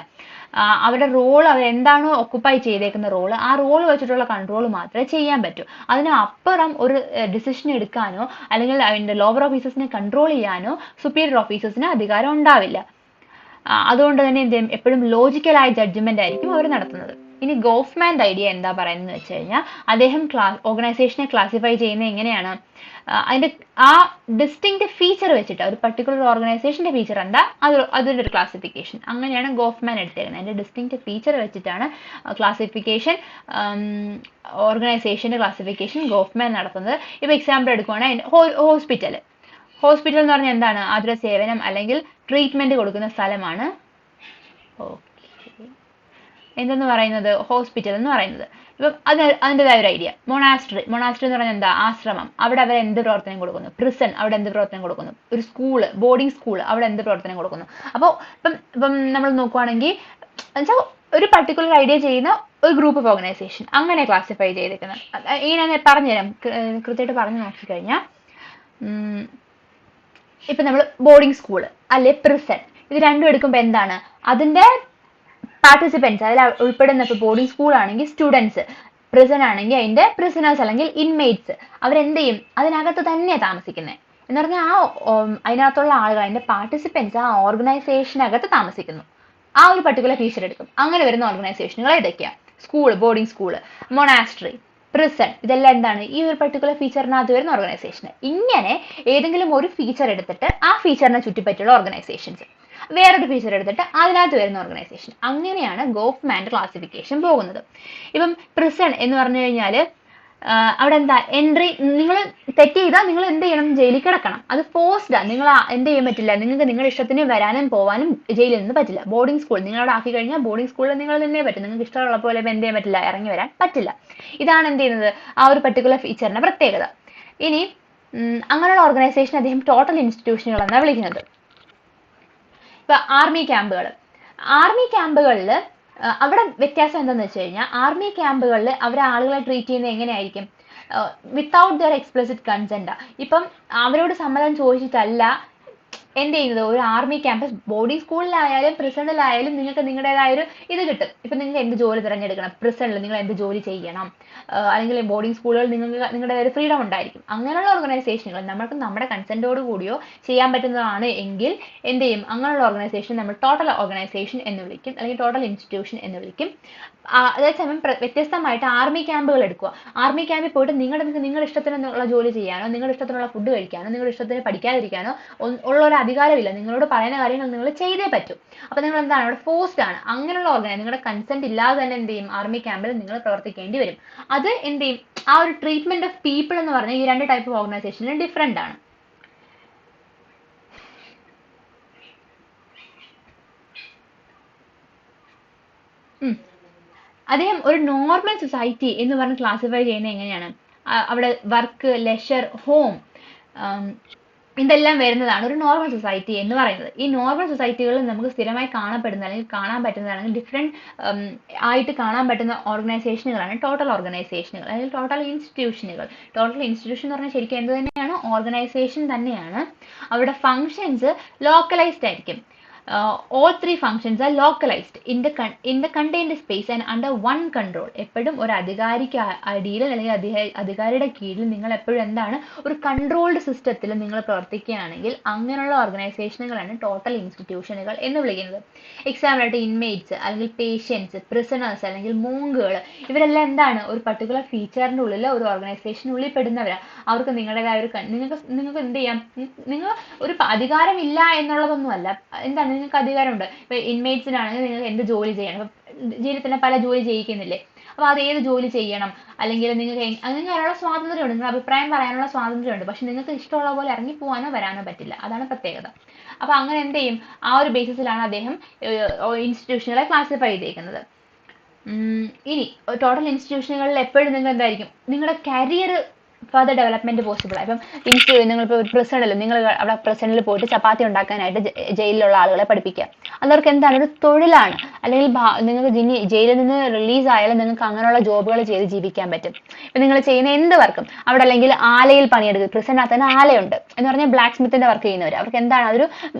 അവരുടെ റോൾ അവരെന്താണോ ഒക്കുപ്പൈ ചെയ്തേക്കുന്ന റോള്, ആ റോൾ വെച്ചിട്ടുള്ള കൺട്രോൾ മാത്രമേ ചെയ്യാൻ പറ്റൂ. അതിനപ്പുറം ഒരു ഡിസിഷൻ എടുക്കാനോ അല്ലെങ്കിൽ അതിൻ്റെ ലോവർ ഓഫീസേഴ്സിനെ കൺട്രോൾ ചെയ്യാനോ സുപ്പീരിയർ ഓഫീസേഴ്സിന് അധികാരം ഉണ്ടാവില്ല. അതുകൊണ്ട് തന്നെ എന്ത് ചെയ്യും, എപ്പോഴും ലോജിക്കലായ ജഡ്ജ്മെന്റ് ആയിരിക്കും അവർ നടത്തുന്നത്. ഇനി ഗോഫ്മാൻ്റെ ഐഡിയ എന്താ പറയുന്നത് വെച്ച് കഴിഞ്ഞാൽ, അദ്ദേഹം ഓർഗനൈസേഷനെ ക്ലാസിഫൈ ചെയ്യുന്നത് എങ്ങനെയാണ്, അതിന്റെ ആ ഡിസ്റ്റിങ്ക്റ്റ് ഫീച്ചർ വെച്ചിട്ട് ഒരു പർട്ടിക്കുലർ ഓർഗനൈസേഷന്റെ ഫീച്ചർ എന്താ അതിൻ്റെ ഒരു ക്ലാസിഫിക്കേഷൻ, അങ്ങനെയാണ് ഗോഫ്മാൻ എടുത്തേക്കുന്നത്. അതിന്റെ ഡിസ്റ്റിങ്ക്റ്റ് ഫീച്ചർ വെച്ചിട്ടാണ് ക്ലാസിഫിക്കേഷൻ, ഓർഗനൈസേഷന്റെ ക്ലാസിഫിക്കേഷൻ ഗോഫ്മാൻ നടത്തുന്നത്. ഇപ്പൊ എക്സാമ്പിൾ എടുക്കുവാണെങ്കിൽ ഹോസ്പിറ്റൽ എന്ന് പറഞ്ഞാൽ എന്താണ്, അതിലെ സേവനം അല്ലെങ്കിൽ ട്രീറ്റ്മെന്റ് കൊടുക്കുന്ന സ്ഥലമാണ് എന്തെന്ന് പറയുന്നത്, ഹോസ്പിറ്റൽ എന്ന് പറയുന്നത്. ഇപ്പം അതിൻ്റെതായ ഒരു ഐഡിയ. മൊണാസ്ട്രി എന്ന് പറഞ്ഞാൽ എന്താ, ആശ്രമം, അവിടെ അവർ എന്ത് പ്രവർത്തനം കൊടുക്കുന്നു. പ്രിസൺ, അവിടെ എന്ത് പ്രവർത്തനം കൊടുക്കുന്നു. ഒരു സ്കൂള്, ബോർഡിംഗ് സ്കൂൾ, അവിടെ എന്ത് പ്രവർത്തനം കൊടുക്കുന്നു. അപ്പോൾ ഇപ്പം നമ്മൾ നോക്കുവാണെങ്കിൽ എന്നുവെച്ചാൽ ഒരു പർട്ടിക്കുലർ ഐഡിയ ചെയ്യുന്ന ഒരു ഗ്രൂപ്പ് ഓഫ് ഓർഗനൈസേഷൻ അങ്ങനെ ക്ലാസിഫൈ ചെയ്തേക്കുന്നത്. ഇങ്ങനെ പറഞ്ഞുതരാം, കൃത്യമായിട്ട് പറഞ്ഞു നോക്കിക്കഴിഞ്ഞാൽ ഇപ്പൊ നമ്മൾ ബോർഡിംഗ് സ്കൂള് അല്ലെ പ്രിസൺ, ഇത് രണ്ടും എടുക്കുമ്പോൾ എന്താണ്, അതിന്റെ പാർട്ടിസിപ്പൻസ് അതിൽ ഉൾപ്പെടുന്ന, ഇപ്പോൾ ബോർഡിംഗ് സ്കൂൾ ആണെങ്കിൽ സ്റ്റുഡൻസ്, പ്രിസൺ ആണെങ്കിൽ അതിന്റെ പ്രിസണേഴ്സ് അല്ലെങ്കിൽ ഇൻമേറ്റ്സ്, അവരെന്ത് ചെയ്യും, അതിനകത്ത് തന്നെയാണ് താമസിക്കുന്നത്. എന്ന് പറഞ്ഞാൽ അതിനകത്തുള്ള ആളുകൾ, അതിന്റെ പാർട്ടിസിപ്പൻസ് ആ ഓർഗനൈസേഷനകത്ത് താമസിക്കുന്നു. ആ ഒരു പർട്ടിക്കുലർ ഫീച്ചർ എടുക്കും. അങ്ങനെ വരുന്ന ഓർഗനൈസേഷനുകൾ ഏതൊക്കെയാണ്, school, boarding school, monastery, prison, ഇതെല്ലാം എന്താണ്, ഈ ഒരു പർട്ടിക്കുലർ ഫീച്ചറിനകത്ത് വരുന്ന ഓർഗനൈസേഷൻ. ഇങ്ങനെ ഏതെങ്കിലും ഒരു ഫീച്ചർ എടുത്തിട്ട് ആ ഫീച്ചറിനെ ചുറ്റിപ്പറ്റിയുള്ള ഓർഗനൈസേഷൻസ്, വേറൊരു ഫീച്ചർ എടുത്തിട്ട് അതിനകത്ത് വരുന്ന ഓർഗനൈസേഷൻ, അങ്ങനെയാണ് ഗോഫ്മാൻ്റെ ക്ലാസിഫിക്കേഷൻ പോകുന്നത്. ഇപ്പം പ്രിസൺ എന്ന് പറഞ്ഞു കഴിഞ്ഞാൽ അവിടെ എന്താ, എൻട്രി, നിങ്ങൾ തെറ്റ് ചെയ്താൽ നിങ്ങൾ എന്ത് ചെയ്യണം, ജയിലിൽ കിടക്കണം. അത് ഫോഴ്സ്ഡാ, നിങ്ങൾ എന്ത് ചെയ്യാൻ പറ്റില്ല, നിങ്ങൾക്ക് നിങ്ങളുടെ ഇഷ്ടത്തിന് വരാനും പോകാനും ജയിലിൽ നിന്ന് പറ്റില്ല. ബോർഡിംഗ് സ്കൂൾ നിങ്ങളവിടെ ആക്കി കഴിഞ്ഞാൽ ബോർഡിംഗ് സ്കൂളിൽ നിങ്ങൾ നിന്നേ പറ്റും, നിങ്ങൾക്ക് ഇഷ്ടമുള്ള പോലെ എന്ത് ചെയ്യാൻ പറ്റില്ല, ഇറങ്ങി വരാൻ പറ്റില്ല. ഇതാണ് എന്ത് ചെയ്യുന്നത്, ആ ഒരു പർട്ടിക്കുലർ ഫീച്ചറിന്റെ പ്രത്യേകത. ഇനി അങ്ങനെയുള്ള ഓർഗനൈസേഷൻ അദ്ദേഹം ടോട്ടൽ ഇൻസ്റ്റിറ്റ്യൂഷനുകൾ എന്നാണ് വിളിക്കുന്നത്. ഇപ്പൊ ആർമി ക്യാമ്പുകളിൽ അവിടെ വ്യത്യാസം എന്താണെന്ന് വെച്ച് കഴിഞ്ഞാൽ ആർമി ക്യാമ്പുകളിൽ അവർ ആളുകളെ ട്രീറ്റ് ചെയ്യുന്നത് എങ്ങനെയായിരിക്കും? Without there explicit consent. ഇപ്പം അവരോട് സമ്മതം ചോദിച്ചിട്ടല്ല എന്ത് ചെയ്യുന്നത്. ഒരു ആർമി ക്യാമ്പസ് ബോർഡിംഗ് സ്കൂളിലായാലും പ്രിസണിലായാലും നിങ്ങൾക്ക് നിങ്ങളുടേതായ ഒരു ഇത് കിട്ടും. ഇപ്പൊ നിങ്ങൾക്ക് എന്ത് ജോലി തിരഞ്ഞെടുക്കണം, പ്രിസണിൽ നിങ്ങൾ എന്ത് ജോലി ചെയ്യണം, അല്ലെങ്കിൽ ബോർഡിംഗ് സ്കൂളുകൾ നിങ്ങൾക്ക് നിങ്ങളുടെ ഒരു ഫ്രീഡം ഉണ്ടായിരിക്കും. അങ്ങനെയുള്ള ഓർഗനൈസേഷനുകൾ നമുക്ക് നമ്മുടെ കൺസെന്റോട് കൂടിയോ ചെയ്യാൻ പറ്റുന്നതാണ് എങ്കിൽ എന്ത് ചെയ്യും? അങ്ങനെയുള്ള ഓർഗനൈസേഷൻ നമ്മൾ ടോട്ടൽ ഓർഗനൈസേഷൻ എന്ന് വിളിക്കും, അല്ലെങ്കിൽ ടോട്ടൽ ഇൻസ്റ്റിറ്റ്യൂഷൻ എന്ന് വിളിക്കും. അതേസമയം വ്യത്യസ്തമായിട്ട് ആർമി ക്യാമ്പുകൾ എടുക്കുക. ആർമി ക്യാമ്പിൽ പോയിട്ട് നിങ്ങളുടെ ഇഷ്ടത്തിനുള്ള ജോലി ചെയ്യാനോ, നിങ്ങളുടെ ഇഷ്ടത്തിനുള്ള ഫുഡ് കഴിക്കാനോ, നിങ്ങളുടെ ഇഷ്ടത്തിന് പഠിക്കാതിരിക്കാനോ ഉള്ള ഒരു അധികാരമില്ല. നിങ്ങളോട് പറയുന്ന കാര്യങ്ങൾ നിങ്ങൾ ചെയ്തേ പറ്റൂ. അപ്പൊ നിങ്ങൾ എന്താണ് അവിടെ ഫോഴ്സ്ഡ് ആണ്. അങ്ങനെയുള്ള നിങ്ങളുടെ കൺസെന്റ് ഇല്ലാതെ തന്നെ എന്ത് ചെയ്യും? ആർമി ക്യാമ്പിൽ നിങ്ങൾ പ്രവർത്തിക്കേണ്ടി വരും. അത് എന്ത് ചെയ്യും? ആ ഒരു ട്രീറ്റ്മെന്റ് ഓഫ് പീപ്പിൾ എന്ന് പറഞ്ഞാൽ ഈ രണ്ട് ടൈപ്പ് ഓഫ് ഓർഗനൈസേഷനിലും ഡിഫറെന്റ് ആണ്. അദ്ദേഹം ഒരു നോർമൽ സൊസൈറ്റി എന്ന് പറഞ്ഞ് ക്ലാസിഫൈ ചെയ്യുന്നത് എങ്ങനെയാണ്? അവിടെ വർക്ക്, ലെഷർ, ഹോം ഇതെല്ലാം വരുന്നതാണ് ഒരു നോർമൽ സൊസൈറ്റി എന്ന് പറയുന്നത്. ഈ നോർമൽ സൊസൈറ്റികളിൽ നമുക്ക് സ്ഥിരമായി കാണപ്പെടുന്ന അല്ലെങ്കിൽ കാണാൻ പറ്റുന്നതാണെങ്കിൽ ഡിഫറെന്റ് ആയിട്ട് കാണാൻ പറ്റുന്ന ഓർഗനൈസേഷനുകളാണ് ടോട്ടൽ ഓർഗനൈസേഷനുകൾ അല്ലെങ്കിൽ ടോട്ടൽ ഇൻസ്റ്റിറ്റ്യൂഷനുകൾ. ടോട്ടൽ ഇൻസ്റ്റിറ്റ്യൂഷൻ എന്ന് പറഞ്ഞാൽ ശരിക്കും എന്ത് തന്നെയാണ്? ഓർഗനൈസേഷൻ തന്നെയാണ്. അവരുടെ ഫങ്ഷൻസ് ലോക്കലൈസ്ഡ് ആയിരിക്കും. all three functions are localized in the contained space and under one control. എപ്പോഴും ഒരു അധികാരിക്ക് അടിയിൽ അല്ലെങ്കിൽ അധികാരിയുടെ കീഴിൽ നിങ്ങൾ എപ്പോഴും എന്താണ്? ഒരു കൺട്രോൾഡ് സിസ്റ്റത്തിൽ നിങ്ങൾ പ്രവർത്തിക്കുകയാണെങ്കിൽ അങ്ങനെയുള്ള ഓർഗനൈസേഷനുകളാണ് ടോട്ടൽ ഇൻസ്റ്റിറ്റ്യൂഷനുകൾ എന്ന് വിളിക്കുന്നത്. എക്സാമ്പിളായിട്ട് ഇൻമേറ്റ്സ് അല്ലെങ്കിൽ പേഷ്യൻസ്, പ്രിസണേഴ്സ് അല്ലെങ്കിൽ മോങ്കുകൾ, ഇവരെല്ലാം എന്താണ്? ഒരു പർട്ടിക്കുലർ ഫീച്ചറിൻ്റെ ഉള്ളിൽ ഒരു ഓർഗനൈസേഷനുള്ളിൽ പെടുന്നവരാണ്. അവർക്ക് നിങ്ങളുടേതായ ഒരു നിങ്ങൾക്ക് എന്ത് ചെയ്യാം? നിങ്ങൾ ഒരു അധികാരമില്ല എന്നുള്ളതൊന്നുമല്ല. എന്താണ്? നിങ്ങൾക്ക് അധികാരമുണ്ട്. ഇപ്പൊ ഇൻമേറ്റ്സിനാണെങ്കിൽ നിങ്ങൾക്ക് എന്ത് ജോലി ചെയ്യണം? ജയിലിൽ തന്നെ പല ജോലി ചെയ്യിക്കുന്നില്ലേ? അപ്പൊ അത് ഏത് ജോലി ചെയ്യണം, അല്ലെങ്കിൽ നിങ്ങൾക്ക് അങ്ങനെയുള്ള സ്വാതന്ത്ര്യമുണ്ട്, നിങ്ങൾ അഭിപ്രായം പറയാനുള്ള സ്വാതന്ത്ര്യമുണ്ട്. പക്ഷെ നിങ്ങൾക്ക് ഇഷ്ടമുള്ള പോലെ ഇറങ്ങി പോകാനോ വരാനോ പറ്റില്ല. അതാണ് പ്രത്യേകത. അപ്പൊ അങ്ങനെ എന്ത് ചെയ്യും? ആ ഒരു ബേസിസിലാണ് അദ്ദേഹം ഇൻസ്റ്റിറ്റ്യൂഷനുകളെ ക്ലാസിഫൈ ചെയ്തേക്കുന്നത്. ഇനി ടോട്ടൽ ഇൻസ്റ്റിറ്റ്യൂഷനുകളിൽ എപ്പോഴും നിങ്ങൾ എന്തായിരിക്കും? നിങ്ങളുടെ കരിയർ ഫർദർ ഡെവലപ്മെന്റ് പോസിബിൾ ആയി. ഇപ്പം നിങ്ങളിപ്പോൾ പ്രസിഡന്റിൽ നിങ്ങൾ അവിടെ പ്രസിഡന്റിൽ പോയിട്ട് ചപ്പാത്തി ഉണ്ടാക്കാനായിട്ട് ജയിലിലുള്ള ആളുകളെ പഠിപ്പിക്കുക. അതവർക്ക് എന്താണ്? ഒരു തൊഴിലാണ്. അല്ലെങ്കിൽ നിങ്ങൾക്ക് ജയിലിൽ നിന്ന് റിലീസ് ആയാലും നിങ്ങൾക്ക് അങ്ങനെയുള്ള ജോബുകൾ ചെയ്ത് ജീവിക്കാൻ പറ്റും. ഇപ്പം നിങ്ങൾ ചെയ്യുന്ന എന്ത് വർക്കും അവിടെ, അല്ലെങ്കിൽ ആലയിൽ പണിയെടുക്കുക. പ്രസിഡന്റിനകത്ത് തന്നെ ആലയുണ്ട് എന്ന് പറഞ്ഞാൽ ബ്ലാക്ക് സ്മിത്തിന്റെ വർക്ക് ചെയ്യുന്നവർ, അവർക്ക് എന്താണ്? അതൊരു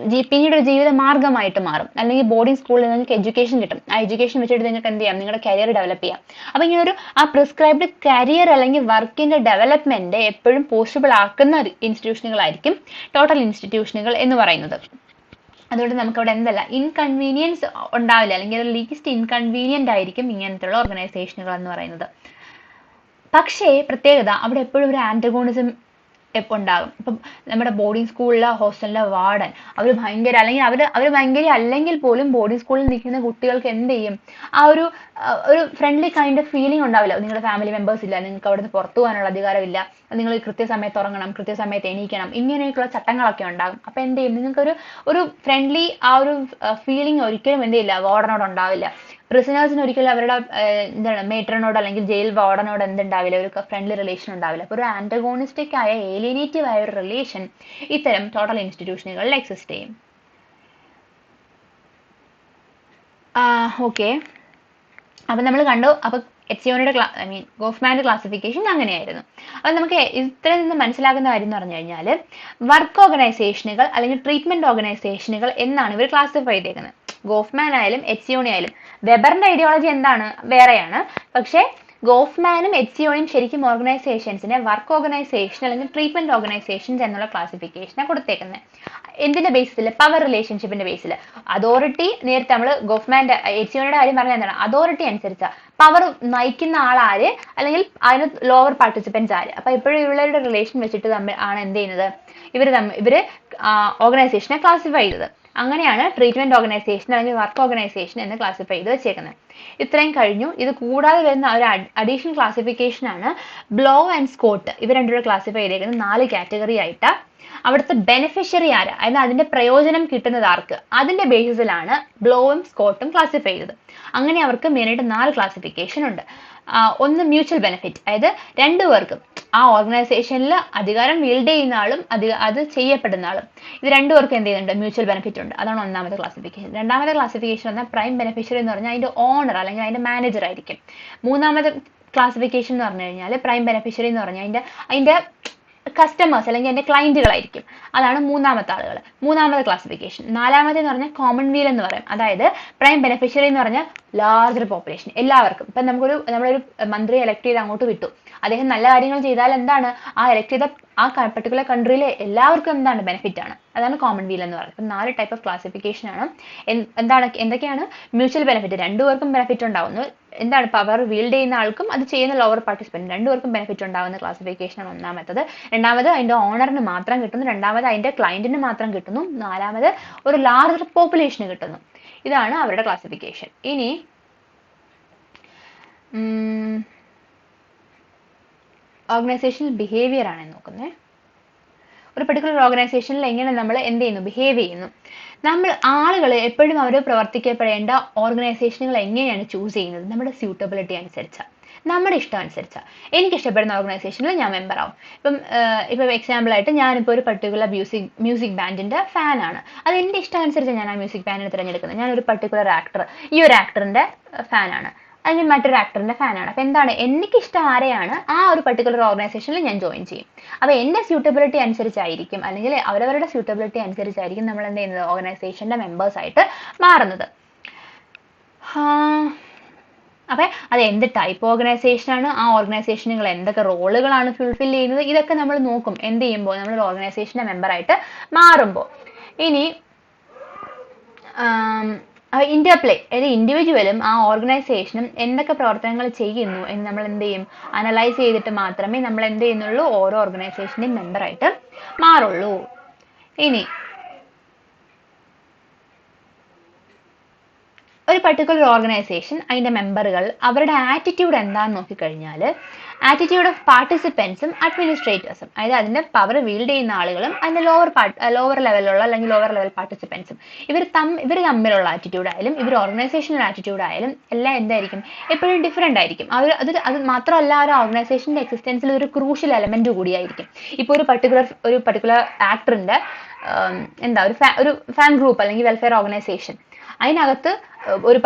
പിന്നീട് ഒരു ജീവിത മാർഗമായിട്ട് മാറും. അല്ലെങ്കിൽ ബോർഡിംഗ് സ്കൂളിൽ നിങ്ങൾക്ക് എഡ്യൂക്കേഷൻ കിട്ടും. ആ എഡ്യൂക്കേഷൻ വെച്ചിട്ട് നിങ്ങൾക്ക് എന്ത് ചെയ്യാം? നിങ്ങളുടെ കരിയർ ഡെവലപ്പ് ചെയ്യാം. അപ്പൊ ഇങ്ങനെ ഒരു ആ പ്രിസ്ക്രൈബ്ഡ് കരിയർ അല്ലെങ്കിൽ വർക്കിന്റെ ഡെവലപ്മെന്റ് എപ്പോഴും പോസിബിൾ ആക്കുന്ന ഇൻസ്റ്റിറ്റ്യൂഷനുകളായിരിക്കും ടോട്ടൽ ഇൻസ്റ്റിറ്റ്യൂഷനുകൾ എന്ന് പറയുന്നത്. അതുകൊണ്ട് നമുക്ക് അവിടെ എന്തല്ല ഇൻകൺവീനിയൻസ് ഉണ്ടാവില്ല, അല്ലെങ്കിൽ ലീസ്റ്റ് ഇൻകൺവീനിയന്റ് ആയിരിക്കും ഇങ്ങനത്തെയുള്ള ഓർഗനൈസേഷനുകൾ എന്ന് പറയുന്നത്. പക്ഷേ പ്രത്യേകത അവിടെ എപ്പോഴും ഒരു ആന്റഗോണിസം ഉണ്ടാകും. ഇപ്പം നമ്മുടെ ബോർഡിംഗ് സ്കൂളിലെ ഹോസ്റ്റലിലെ വാർഡൻ അവർ ഭയങ്കര, അല്ലെങ്കിൽ അവർ ഭയങ്കര അല്ലെങ്കിൽ പോലും ബോർഡിംഗ് സ്കൂളിൽ നിൽക്കുന്ന കുട്ടികൾക്ക് എന്ത് ചെയ്യും? ആ ഒരു ഫ്രണ്ട്ലി കൈൻഡ് ഓഫ് ഫീലിംഗ് ഉണ്ടാവില്ല. നിങ്ങളുടെ ഫാമിലി മെമ്പേഴ്സ് ഇല്ല, നിങ്ങൾക്ക് അവിടുന്ന് പുറത്തു പോകാനുള്ള അധികാരമില്ല, നിങ്ങൾ കൃത്യസമയത്ത് ഉറങ്ങണം, കൃത്യസമയത്ത് എണീക്കണം, ഇങ്ങനെയൊക്കെയുള്ള ചട്ടങ്ങളൊക്കെ ഉണ്ടാകും. അപ്പൊ എന്ത് ചെയ്യും? നിങ്ങൾക്കൊരു ഫ്രണ്ട്ലി ആ ഒരു ഫീലിംഗ് ഒരിക്കലും എന്ത് ചെയ്യില്ല? വാർഡനോട് ഉണ്ടാവില്ല. പ്രിസണേഴ്സിന് ഒരിക്കലും അവരുടെ എന്താണ് മേട്രനോട് അല്ലെങ്കിൽ ജയിൽ വാർഡനോട് എന്തുണ്ടാവില്ല? ഒരു ഫ്രണ്ട്ലി റിലേഷൻ ഉണ്ടാവില്ല. അപ്പോൾ ഒരു ആന്റഗോണിസ്റ്റിക് ആയ ഏലിയനേറ്റീവ് ആയ ഒരു റിലേഷൻ ഇത്തരം ടോട്ടൽ ഇൻസ്റ്റിറ്റ്യൂഷനുകളിൽ എക്സിസ്റ്റ് ചെയ്യും. ഓക്കെ, അപ്പൊ നമ്മൾ കണ്ടു. അപ്പൊ എച്ചിയോയുടെ ഗോഫ്മാന്റെ ക്ലാസിഫിക്കേഷൻ അങ്ങനെയായിരുന്നു. അപ്പൊ നമുക്ക് ഇത്രയിൽ നിന്ന് മനസ്സിലാക്കുന്ന കാര്യം എന്ന് പറഞ്ഞു കഴിഞ്ഞാൽ വർക്ക് ഓർഗനൈസേഷനുകൾ അല്ലെങ്കിൽ ട്രീറ്റ്മെന്റ് ഓർഗനൈസേഷനുകൾ എന്നാണ് ഇവർ ക്ലാസിഫൈ ചെയ്തേക്കുന്നത്. ഗോഫ്മാൻ ആയാലും എച്ചിയോണി ആയാലും. വെബറിന്റെ ഐഡിയോളജി എന്താണ്? വേറെയാണ്. പക്ഷേ ഗോഫ്മാനും എച്ചിയോണിയും ശരിക്കും ഓർഗനൈസേഷൻസിനെ വർക്ക് ഓർഗനൈസേഷൻ അല്ലെങ്കിൽ ട്രീറ്റ്മെന്റ് ഓർഗനൈസേഷൻസ് എന്നുള്ള ക്ലാസിഫിക്കേഷനെ കൊടുത്തേക്കുന്നത്. എന്തിന്റെ ബേസിൽ? പവർ റിലേഷൻഷിപ്പിന്റെ ബേസിൽ. അതോറിറ്റി നേരത്തെ നമ്മൾ ഗോഫ്മാന്റെ എച്ചിയോണിയുടെ കാര്യം പറഞ്ഞാൽ എന്താണ്? അതോറിറ്റി അനുസരിച്ചാണ്. പവർ നയിക്കുന്ന ആളാര്, അല്ലെങ്കിൽ അതിന് ലോവർ പാർട്ടിസിപ്പൻസ് ആര്. അപ്പൊ ഇപ്പോഴും ഇവരുടെ റിലേഷൻ വെച്ചിട്ട് തമ്മിൽ ആണ് എന്ത് ചെയ്യുന്നത്? ഇവര് ഓർഗനൈസേഷനെ ക്ലാസിഫൈ ചെയ്തത്. അങ്ങനെയാണ് ട്രീറ്റ്മെന്റ് ഓർഗനൈസേഷൻ അല്ലെങ്കിൽ വർക്ക് ഓർഗനൈസേഷൻ എന്ന് ക്ലാസിഫൈ ചെയ്ത് വെച്ചേക്കുന്നത്. ഇത്രയും കഴിഞ്ഞു. ഇത് കൂടാതെ വരുന്ന ഒരു അഡീഷണൽ ക്ലാസിഫിക്കേഷൻ ആണ് ബ്ലോ ആൻഡ് സ്കോട്ട്. ഇവർ രണ്ടുപേരും ക്ലാസിഫൈ ചെയ്തേക്കുന്നത് 4 കാറ്റഗറി ആയിട്ടാ. അവിടുത്തെ ബെനിഫിഷ്യറി ആര്, അതായത് അതിന്റെ പ്രയോജനം കിട്ടുന്നത് ആർക്ക്, അതിന്റെ ബേസിസിലാണ് ബ്ലോവും സ്കോട്ടും ക്ലാസിഫൈ ചെയ്തത്. അങ്ങനെ അവർക്ക് മെയിനായിട്ട് 4 ക്ലാസിഫിക്കേഷൻ ഉണ്ട്. ഒന്ന് മ്യൂച്വൽ ബെനിഫിറ്റ്, അതായത് രണ്ടുപേർക്കും ആ ഓർഗനൈസേഷനിൽ അധികാരം വീൽഡ് ചെയ്യുന്ന ആളും അത് ചെയ്യപ്പെടുന്ന ആളും, ഇത് രണ്ടുപേർക്കും എന്ത് ചെയ്യുന്നുണ്ട്, മ്യൂച്വൽ ബെനിഫിറ്റ് ഉണ്ട്. അതാണ് ഒന്നാമത്തെ ക്ലാസിഫിക്കേഷൻ. രണ്ടാമത്തെ ക്ലാസിഫിക്കേഷൻ പറഞ്ഞാൽ പ്രൈം ബെനിഫിഷ്യറി എന്ന് പറഞ്ഞാൽ അതിന്റെ ഓണർ അല്ലെങ്കിൽ അതിന്റെ മാനേജർ ആയിരിക്കും. മൂന്നാമത്തെ ക്ലാസിഫിക്കേഷൻ എന്ന് പറഞ്ഞു കഴിഞ്ഞാൽ പ്രൈം ബെനിഫിഷ്യറി എന്ന് പറഞ്ഞാൽ അതിന്റെ കസ്റ്റമേഴ്സ് അല്ലെങ്കിൽ അതിന്റെ ക്ലയന്റുകളായിരിക്കും. അതാണ് മൂന്നാമത്തെ ആളുകൾ, മൂന്നാമത്തെ ക്ലാസിഫിക്കേഷൻ. നാലാമത്തെ എന്ന് പറഞ്ഞാൽ കോമൺ വീൽ എന്ന് പറയും. അതായത് പ്രൈം ബെനിഫിഷ്യറി എന്ന് പറഞ്ഞാൽ ലാർജർ പോപ്പുലേഷൻ, എല്ലാവർക്കും. ഇപ്പം നമ്മളൊരു മന്ത്രിയെ എലക്ട് ചെയ്ത് അങ്ങോട്ട് വിട്ടു, അദ്ദേഹം നല്ല കാര്യങ്ങൾ ചെയ്താൽ എന്താണ്, ആ എലക്ട് ചെയ്ത ആ പർട്ടിക്കുലർ കൺട്രിയിലെ എല്ലാവർക്കും എന്താണ്, ബെനിഫിറ്റ് ആണ്. അതാണ് കോമൺ വീൽ എന്ന് പറയുന്നത്. ഇപ്പം 4 ടൈപ്പ് ഓഫ് ക്ലാസിഫിക്കേഷൻ ആണ്. എന്തൊക്കെയാണ്? മ്യൂച്വൽ ബെനിഫിറ്റ്, രണ്ടുപേർക്കും ബെനിഫിറ്റ് ഉണ്ടാവുന്നു. എന്താണ്, പവർ വീൽഡ് ചെയ്യുന്ന ആൾക്കും അത് ചെയ്യുന്ന ലോവർ പാർട്ടിസിപ്പന്റ്, രണ്ടുപേർക്കും ബെനിഫിറ്റ് ഉണ്ടാവുന്ന ക്ലാസിഫിക്കേഷൻ ആണ് ഒന്നാമത്തത്. രണ്ടാമത് അതിന്റെ ഓണറിന് മാത്രം കിട്ടുന്നു. രണ്ടാമത് അതിന്റെ ക്ലയന്റിന് മാത്രം കിട്ടുന്നു. നാലാമത് ഒരു ലാർജർ പോപ്പുലേഷന് കിട്ടുന്നു. ഇതാണ് അവരുടെ ക്ലാസിഫിക്കേഷൻ. ഇനി ഓർഗനൈസേഷണൽ ബിഹേവിയർ ആണ് നോക്കുന്നത്. ഒരു പെർട്ടിക്കുലർ ഓർഗനൈസേഷനിൽ എങ്ങനെ നമ്മൾ എന്ത് ചെയ്യുന്നു, ബിഹേവ് ചെയ്യുന്നു. നമ്മൾ ആളുകൾ എപ്പോഴും അവർ പ്രവർത്തിക്കപ്പെടേണ്ട ഓർഗനൈസേഷനുകൾ എങ്ങനെയാണ് ചൂസ് ചെയ്യുന്നത്, നമ്മുടെ സ്യൂട്ടബിലിറ്റി അനുസരിച്ചാണ്, നമ്മുടെ ഇഷ്ടം അനുസരിച്ചാണ്. എനിക്ക് ഇഷ്ടപ്പെടുന്ന ഓർഗനൈസേഷനിൽ ഞാൻ മെമ്പർ ആവും. ഇപ്പം എക്സാമ്പിൾ ആയിട്ട് ഞാനിപ്പോൾ ഒരു പർട്ടിക്കുലർ മ്യൂസിക് ബാൻഡിന്റെ ഫാനാണ്. അത് എൻ്റെ ഇഷ്ടം അനുസരിച്ച് ഞാൻ ആ മ്യൂസിക് ബാൻഡിനെ തിരഞ്ഞെടുക്കുന്നത്. ഞാനൊരു പർട്ടിക്കുലർ ആക്ടർ, ഈ ഒരു ആക്ടറിന്റെ ഫാനാണ്, അല്ലെങ്കിൽ മറ്റൊരു ആക്ടറിന്റെ ഫാനാണ്. അപ്പൊ എന്താണ്, എനിക്കിഷ്ടം ആരെയാണ് ആ ഒരു പർട്ടിക്കുലർ ഓർഗനൈസേഷനിൽ ഞാൻ ജോയിൻ ചെയ്യും. അപ്പൊ എന്റെ സ്യൂട്ടബിലിറ്റി അനുസരിച്ചായിരിക്കും, അല്ലെങ്കിൽ അവരവരുടെ സ്യൂട്ടബിലിറ്റി അനുസരിച്ചായിരിക്കും നമ്മൾ എന്ത് ചെയ്യുന്നത്, ഓർഗനൈസേഷന്റെ മെമ്പേഴ്സ് ആയിട്ട് മാറുന്നത്. അപ്പൊ അത് എന്ത് ടൈപ്പ് ഓർഗനൈസേഷൻ ആണ്, ആ ഓർഗനൈസേഷനുകൾ എന്തൊക്കെ റോളുകളാണ് ഫുൾഫിൽ ചെയ്യുന്നത്, ഇതൊക്കെ നമ്മൾ നോക്കും എന്ത് ചെയ്യുമ്പോൾ, നമ്മൾ ഓർഗനൈസേഷന്റെ മെമ്പർ ആയിട്ട് മാറുമ്പോൾ. ഇനി ഇന്റർപ്ലേ, അതായത് ഇൻഡിവിജ്വലും ആ ഓർഗനൈസേഷനും എന്തൊക്കെ പ്രവർത്തനങ്ങൾ ചെയ്യുന്നു എന്ന് നമ്മൾ എന്ത് ചെയ്യും, അനലൈസ് ചെയ്തിട്ട് മാത്രമേ നമ്മൾ എന്ത് ചെയ്യുന്നുള്ളൂ, ഓരോ ഓർഗനൈസേഷന്റെയും മെമ്പറായിട്ട് മാറുള്ളൂ. ഇനി ഒരു പർട്ടിക്കുലർ ഓർഗനൈസേഷൻ, അതിന്റെ മെമ്പറുകൾ, അവരുടെ ആറ്റിറ്റ്യൂഡ് എന്താണെന്ന് നോക്കിക്കഴിഞ്ഞാൽ ആറ്റിറ്റ്യൂഡ് ഓഫ് പാർട്ടിസിപ്പൻസും അഡ്മിനിസ്ട്രേറ്റേഴ്സും, അതായത് അതിന്റെ പവർ വീൽഡ് ചെയ്യുന്ന ആളുകളും അതിന്റെ ലോവർ ലെവലിലുള്ള അല്ലെങ്കിൽ ലോവർ ലെവൽ പാർട്ടിസിപ്പൻസും, ഇവർ തമ്മിലുള്ള ആറ്റിറ്റ്യൂഡ് ആയാലും ഇവർ ഓർഗനൈസേഷണൽ ആറ്റിറ്റ്യൂഡ് ആയാലും എല്ലാം എന്തായിരിക്കും, എപ്പോഴും ഡിഫറെന്റ് ആയിരിക്കും. അത് മാത്രമല്ല ഒരു ഓർഗനൈസേഷന്റെ എക്സിസ്റ്റൻസിൽ ഒരു ക്രൂഷ്യൽ എലമെന്റ് കൂടിയായിരിക്കും. ഇപ്പോൾ ഒരു പർട്ടിക്കുലർ ആക്ടറിന്റെ ഒരു ഫാൻ ഗ്രൂപ്പ് അല്ലെങ്കിൽ വെൽഫെയർ ഓർഗനൈസേഷൻ, അതിനകത്ത് ഒരു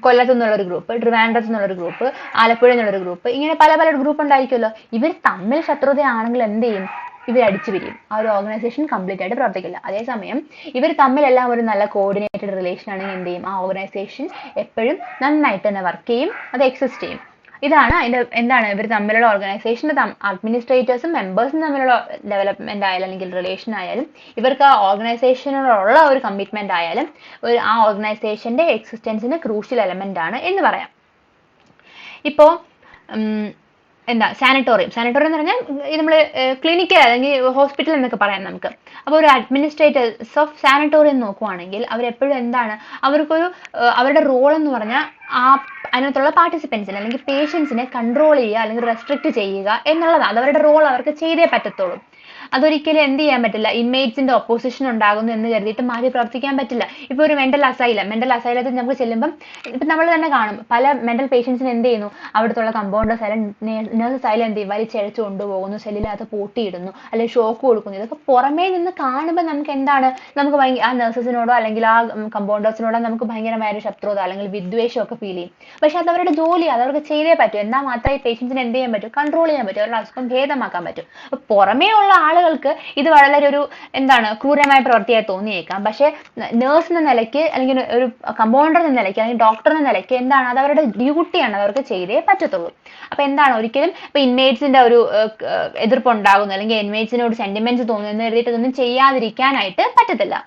കൊല്ലത്തു നിന്നുള്ളൊരു ഗ്രൂപ്പ്, ട്രിവാൻഡ്രത്തു നിന്നുള്ളൊരു ഗ്രൂപ്പ്, ആലപ്പുഴ നിന്നുള്ളൊരു ഗ്രൂപ്പ്, ഇങ്ങനെ പല ഗ്രൂപ്പ് ഉണ്ടായിരിക്കുമല്ലോ. ഇവർ തമ്മിൽ ശത്രുതയാണെങ്കിൽ എന്ത് ചെയ്യും, ഇവർ അടിച്ചു പിരിയും. ആ ഒരു ഓർഗനൈസേഷൻ കംപ്ലീറ്റ് ആയിട്ട് പ്രവർത്തിക്കില്ല. അതേസമയം ഇവർ തമ്മിലെല്ലാം ഒരു നല്ല കോർഡിനേറ്റഡ് റിലേഷൻ ആണെങ്കിൽ എന്ത് ചെയ്യും, ആ ഓർഗനൈസേഷൻ എപ്പോഴും നന്നായിട്ട് തന്നെ വർക്ക് ചെയ്യും, അത് എക്സിസ്റ്റ് ചെയ്യും. ഇതാണ് അതിന്റെ ഇവർ തമ്മിലുള്ള ഓർഗനൈസേഷന്റെ അഡ്മിനിസ്ട്രേറ്റേഴ്സും മെമ്പേഴ്സും തമ്മിലുള്ള ഡെവലപ്മെന്റ് ആയാലും അല്ലെങ്കിൽ റിലേഷൻ ആയാലും ഇവർക്ക് ആ ഓർഗനൈസേഷനോടുള്ള ഒരു കമ്മിറ്റ്മെന്റ് ആയാലും ആ ഓർഗനൈസേഷന്റെ എക്സിസ്റ്റൻസിന് ക്രൂഷ്യൽ എലമെന്റ് ആണ് എന്ന് പറയാം. ഇപ്പോ സാനിറ്റോറിയം എന്ന് പറഞ്ഞാൽ നമ്മൾ ക്ലിനിക്കൽ അല്ലെങ്കിൽ ഹോസ്പിറ്റൽ എന്നൊക്കെ പറയാം നമുക്ക്. അപ്പോൾ ഒരു അഡ്മിനിസ്ട്രേറ്റേഴ്സ് ഓഫ് സാനിറ്റോറിയം നോക്കുവാണെങ്കിൽ അവരെപ്പോഴും അവരുടെ റോൾ എന്ന് പറഞ്ഞാൽ അതിനകത്തുള്ള പാർട്ടിസിപ്പൻസിനെ അല്ലെങ്കിൽ പേഷ്യൻസിനെ കൺട്രോൾ ചെയ്യുക അല്ലെങ്കിൽ റെസ്ട്രിക്ട് ചെയ്യുക എന്നുള്ളതാണ്. അത് അവരുടെ റോൾ അവർക്ക് ചെയ്തേ പറ്റത്തുള്ളൂ. അതൊരിക്കലും എന്ത് ചെയ്യാൻ പറ്റില്ല, ഇൻമേറ്റ്സിന്റെ ഒപ്പോസിഷൻ ഉണ്ടാകുന്നു എന്ന് കരുതിയിട്ട് മാറ്റി പ്രവർത്തിക്കാൻ പറ്റില്ല. ഇപ്പൊ ഒരു മെന്റൽ അസൈലത്തിൽ നമുക്ക് ചെല്ലുമ്പം ഇപ്പൊ നമ്മൾ തന്നെ കാണും പല മെന്റൽ പേഷ്യൻസിന് എന്ത് ചെയ്യുന്നു, അവിടുത്തെ കമ്പൗണ്ടേഴ്സ് ആയാലും നഴ്സസ് ആയാലും എന്ത് ചെയ്യും, വലിച്ചഴച്ചു കൊണ്ടുപോകുന്നു, സെല്ലിനകത്ത് പൂട്ടിയിടുന്നു, അല്ലെങ്കിൽ ഷോക്ക് കൊടുക്കുന്നു. ഇതൊക്കെ പുറമേ നിന്ന് കാണുമ്പോൾ നമുക്ക് നമുക്ക് ആ നഴ്സസിനോടോ അല്ലെങ്കിൽ ആ കമ്പൗണ്ടേഴ്സിനോടോ നമുക്ക് ഭയങ്കരമായ ഒരു ശത്രുത അല്ലെങ്കിൽ വിദ്വേഷം ഒക്കെ ഫീൽ ചെയ്യും. പക്ഷെ അത് അവരുടെ ജോലി, അതവർക്ക് ചെയ്തേ പറ്റും. എന്നാൽ മാത്രമേ പേഷ്യൻസിന് എന്ത് ചെയ്യാൻ പറ്റും, കൺട്രോൾ ചെയ്യാൻ പറ്റും, അവരുടെ അസുഖം ഭേദമാക്കാൻ പറ്റും. പുറമേ ഉള്ള ആളുകൾക്ക് ഇത് വളരെ ഒരു ക്രൂരമായ പ്രവൃത്തിയായി തോന്നിയേക്കാം. പക്ഷെ നേഴ്സ് എന്ന നിലയ്ക്ക് അല്ലെങ്കിൽ ഒരു കമ്പൗണ്ടർ എന്ന നിലയ്ക്ക് അല്ലെങ്കിൽ ഡോക്ടർ എന്ന നിലയ്ക്ക് അത് അവരുടെ ഡ്യൂട്ടിയാണ്, അവർക്ക് ചെയ്തേ പറ്റത്തുള്ളൂ. അപ്പൊ ഒരിക്കലും ഇപ്പൊ ഇൻമേറ്റ്സിന്റെ ഒരു എതിർപ്പ് ഉണ്ടാകുന്നു അല്ലെങ്കിൽ ഇൻമേറ്റ്സിനോട് സെന്റിമെന്റ്സ് തോന്നുന്നു എന്ന് കരുതിയിട്ട് ഇതൊന്നും ചെയ്യാതിരിക്കാനായിട്ട് പറ്റത്തില്ല.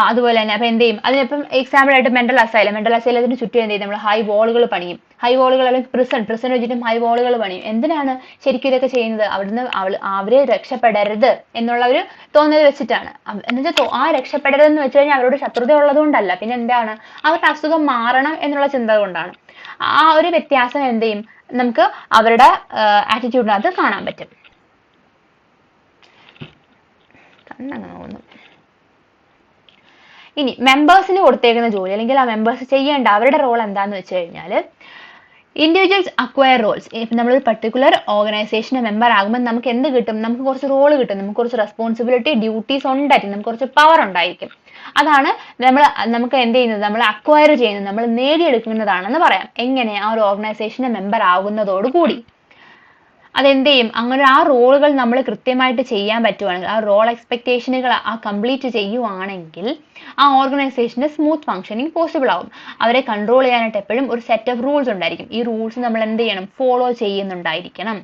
അതുപോലെ തന്നെ അപ്പൊ എന്ത് ചെയ്യും, അതിനിപ്പം എക്സാമ്പിൾ ആയിട്ട് മെന്റൽ അസൈലത്തിന് ചുറ്റും എന്ത് ചെയ്യും, നമ്മൾ ഹൈ വാളുകൾ പണിയും. ഹൈ വാളുകൾ അല്ലെങ്കിൽ prison വെച്ചിട്ടും ഹൈ വാളുകൾ പണിയും. എന്തിനാണ് ശരിക്കും ഇതൊക്കെ ചെയ്യുന്നത്, അവിടുന്ന് അവരെ രക്ഷപ്പെടരുത് എന്നുള്ള ഒരു തോന്നൽ വെച്ചിട്ടാണ്. എന്നുവെച്ചാൽ ആ രക്ഷപ്പെടരുതെന്ന് വെച്ച് കഴിഞ്ഞാൽ അവരോട് ശത്രുത ഉള്ളതുകൊണ്ടല്ല, പിന്നെ അവരുടെ അസുഖം മാറണം എന്നുള്ള ചിന്ത കൊണ്ടാണ്. ആ ഒരു വ്യത്യാസം എന്ത് ചെയ്യും, നമുക്ക് അവരുടെ ആറ്റിറ്റ്യൂഡിനകത്ത് കാണാൻ പറ്റും. ഇനി മെമ്പേഴ്സിന് കൊടുത്തേക്കുന്ന ജോലി അല്ലെങ്കിൽ ആ മെമ്പേഴ്സ് ചെയ്യേണ്ട അവരുടെ റോൾ എന്താന്ന് വെച്ച് കഴിഞ്ഞാൽ, ഇൻഡിവിജ്വൽസ് അക്വയർ റോൾസ്. ഇപ്പം നമ്മളൊരു പർട്ടിക്കുലർ ഓർഗനൈസേഷന് മെമ്പർ ആകുമ്പോൾ നമുക്ക് എന്ത് കിട്ടും? നമുക്ക് കുറച്ച് റോള് കിട്ടും, നമുക്ക് കുറച്ച് റെസ്പോൺസിബിലിറ്റി, ഡ്യൂട്ടീസ് ഉണ്ടായിരിക്കും, നമുക്ക് കുറച്ച് പവർ ഉണ്ടായിരിക്കും. അതാണ് നമുക്ക് എന്ത് ചെയ്യുന്നത്? നമ്മൾ അക്വയർ ചെയ്യുന്നത്, നമ്മൾ നേടിയെടുക്കുന്നതാണെന്ന് പറയാം. എങ്ങനെ? ആ ഒരു ഓർഗനൈസേഷന് മെമ്പർ ആകുന്നതോടുകൂടി. അതെന്ത് ചെയ്യും? അങ്ങനെ ആ റോളുകൾ നമ്മൾ കൃത്യമായിട്ട് ചെയ്യാൻ പറ്റുവാണെങ്കിൽ, ആ റോൾ എക്സ്പെക്ടേഷനുകൾ കംപ്ലീറ്റ് ചെയ്യുവാണെങ്കിൽ ആ ഓർഗനൈസേഷന്റെ സ്മൂത്ത് ഫംഗ്ഷനിങ് പോസിബിൾ ആവും. അവരെ കൺട്രോൾ ചെയ്യാനായിട്ട് എപ്പോഴും ഒരു സെറ്റ് ഓഫ് റൂൾസ് ഉണ്ടായിരിക്കും. ഈ റൂൾസ് നമ്മൾ എന്ത് ചെയ്യണം? ഫോളോ ചെയ്യുന്നുണ്ടായിരിക്കണം.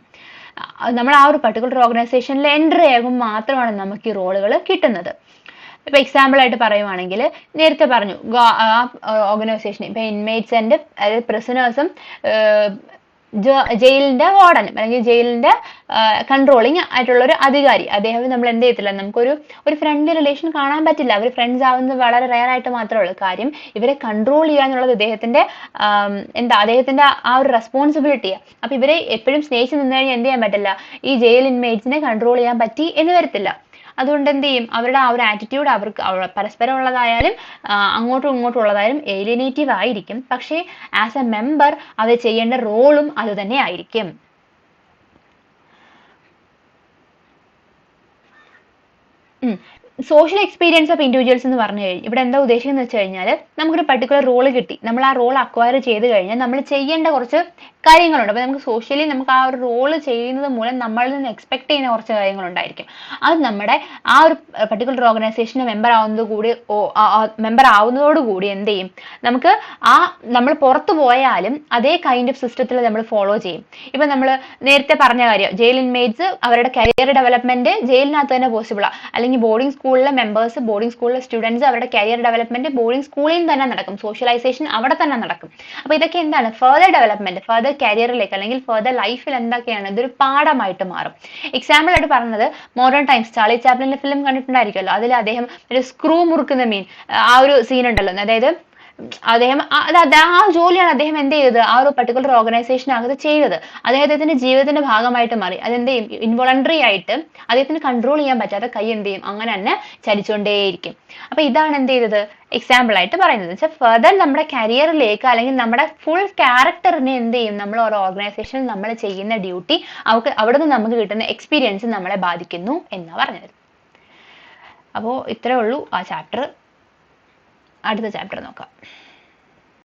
നമ്മൾ ആ ഒരു പർട്ടിക്കുലർ ഓർഗനൈസേഷനിൽ എൻട്രി ആകുമ്പോൾ മാത്രമാണ് നമുക്ക് ഈ റോളുകൾ കിട്ടുന്നത്. ഇപ്പൊ എക്സാമ്പിൾ ആയിട്ട് പറയുവാണെങ്കിൽ, നേരത്തെ പറഞ്ഞു ഓർഗനൈസേഷൻ ഇപ്പൊ ഇൻമേറ്റ്സ് ആൻഡ് അതായത് പ്രിസണേഴ്സും ജയിലിന്റെ വാർഡനും അല്ലെങ്കിൽ ജയിലിന്റെ കൺട്രോളിങ് ആയിട്ടുള്ള ഒരു അധികാരി, അദ്ദേഹം നമ്മൾ എന്ത് ചെയ്യത്തില്ല, നമുക്കൊരു ഫ്രണ്ട്ലി റിലേഷൻ കാണാൻ പറ്റില്ല. അവർ ഫ്രണ്ട്സ് ആവുന്നത് വളരെ റെയർ ആയിട്ട് മാത്രമേ ഉള്ളൂ. കാര്യം ഇവരെ കൺട്രോൾ ചെയ്യാന്നുള്ളത് അദ്ദേഹത്തിന്റെ ആ ഒരു റെസ്പോൺസിബിലിറ്റിയാണ്. അപ്പൊ ഇവരെ എപ്പോഴും സ്നേഹിച്ച് നിന്ന് കഴിഞ്ഞാൽ എന്ത് ചെയ്യാൻ പറ്റില്ല? ഈ ജയിൽ ഇൻമേറ്റ്സിനെ കൺട്രോൾ ചെയ്യാൻ പറ്റി എന്ന് വരത്തില്ല. അതുകൊണ്ട് എന്ത് ചെയ്യും? അവരുടെ ആ ഒരു ആറ്റിറ്റ്യൂഡ് അവർക്ക് പരസ്പരം ഉള്ളതായാലും അങ്ങോട്ടും ഇങ്ങോട്ടും ഉള്ളതായാലും ഏലിയനേറ്റീവ് ആയിരിക്കും. പക്ഷേ ആസ് എ മെമ്പർ അവർ ചെയ്യേണ്ട റോളും അത് തന്നെ ആയിരിക്കും. സോഷ്യൽ എക്സ്പീരിയൻസ് ഓഫ് ഇൻഡിവിജ്വൽസ് എന്ന് പറഞ്ഞു കഴിഞ്ഞാൽ ഇവിടെ എന്താ ഉദ്ദേശിക്കുന്നത് വെച്ച് കഴിഞ്ഞാൽ, നമുക്കൊരു പർട്ടിക്കുലർ റോള് കിട്ടി, നമ്മൾ ആ റോൾ അക്വയർ ചെയ്ത് കഴിഞ്ഞാൽ നമ്മൾ ചെയ്യേണ്ട കുറച്ച് കാര്യങ്ങളുണ്ട്. അപ്പോൾ നമുക്ക് സോഷ്യലി നമുക്ക് ആ ഒരു റോള് ചെയ്യുന്നത് മൂലം നമ്മളിൽ നിന്ന് എക്സ്പെക്ട് ചെയ്യുന്ന കുറച്ച് കാര്യങ്ങളുണ്ടായിരിക്കും. അത് നമ്മുടെ ആ ഒരു പർട്ടിക്കുലർ ഓർഗനൈസേഷന് മെമ്പർ ആവുന്നതോടുകൂടി എന്ത് ചെയ്യും? നമുക്ക് നമ്മൾ പുറത്തു പോയാലും അതേ കൈൻഡ് ഓഫ് സിസ്റ്റത്തിൽ നമ്മൾ ഫോളോ ചെയ്യും. ഇപ്പം നമ്മൾ നേരത്തെ പറഞ്ഞ കാര്യം, ജയിൽ ഇൻമേറ്റ്സ് അവരുടെ കരിയർ ഡെവലപ്മെന്റ് ജയിലിനകത്ത് തന്നെ പോസിബിളാണ്. അല്ലെങ്കിൽ ബോർഡിംഗ് സ്കൂളിലെ മെമ്പേഴ്സ്, ബോർഡിംഗ് സ്കൂളിലെ സ്റ്റുഡൻസ് അവരുടെ കരിയർ ഡെവലപ്മെന്റ് ബോർഡിംഗ് സ്കൂളിൽ തന്നെ നടക്കും. സോഷ്യലൈസേഷൻ അവിടെ തന്നെ നടക്കും. അപ്പോൾ ഇതൊക്കെ എന്താണ്? ഫർദർ ഡെവലപ്മെന്റ്, ഫർദർ കരിയറിലേക്ക് അല്ലെങ്കിൽ ഫർദർ ലൈഫിൽ എന്തൊക്കെയാണ് ഇതൊരു പാഠമായിട്ട് മാറും. എക്സാമ്പിൾ ആയിട്ട് പറഞ്ഞത് മോഡേൺ ടൈംസ്, ചാർലി ചാപ്ലിന്റെ ഫിലിം കണ്ടിട്ടുണ്ടായിരിക്കുമല്ലോ. അതിൽ അദ്ദേഹം ഒരു സ്ക്രൂ മുറുക്കുന്ന ആ ഒരു സീൻ ഉണ്ടല്ലോ. അതായത് അദ്ദേഹം ആ ജോലിയാണ് അദ്ദേഹം എന്ത് ചെയ്തത്? ആ ഒരു പർട്ടിക്കുലർ ഓർഗനൈസേഷനകത്ത് ചെയ്തത്. അദ്ദേഹത്തിന്റെ ജീവിതത്തിന്റെ ഭാഗമായിട്ട് മാറി. അതെന്ത് ചെയ്യും? ഇൻവോളണ്ടറി ആയിട്ട് അദ്ദേഹത്തിന് കൺട്രോൾ ചെയ്യാൻ പറ്റാത്ത കൈ എന്ത് ചെയ്യും? അങ്ങനെ തന്നെ ചലിച്ചുകൊണ്ടേയിരിക്കും. അപ്പൊ ഇതാണ് എന്ത് ചെയ്തത്? എക്സാമ്പിൾ ആയിട്ട് പറയുന്നത്. വെച്ചാൽ ഫർദർ നമ്മുടെ കരിയറിലേക്ക് അല്ലെങ്കിൽ നമ്മുടെ ഫുൾ ക്യാരക്ടറിനെ എന്ത് ചെയ്യും? നമ്മൾ ഒരു ഓർഗനൈസേഷനിൽ നമ്മൾ ചെയ്യുന്ന ഡ്യൂട്ടി അവിടെ നിന്ന് നമുക്ക് കിട്ടുന്ന എക്സ്പീരിയൻസ് നമ്മളെ ബാധിക്കുന്നു എന്നാണ് പറഞ്ഞത്. അപ്പോൾ ഇത്രേ ഉള്ളൂ ആ ചാപ്റ്റർ. അടുത്ത ചാപ്റ്റർ നോക്കാം.